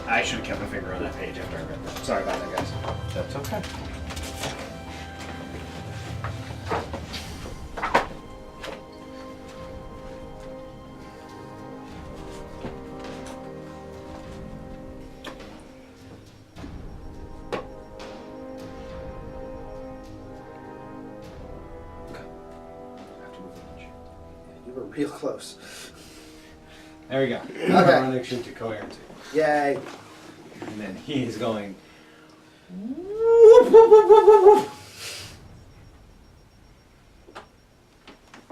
I should have kept my finger on that page after I read that. Sorry about that, guys. That's okay. You were real close. There we go. Okay. Run action to coherency. Yay. And then he is going.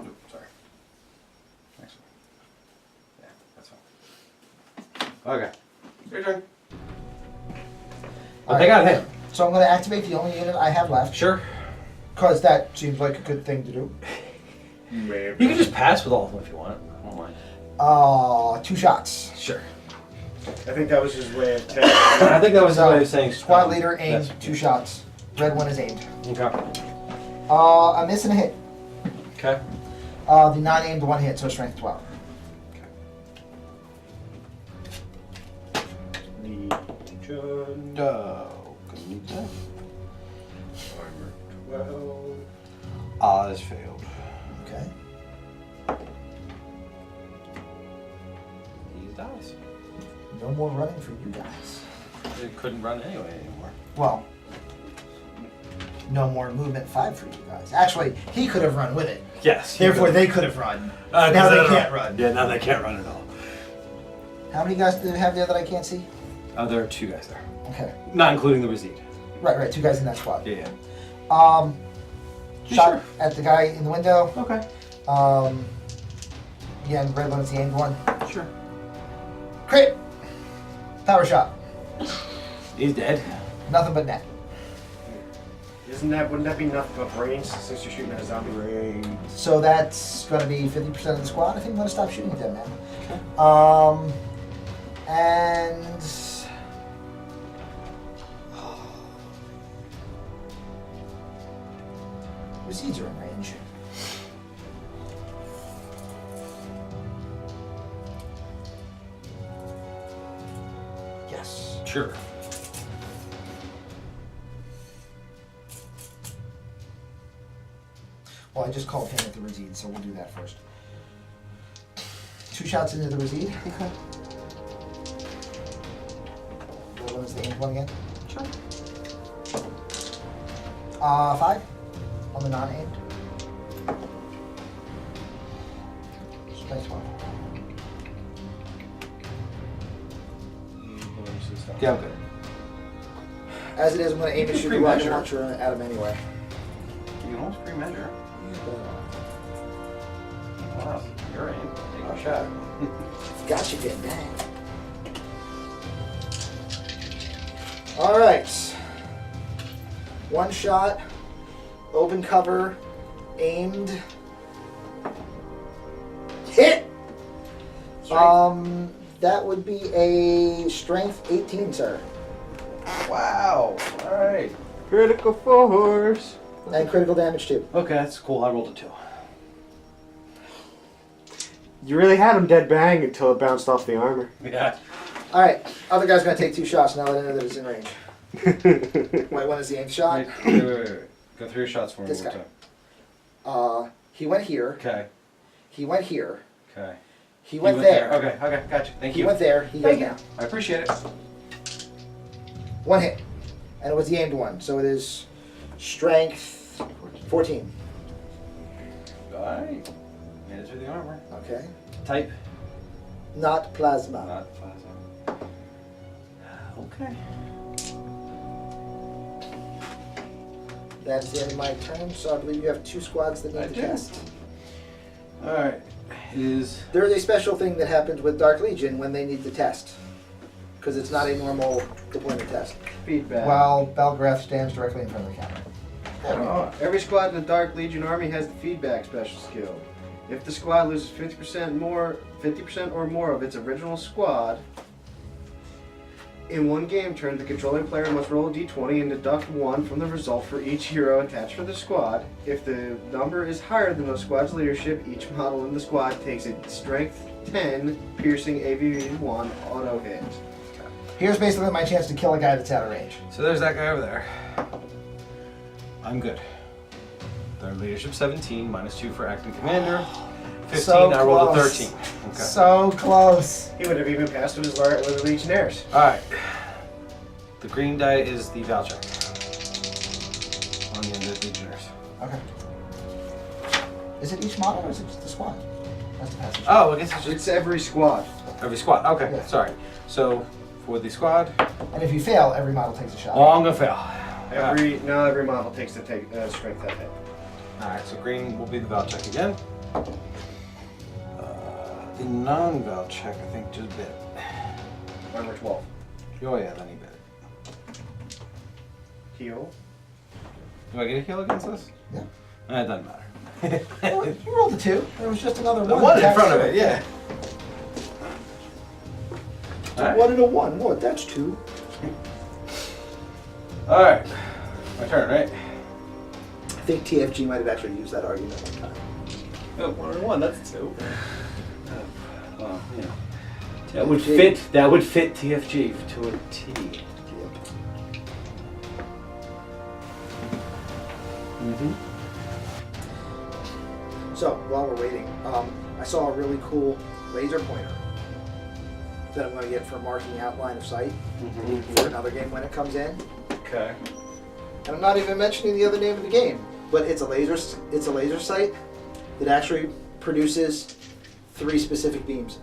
Oop, sorry. Next one. Yeah, that's fine. Okay. Your turn. I think I got him. So I'm going to activate the only unit I have left, Sure. because that seems like a good thing to do. You can just pass with all of them if you want. I don't mind. 2 shots. Sure. I think that was his way of telling I think that was the way of saying Squad leader aimed, that's- 2 shots. Red one is aimed. Okay. A miss and a hit. Okay. The non-aimed 1 hit, so strength 12. Legion, No. Armor 12. Oz failed. Okay. These dies. No more running for you guys. They couldn't run anyway anymore. Well, no more movement 5 for you guys. Actually, he could have run with it. Yes. Therefore, they could have run. 'cause now they don't can't run. run. Yeah, now they can't run at all. How many guys do they have there that I can't see? There are 2 guys there. Okay. Not including the Razid. Right, 2 guys in that squad. Yeah. Shot Sure. at the guy in the window. Okay. Again, red one is the aimed one. Sure. Crit! Power shot. He's dead. Nothing but net. Wouldn't that be enough of brains since you're shooting at a zombie? Brain. So that's going to be 50% of the squad. I think I'm going to stop shooting at them, man. Okay. And... Recedes are in range. Yes. Sure. Well, I just called him at the Razid, so we'll do that first. 2 shots into the Razid. Okay. What was the aimed one again? Sure. 5 on the non-aimed. Strength 12. Yeah, I'm good. As it is, I'm going to aim and shoot the rocket launcher at him anyway. You can almost pre-measure. Wow, you're in. Take a shot. Gotcha, kid. Dang. All right. 1 shot, open cover, aimed, hit. That would be a strength 18, sir, Wow. All right. critical force. and critical damage too. Okay, that's cool. I rolled a 2. You really had him dead bang until it bounced off the armor. Yeah. All right, other guy's gonna take 2 shots now that I know that it's in range. White one is the aimed shot. Wait. Go through your shots for me This one guy. time. He went here. Okay. He went here. Okay. He went there. Okay, gotcha. Thank He you. went there. He goes Thank you. down. I appreciate it. 1 hit, and it was the aimed one, so it is strength 14. Alright. Made it through the armor. Okay. Type. Not plasma. Not plasma. Okay. That's the end of my turn, so I believe you have 2 squads that I need to do. test. Alright. Is There is a special thing that happens with Dark Legion when they need to test. Because it's not a normal deployment test. Feedback. While Belgraph stands directly in front of the camera. Every squad in the Dark Legion army has the feedback special skill. If the squad loses 50% or more of its original squad, in one game turn, the controlling player must roll a d20 and deduct 1 from the result for each hero attached to the squad. If the number is higher than the squad's leadership, each model in the squad takes a strength 10 piercing AVV 1 auto hit. Here's basically my chance to kill a guy that's out of range. so there's that guy over there. I'm good. Their leadership 17, -2 for acting commander. 15, So I rolled a close. 13. Okay. So close. He would have even passed with his Legionnaires. Alright. The green die is the Val check. On the end of the Legionnaires. Okay. Is it each model or is it just the squad? That's the passage. Oh, I guess it's just It's every squad. every squad. Okay, Yeah. sorry. So, for the squad, And if you fail, every model takes a shot. oh, I'm gonna fail. Now every model takes the strength that hit. Alright, so green will be the Val check again. The non-Val check, I think, just bit. Armor 12. Oh yeah, then he bit it. Heal. Do I get a heal against this? Yeah. It doesn't matter. Well, you rolled a 2. There was just another The 1. one in attached front of to it, yeah. A Alright. 1 and a 1. What? That's 2. Alright. My turn, right? I think TFG might have actually used that argument one time. Oh, 1 and 1, that's 2. Well, you know. That TFG. would fit TFG to a T. Mm-hmm. So, while we're waiting, I saw a really cool laser pointer that I'm going to get for marking out line of sight for another game when it comes in. Okay. And I'm not even mentioning the other name of the game, but it's a laser sight that actually produces 3 specific beams.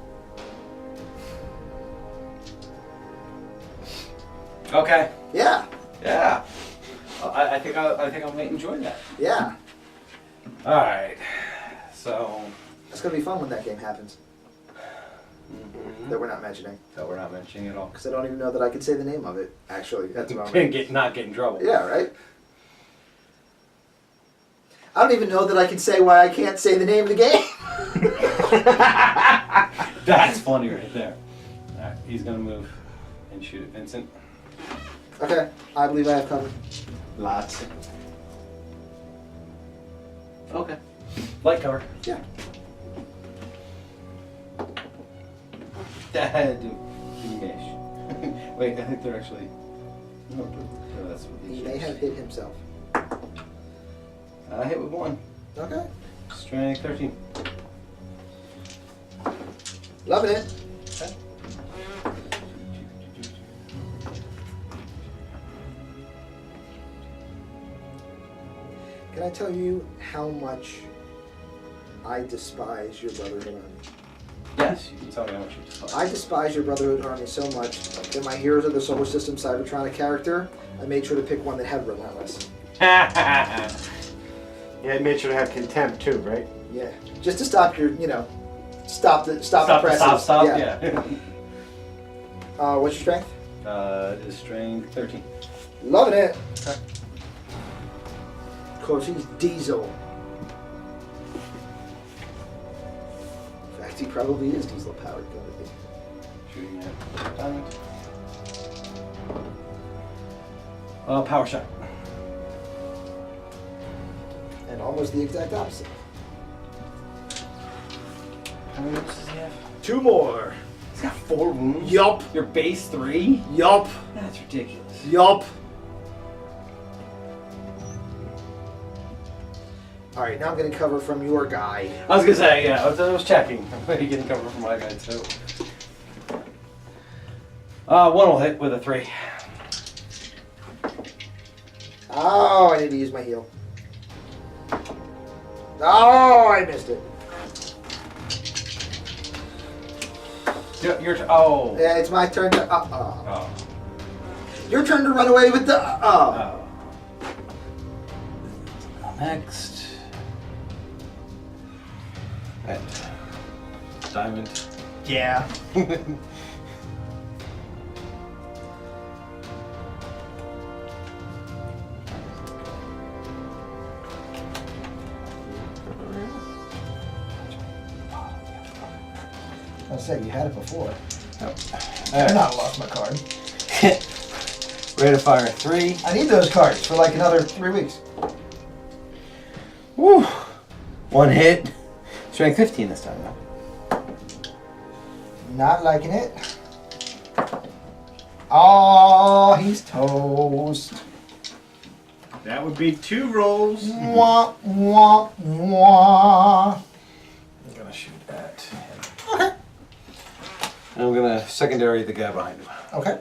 Okay. Yeah, Yeah. I think I might enjoy that. yeah. Alright. So It's going to be fun when that game happens that we're not mentioning. that we're not mentioning at all. Because I don't even know that I can say the name of it, actually. That's what I'm Not get in trouble. Yeah, right? I don't even know that I can say why I can't say the name of the game. That's funny right there. Alright, he's gonna move and shoot at Vincent. Okay, I believe I have cover. Lots. Okay. Light cover. Yeah. Dad, mesh. Wait, I think they're actually. No, that's what He these may shapes. have hit himself. I hit with 1. Okay. Strength 13. Loving it. Okay. Can I tell you how much I despise your Brotherhood Army? Yes, you can tell me how much you despise. I despise your Brotherhood Army so much that my Heroes of the Solar System Cybertronic character, I made sure to pick one that had Relentless. Yeah, it made sure to have contempt too, right? Yeah. Just to stop your, stop the presses. Stop, yeah. What's your strength? It is strength 13. Loving it. Okay. Of course, he's Diesel. In fact, he probably is diesel powered. Shooting at diamond. Power shot. And almost the exact opposite. How many wounds does he have? 2 more. He's got 4 wounds? Yup. Your base 3? Yup. That's ridiculous. Yup. Alright, now I'm getting cover from your guy. I was gonna say, yeah, I was checking. I'm getting cover from my guy too. 1 will hit with a 3. Oh, I need to use my heal. Oh, I missed it. Oh. Yeah, it's my turn to. Oh. Your turn to run away with the. Oh. Next. At diamond. Yeah. I said you had it before. Nope. I not lost my card. Rate of fire 3. I need those cards for like another 3 weeks. Woo! 1 hit. Strength 15 this time though. Not liking it. Oh, he's toast. That would be 2 rolls. Wah, wah, wah. I'm gonna shoot at him. Okay. And I'm gonna secondary the guy behind him. Okay.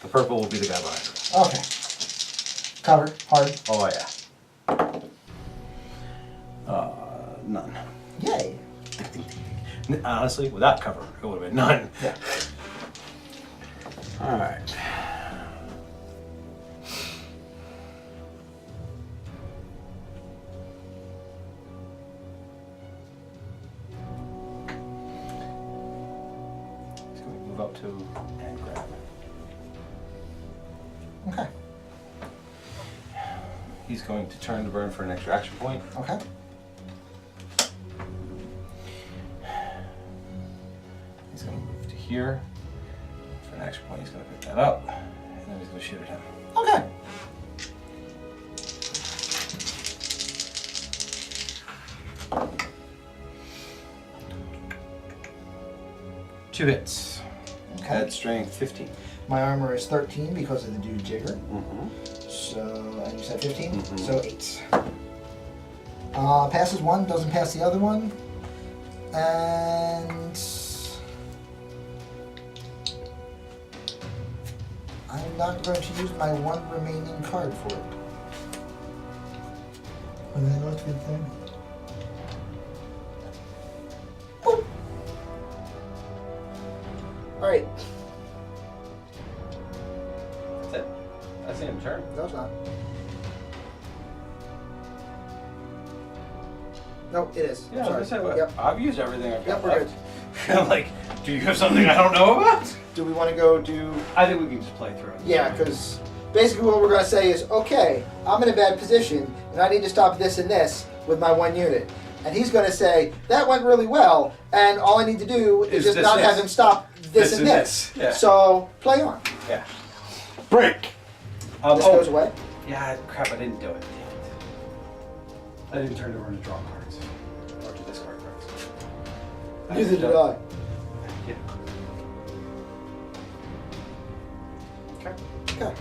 The purple will be the guy behind him. Okay. Cover. Hard. Oh yeah. None. Yay. Honestly, without cover, it would have been none. Yeah. Alright. He's going to move up to and grab. Okay. He's going to turn to burn for an extra action point. Okay. He's going to move to here. For an action point, he's going to pick that up. And then he's going to shoot at him. Okay. Two hits. Okay. At strength 15. My armor is 13 because of the dude jigger. Mm-hmm. So, and you said 15? Mhm. So 8. Passes one, doesn't pass the other one. And I'm not going to use my one remaining card for it. When I know it's a good thing. Boop. Alright. That's it. That's the end of turn. No, it's not. No, it is. Yeah, I was Sorry. gonna say, what? Yep. I've used everything I've got Yep, we're good. left. I'm like, do you have something I don't know about? Do we want to go do... I think we can just play through it. Yeah, because basically what we're going to say is, okay, I'm in a bad position, and I need to stop this and this with my one unit. And he's going to say, that went really well, and all I need to do is just this, not this. have him stop this and this. Yeah. So, play on. Yeah. Break! This goes away. Yeah, crap, I didn't do it. Damn it. I didn't turn it over to draw cards. Or to discard cards. Neither did I. Yeah. Okay. Okay.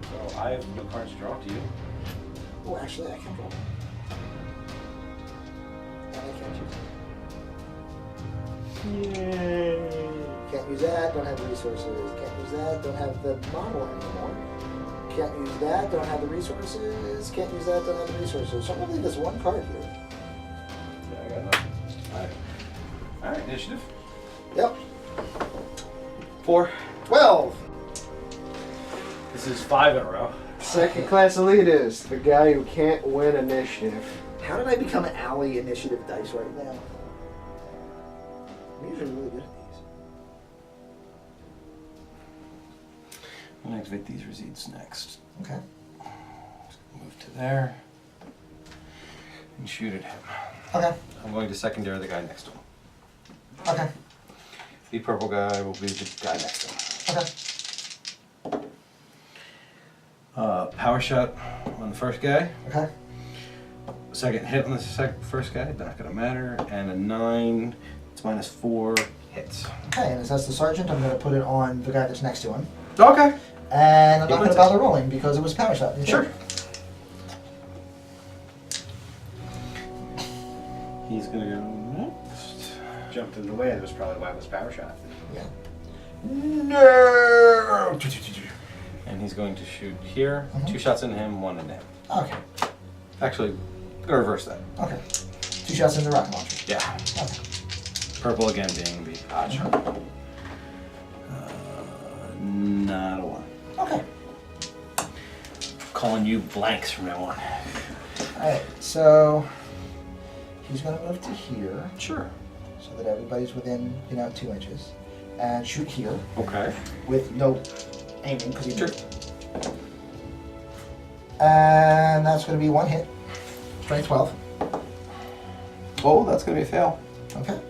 So I have no cards to draw to you. Oh, actually, I can draw. And I can't use it. Yay. Can't use that, don't have the resources. Can't use that, don't have the model anymore. Can't use that, don't have the resources. Can't use that, don't have the resources. So I'm gonna leave this one card here. Yeah, I got nothing. Alright. Alright, initiative. Yep. 4. 12. This is 5 in a row. Second class elitist, the guy who can't win initiative. How did I become an alley initiative dice right now? I'm usually really good at I'm gonna activate these receipts next. these. Okay. Move to there. And shoot at him. Okay. I'm going to secondary the guy next to him. Okay. The purple guy will be the guy next to him. Okay. Power shot on the first guy. Okay. Second hit on the first guy, not gonna matter. And a 9, it's -4 hits. Okay, and as that's the sergeant, I'm going to put it on the guy that's next to him. Okay. And I'm not Yeah, going to that's bother rolling because it was power shot. Sure. He's gonna go next. Jumped in the way, that was probably why it was power shot. Yeah. No! And he's going to shoot here. Mhm. 2 shots into him, 1 into him. Okay. Actually, I'm gonna reverse that. Okay. 2 shots in the rocket launcher. Yeah. Okay. Purple again being the odd shot. Not a 1. Okay. Calling you blanks from now on. Alright, so he's going to move to here Sure. so that everybody's within, 2 inches. And shoot here Okay. with no aiming because he Sure. moved. And that's going to be 1 hit. Strength 12. Oh, that's gonna be a fail. Okay.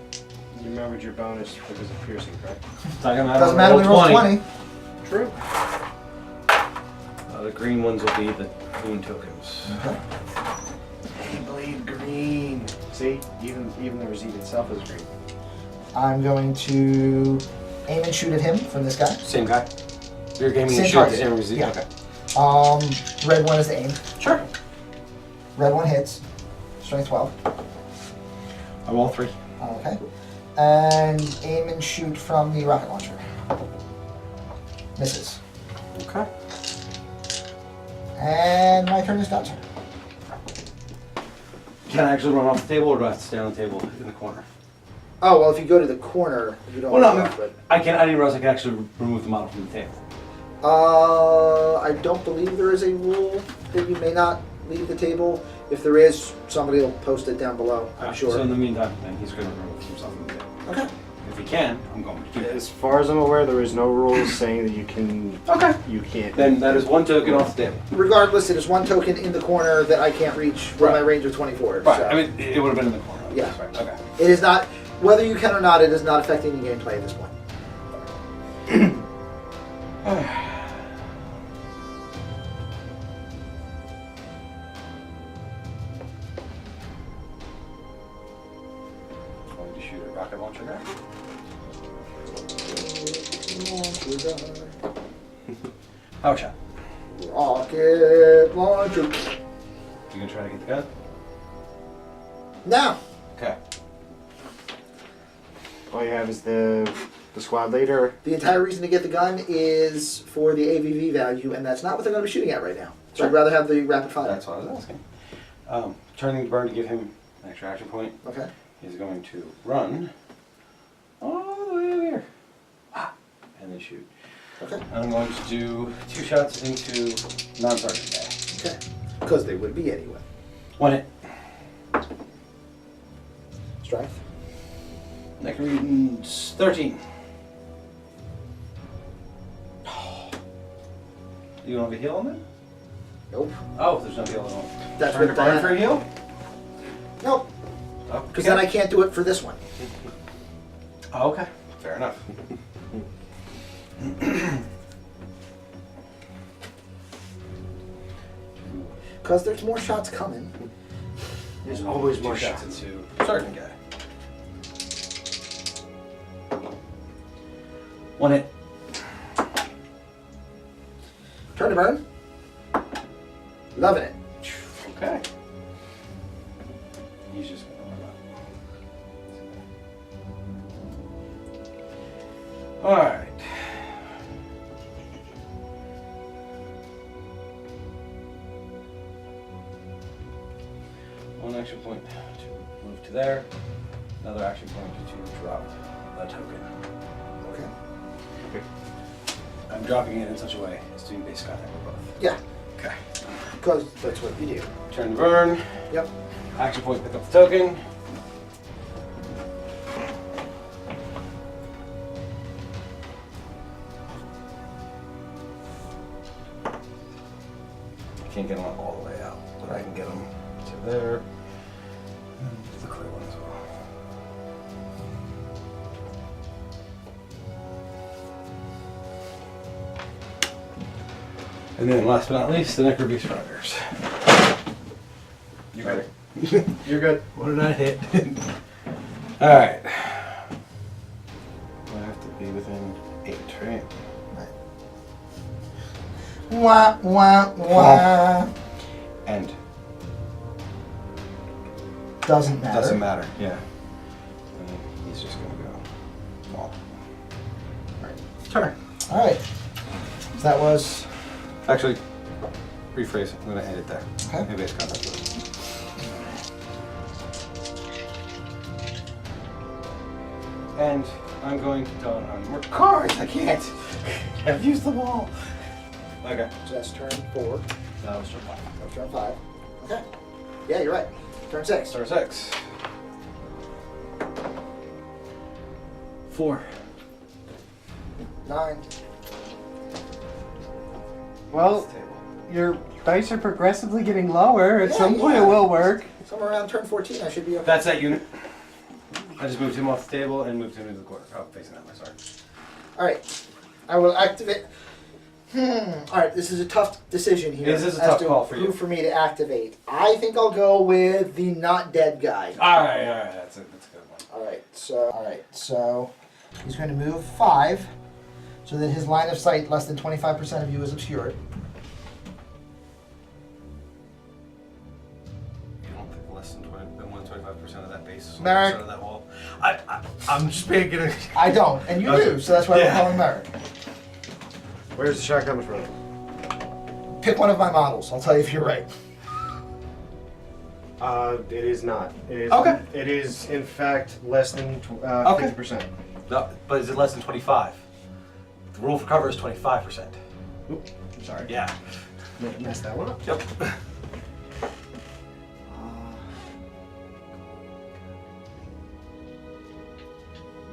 You remembered your bonus because of piercing, correct? Doesn't Doesn't matter when he rolls 20. True. The green ones will be the green tokens. Okay. Hey, bleed green. See, even the receipt itself is green. I'm going to aim and shoot at him from this guy. Same guy. You're gaming Same and shoot the target. same result. Yeah. Okay. Red one is the aim. Sure. Red one hits. Strength 12. I roll 3. Okay. And aim and shoot from the rocket launcher. Misses. Okay. And my turn is done. Can I actually run off the table, or do I have to stay on the table in the corner? Oh, well, if you go to the corner, you don't Well, no, run, but... I didn't realize I could actually remove the model from the table. I don't believe there is a rule that you may not leave the table. If there is, somebody will post it down below, I'm sure. So in the meantime, then he's going to remove himself from the table. Okay. If he can, I'm going to do As this. far as I'm aware, there is no rules saying that you can. Okay. You can't. Then that is 1 token off the table. Regardless, it is 1 token in the corner that I can't reach with my Right. range of 24. Right. So I mean, it would have been in the corner. Yeah. That's right. Okay. it is not, whether you can or not, it is not affecting the gameplay at this point. Going to shoot a rocket launcher guy. Power shot. Rocket launcher. You gonna try to get the gun? Now, Okay. All you have is the squad leader. the entire reason to get the gun is for the AVV value, and that's not what they're going to be shooting at right now. So Sure. I'd rather have the rapid fire. That's what I was asking. Turning the burn to give him an extra action point. Okay. He's going to run all the way over here. Ah, and then shoot. Okay. I'm going to do 2 shots into non-target guy. Okay. Because they would be anyway. 1 hit. Strength. Neck reading's 13. You don't have a heal on that? Nope. Oh, there's no heal at all. That's Turn what to burn that- for a heal? Nope. Oh, Because then I can't do it for this one. Oh, okay. Fair enough. Because there's more shots coming. There's always 2 more shots shots. into sergeant guy. 1 hit. Turn to burn. Loving it. Okay. He's just gonna run up. Alright. One action point to move to there. Another action point to drop a token. Okay. I'm dropping it in such a way as to be base contact with both. Yeah. Okay. Because that's what you do. Turn to burn. Yep. Action point, pick up the token. Can't get them all the way out, but I can get them to there. And the clear one as well. And then last but not least, the Necro Beast Riders. You ready? You're good. What did I hit? Alright. I have to be within 8, right? Wah, wah, wah. And Doesn't matter. doesn't matter, yeah. And then he's just gonna go. Well. Turn. Alright. So that was... Actually, rephrase it. I'm gonna end it there. Okay. Maybe it's contact with it. And I'm going to don on more cards. I can't. I've used them all. Okay. So that's turn 4. That was turn 5. That's turn 5. Okay. Yeah, you're right. Turn 6. Turn 6. 4. 9. Well, your dice are progressively getting lower. At some point, it will work. Somewhere around turn 14, I should be okay. That's that unit. I just moved him off the table and moved him into the corner. Oh, facing that way, sorry. Alright. I will activate. Alright, this is a tough decision here. This is a as tough to call for you. Who for me to activate. I think I'll go with the not dead guy. Alright, that's a good one. Alright, so he's going to move 5 so that his line of sight less than 25% of you is obscured. You don't think less than 25% of that base is Merrick. of that wall? I'm just making a... I don't, and you Okay. do, so that's why Yeah. we're calling Merrick. Where's the shot coming from? Pick one of my models, I'll tell you if you're right. It is not. It is, Okay. It is, in fact, less than Okay. 50%. No, but is it less than 25? The rule for cover is 25%. Oop, sorry. Yeah. Messed that one up. Yep.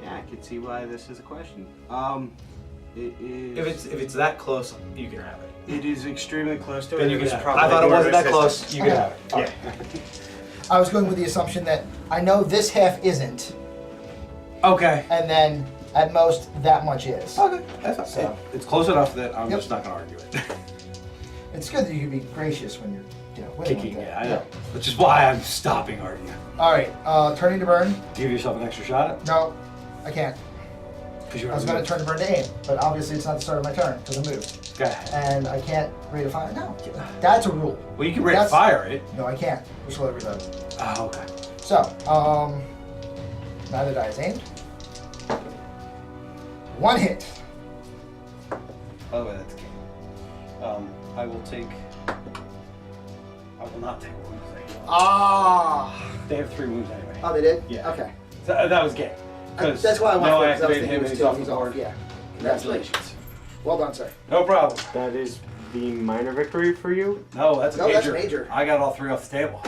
Yeah, I can see why this is a question. It is. If it's that close, you can have it. It is extremely close to it. Then you It can was have it. probably I thought it more wasn't that resistant. close. You can have it. Yeah. I was going with the assumption that I know this half isn't, Okay. and then at most that much is. Okay, that's fine. So- It's close enough that I'm Yep. just not gonna argue it. It's good that you can be gracious when you're, winning Kicking, like yeah, that. I know. Which is why I'm stopping arguing. All right, turning to burn. Give yourself an extra shot at No, I can't. because you I was going to turn to burn to aim, but obviously it's not the start of my turn because I moved, Okay. and I can't rate a fire. No, that's a rule. Well, you can rate That's- fire it. No, I can't. Just let it reload. Oh, okay. So, now the die is aimed. 1 hit. By the way, that's game. I will take. I will not take wounds. Ah. They have 3 wounds anyway. Oh, they did? Yeah. Okay. So, that was game. 'Cause That's why I went no, for it, I 'cause I was activated thinking him it and was he's 2, off he's the off, board. yeah. Congratulations. Well done, sir. No problem. That is the minor victory for you. No, that's a No, major. that's major. I got all 3 off the table.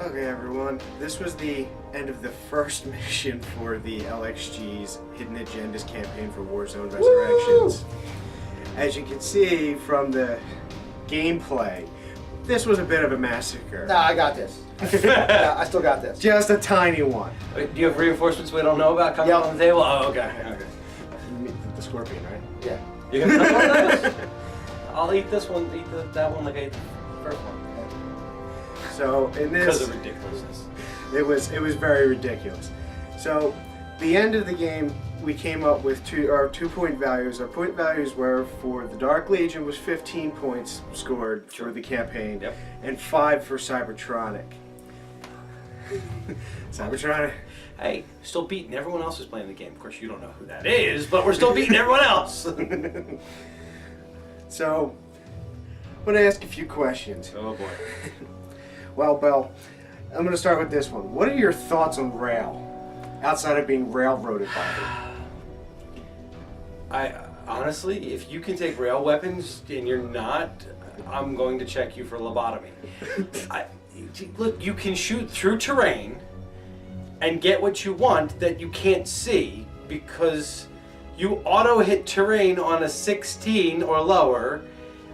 Okay, everyone. This was the end of the first mission for the LXG's Hidden Agendas campaign for Warzone Resurrections. As you can see from the gameplay, this was a bit of a massacre. Nah, I got this. Yeah, I still got this. Just a tiny one. Wait, do you have reinforcements we don't know about coming Yep. on the table? Oh, okay. Okay. The scorpion, right? Yeah. You got another one of those? I'll eat this one. Eat that one like I ate the first one. So in Because this, of ridiculousness. it was very ridiculous. So the end of the game, we came up with 2-point values. Our point values were for the Dark Legion was 15 points scored for the campaign, Yep. and 5 for Cybertronic. Cybertronic. Hey, still beating everyone else who's playing the game. Of course, you don't know who that is, but we're still beating everyone else. So, I'm going to ask a few questions. Oh boy. Well, Belle, I'm going to start with this one. What are your thoughts on rail, outside of being railroaded by them? I honestly, if you can take rail weapons and you're not, I'm going to check you for lobotomy. Look, you can shoot through terrain and get what you want that you can't see because you auto hit terrain on a 16 or lower.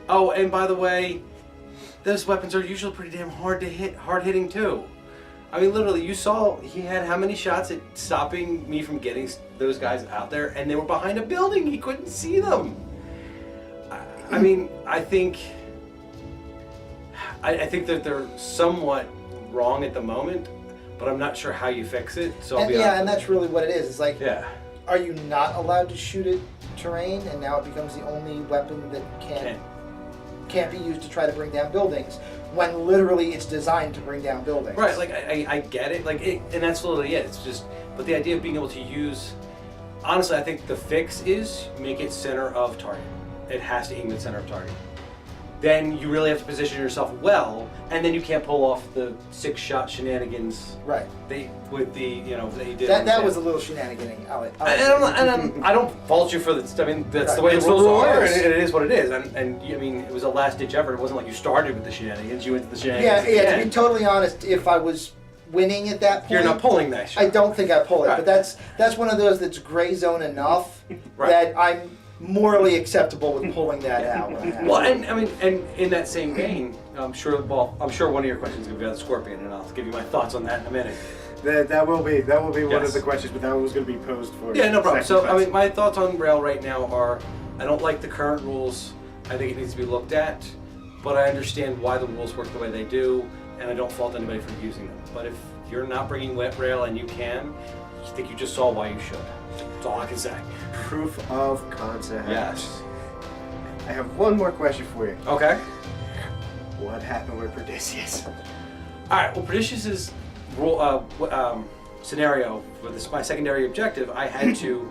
Oh, and by the way, those weapons are usually pretty damn hard to hit, hard hitting too. I mean, literally, you saw he had how many shots at stopping me from getting those guys out there, and they were behind a building. He couldn't see them. I mean, I think that they're somewhat wrong at the moment, but I'm not sure how you fix it. So I'll And, be yeah, honest and with that's really what it is. It's like, you. Yeah. are you not allowed to shoot at terrain, and now it becomes the only weapon that can't be used to try to bring down buildings, when literally it's designed to bring down buildings. Right, like I get it, and that's literally it. It's just, but the idea of being able to use, honestly, I think the fix is make it center of target. It has to aim at center of target. then you really have to position yourself well, and then you can't pull off the 6-shot shenanigans. Right. That you did. That was a little shenaniganing. I don't fault you for this. I mean, that's the way the rules are, and it is what it is. And I mean, it was a last-ditch effort. It wasn't like you started with the shenanigans. You went to the shenanigans. Yeah. To be totally honest, if I was winning at that point, You're not pulling that shot. I don't think I pull it. Right. But that's one of those that's gray zone enough Right. that I'm morally acceptable with pulling that out. When I have Well, to. and I mean, and in that same vein, I'm sure one of your questions is going to be about the scorpion, and I'll give you my thoughts on that in a minute. That will be one Yes. of the questions, but that was going to be posed for. Yeah, no problem. second So, class. I mean, my thoughts on Rail right now are, I don't like the current rules. I think it needs to be looked at, but I understand why the rules work the way they do, and I don't fault anybody for using them. But if you're not bringing wet rail and you can, I think you just saw why you should. That's all I can say. Proof of concept. Yes. I have one more question for you. Okay. What happened with Perdiceus? All right. Well, Pernicious' scenario for my secondary objective, I had to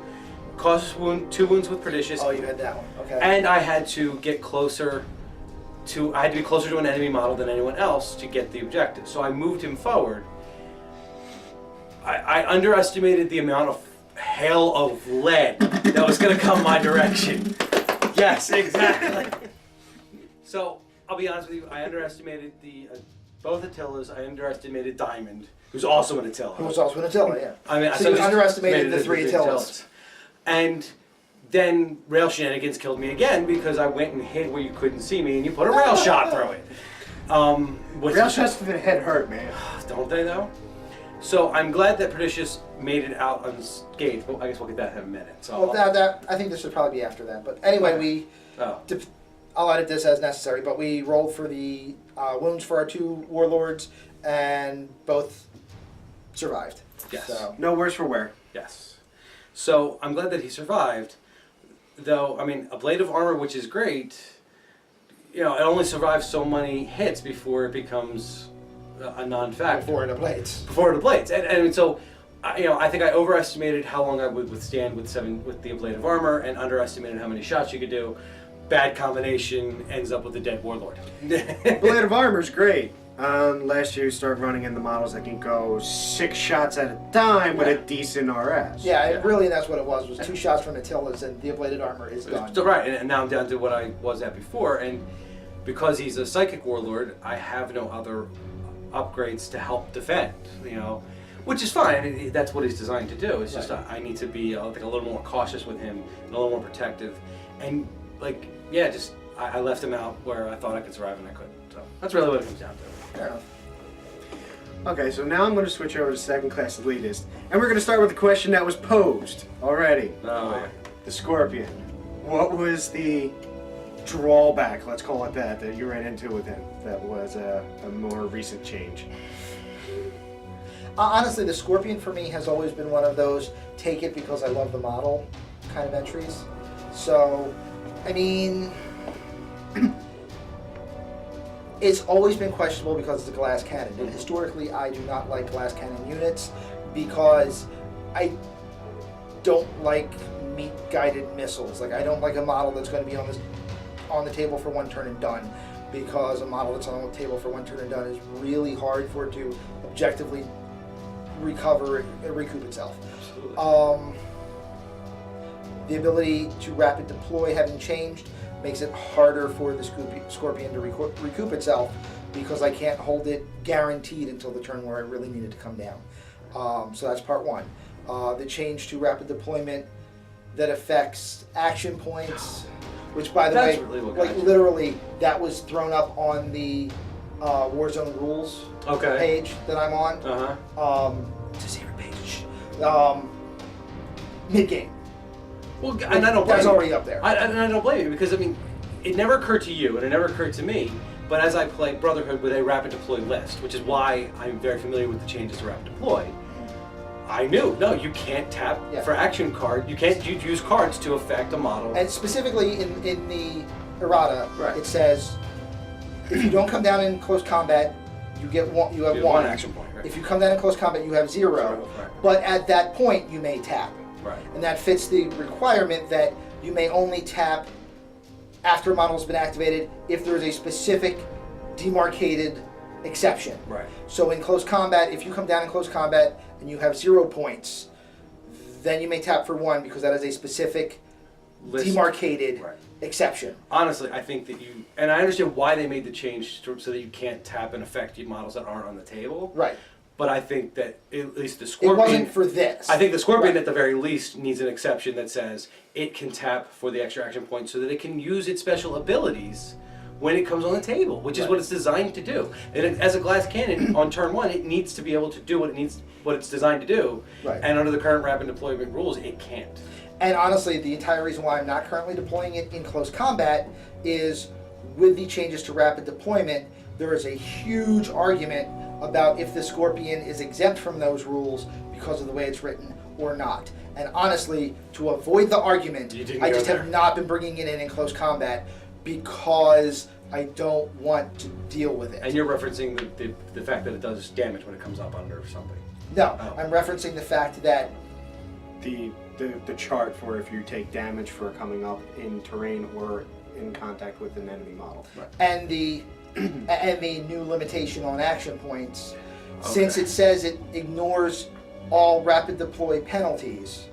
cause 2 wounds with Pernicious. Oh, you had that one. Okay. And I had to get closer to, I had to be closer to an enemy model than anyone else to get the objective. So I moved him forward. I underestimated the amount of hail of lead that was going to come my direction. Yes, exactly. So I'll be honest with you, I underestimated both Attilas. I underestimated Diamond, who's also an Attila. Who was also an Attila, yeah. I mean, So you just underestimated made the 3 Attilas. And then rail shenanigans killed me again because I went and hid where you couldn't see me, and you put a rail shot through it. Rail shots to the head hurt, man. Don't they though? So I'm glad that Pernicious made it out unscathed, but I guess we'll get that in a minute. So Well, that I think this should probably be after that. But anyway, oh. I'll edit this as necessary. But we rolled for the wounds for our 2 warlords, and both survived. Yes. So. No worse for wear. Yes. So I'm glad that he survived. Though, I mean, a blade of armor, which is great, it only survives so many hits before it becomes a non-factor. Before it ablates. Before it ablates. And so, I think I overestimated how long I would withstand with the blade of armor, and underestimated how many shots you could do. Bad combination, ends up with a dead warlord. Blade of armor is great. Unless you start running in the models that can go 6 shots at a time with a decent RS. Yeah, really, that's what it was 2 shots from Attilas, and the ablated armor is gone. So, right, and now I'm down to what I was at before, and because he's a psychic warlord, I have no other upgrades to help defend, which is fine. That's what he's designed to do. It's just I need to be a little more cautious with him and a little more protective, and I left him out where I thought I could survive and I couldn't. So that's really what it comes down to. Fair enough. Okay, so now I'm going to switch over to second class elitist, and we're going to start with the question that was posed already. Oh, yeah. The Scorpion. What was the drawback, let's call it that you ran into with him that was a more recent change? Honestly, the Scorpion for me has always been one of those take it because I love the model kind of entries. So, I mean, it's always been questionable because it's a glass cannon. And historically, I do not like glass cannon units because I don't like meat-guided missiles. Like, I don't like a model that's going to be on the table for 1 turn and done, because a model that's on the table for 1 turn and done is really hard for it to objectively recoup itself. The ability to rapid deploy having changed makes it harder for the Scorpion to recoup itself, because I can't hold it guaranteed until the turn where I really need it to come down. So that's part 1. The change to rapid deployment that affects action points, which, by the That's way, really what like got you. literally, that was thrown up on the Warzone rules page that I'm on. It's a secret page. Mid-game. Well, and I don't blame That's you. already up there. And I don't blame you, because I mean, it never occurred to you, and it never occurred to me. But as I play Brotherhood with a rapid deploy list, which is why I'm very familiar with the changes to rapid deploy, I knew, no, you can't tap for action card. You can't use cards to affect a model. And specifically in the errata, Right. it says if you don't come down in close combat, you get one. You have You have one one action point, right. If you come down in close combat, you have 0. Right. But at that point, you may tap, Right. and that fits the requirement that you may only tap after a model's been activated if there is a specific demarcated exception. Right. So in close combat, if you come down in close combat and you have 0 points, then you may tap for 1 because that is a specific demarcated Right. exception. Honestly, I think that you, and I understand why they made the change so that you can't tap and affect models that aren't on the table. Right. But I think that at least the It Scorpion. wasn't for this. I think the Scorpion Right. at the very least needs an exception that says it can tap for the extra action points so that it can use its special abilities when it comes on the table, which is Right. what it's designed to do. And as a glass cannon on turn 1, it needs to be able to do what it's designed to do. Right. And under the current rapid deployment rules, it can't. And honestly, the entire reason why I'm not currently deploying it in close combat is with the changes to rapid deployment, there is a huge argument about if the Scorpion is exempt from those rules because of the way it's written or not. And honestly, to avoid the argument, You didn't I go just there. have not been bringing it in close combat because I don't want to deal with it. And you're referencing the fact that it does damage when it comes up under something. No, Oh. I'm referencing the fact that The chart for if you take damage for coming up in terrain or in contact with an enemy model. and the and the new limitation on action points, since Okay. it says it ignores all rapid deploy penalties,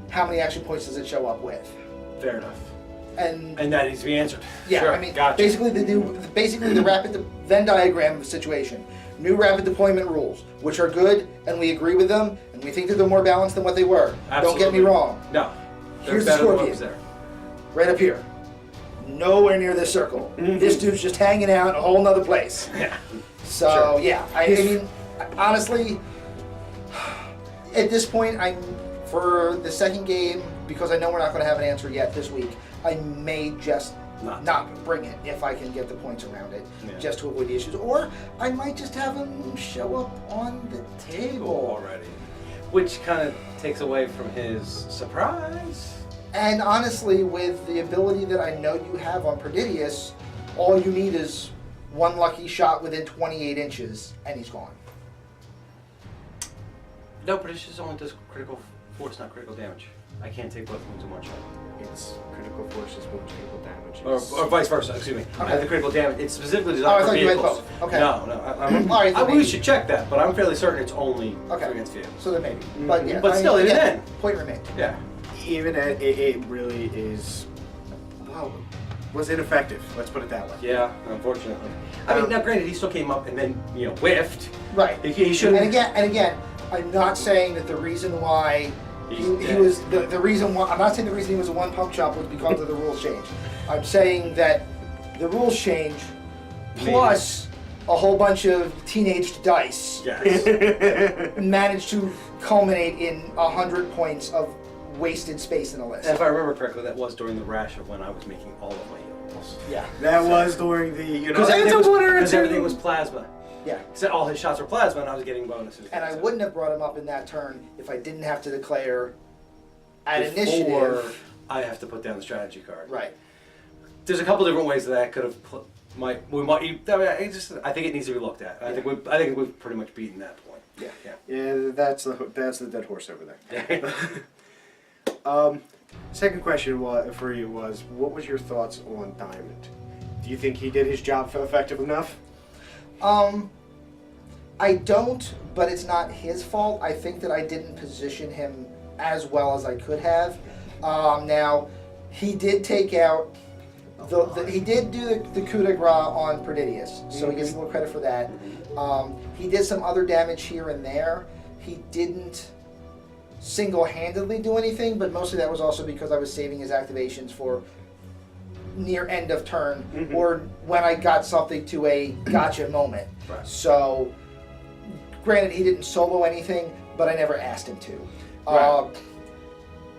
how many action points does it show up with? Fair enough. And And that needs to be answered. yeah, Sure, I mean, gotcha. basically the rapid Venn diagram of the situation. New rapid deployment rules, which are good, and we agree with them, and we think that they're more balanced than what they were. Don't get me Absolutely. wrong. No. They're Here's the better than what Scorpion. was there. Right up here. Nowhere near this circle. This dude's just hanging out in a whole nother place. Yeah. So Sure. yeah, I mean, honestly, at this point, I'm for the second game because I know we're not going to have an answer yet this week. I may just not bring it if I can get the points around it, Yeah. just to avoid the issues, or I might just have him show up on the table. Already. Which kind of takes away from his surprise. And honestly, with the ability that I know you have on Perdidius, all you need is one lucky shot within 28 inches, and he's gone. No, but it's just only does critical force, not critical damage. I can't take both wounds in one shot. It's critical forces with critical damage. Or vice versa, excuse me. I Okay. have the critical damage. It's specifically Oh, I designed for thought you had vehicles. both. Okay. No, All right, then we maybe. should check that, but I'm fairly certain it's only Okay. against vehicles. So then maybe. But yeah. But I mean, still, even again, then. point remained. Yeah. Even it really is, well, was ineffective. Let's put it that way. Yeah, unfortunately. I mean, now granted, he still came up and then, whiffed. Right. He shouldn't. And again, I'm not saying that the reason why he He's was the reason why I'm not saying the reason he was a one pump chop was because of the rules change. I'm saying that the rules change plus a whole bunch of teenaged dice Yes. managed to culminate in 100 points of wasted space in a list. And if I remember correctly, that was during the rash of when I was making all of my heals. Yeah. That was during the, Because everything was plasma. Yeah. He said all his shots were plasma, and I was getting bonuses. And I wouldn't have brought him up in that turn if I didn't have to declare at Before initiative. I have to put down the strategy card. Right. There's a couple different ways that I could have. I think it needs to be looked at. I think we've pretty much beaten that point. Yeah. Yeah, that's the dead horse over there. Yeah. Second question for you was, what was your thoughts on Diamond? Do you think he did his job effective enough? I don't, but it's not his fault. I think that I didn't position him as well as I could have. Now, he did take out he did do the coup de grace on Perdidius, so he gets a little credit for that. He did some other damage here and there. He didn't single-handedly do anything, but mostly that was also because I was saving his activations for near end of turn or when I got something to a gotcha moment. Right. So, granted, he didn't solo anything, but I never asked him to. Right.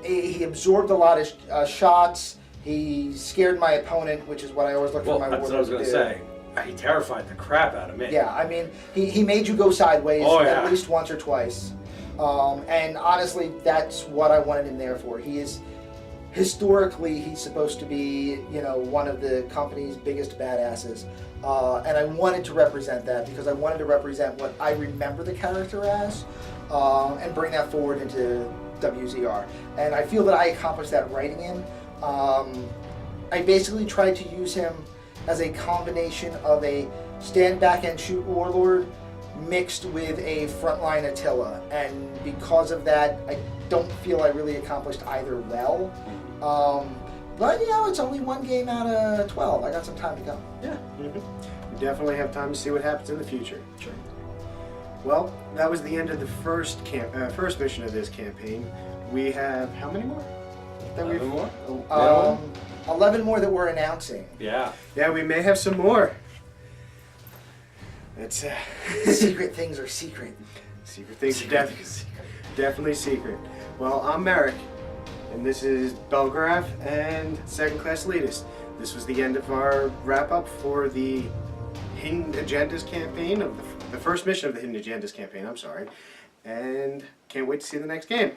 He absorbed a lot of shots. He scared my opponent, which is what I always look Well, for my that's what I was going to say. He terrified the crap out of me. Yeah, I mean, he made you go sideways Oh, yeah. at least once or twice. And honestly, that's what I wanted him there for. He is, historically, he's supposed to be, one of the company's biggest badasses. And I wanted to represent that because I wanted to represent what I remember the character as and bring that forward into WZR. And I feel that I accomplished that writing him. I basically tried to use him as a combination of a stand back and shoot warlord mixed with a frontline Attila, and because of that, I don't feel I really accomplished either well. But you know, it's only one game out of 12. I got some time to go. Yeah. We definitely have time to see what happens in the future. Sure. Well, that was the end of the first mission of this campaign. We have how many more? That 11 more? 11 more that we're announcing. Yeah. Yeah, we may have some more. It's Secret things are secret. secret things are definitely secret. Well, I'm Merrick, and this is Belgraph and Second Class Elitist. This was the end of our wrap-up for the Hidden Agendas campaign, of the first mission of the Hidden Agendas campaign, I'm sorry. And can't wait to see the next game.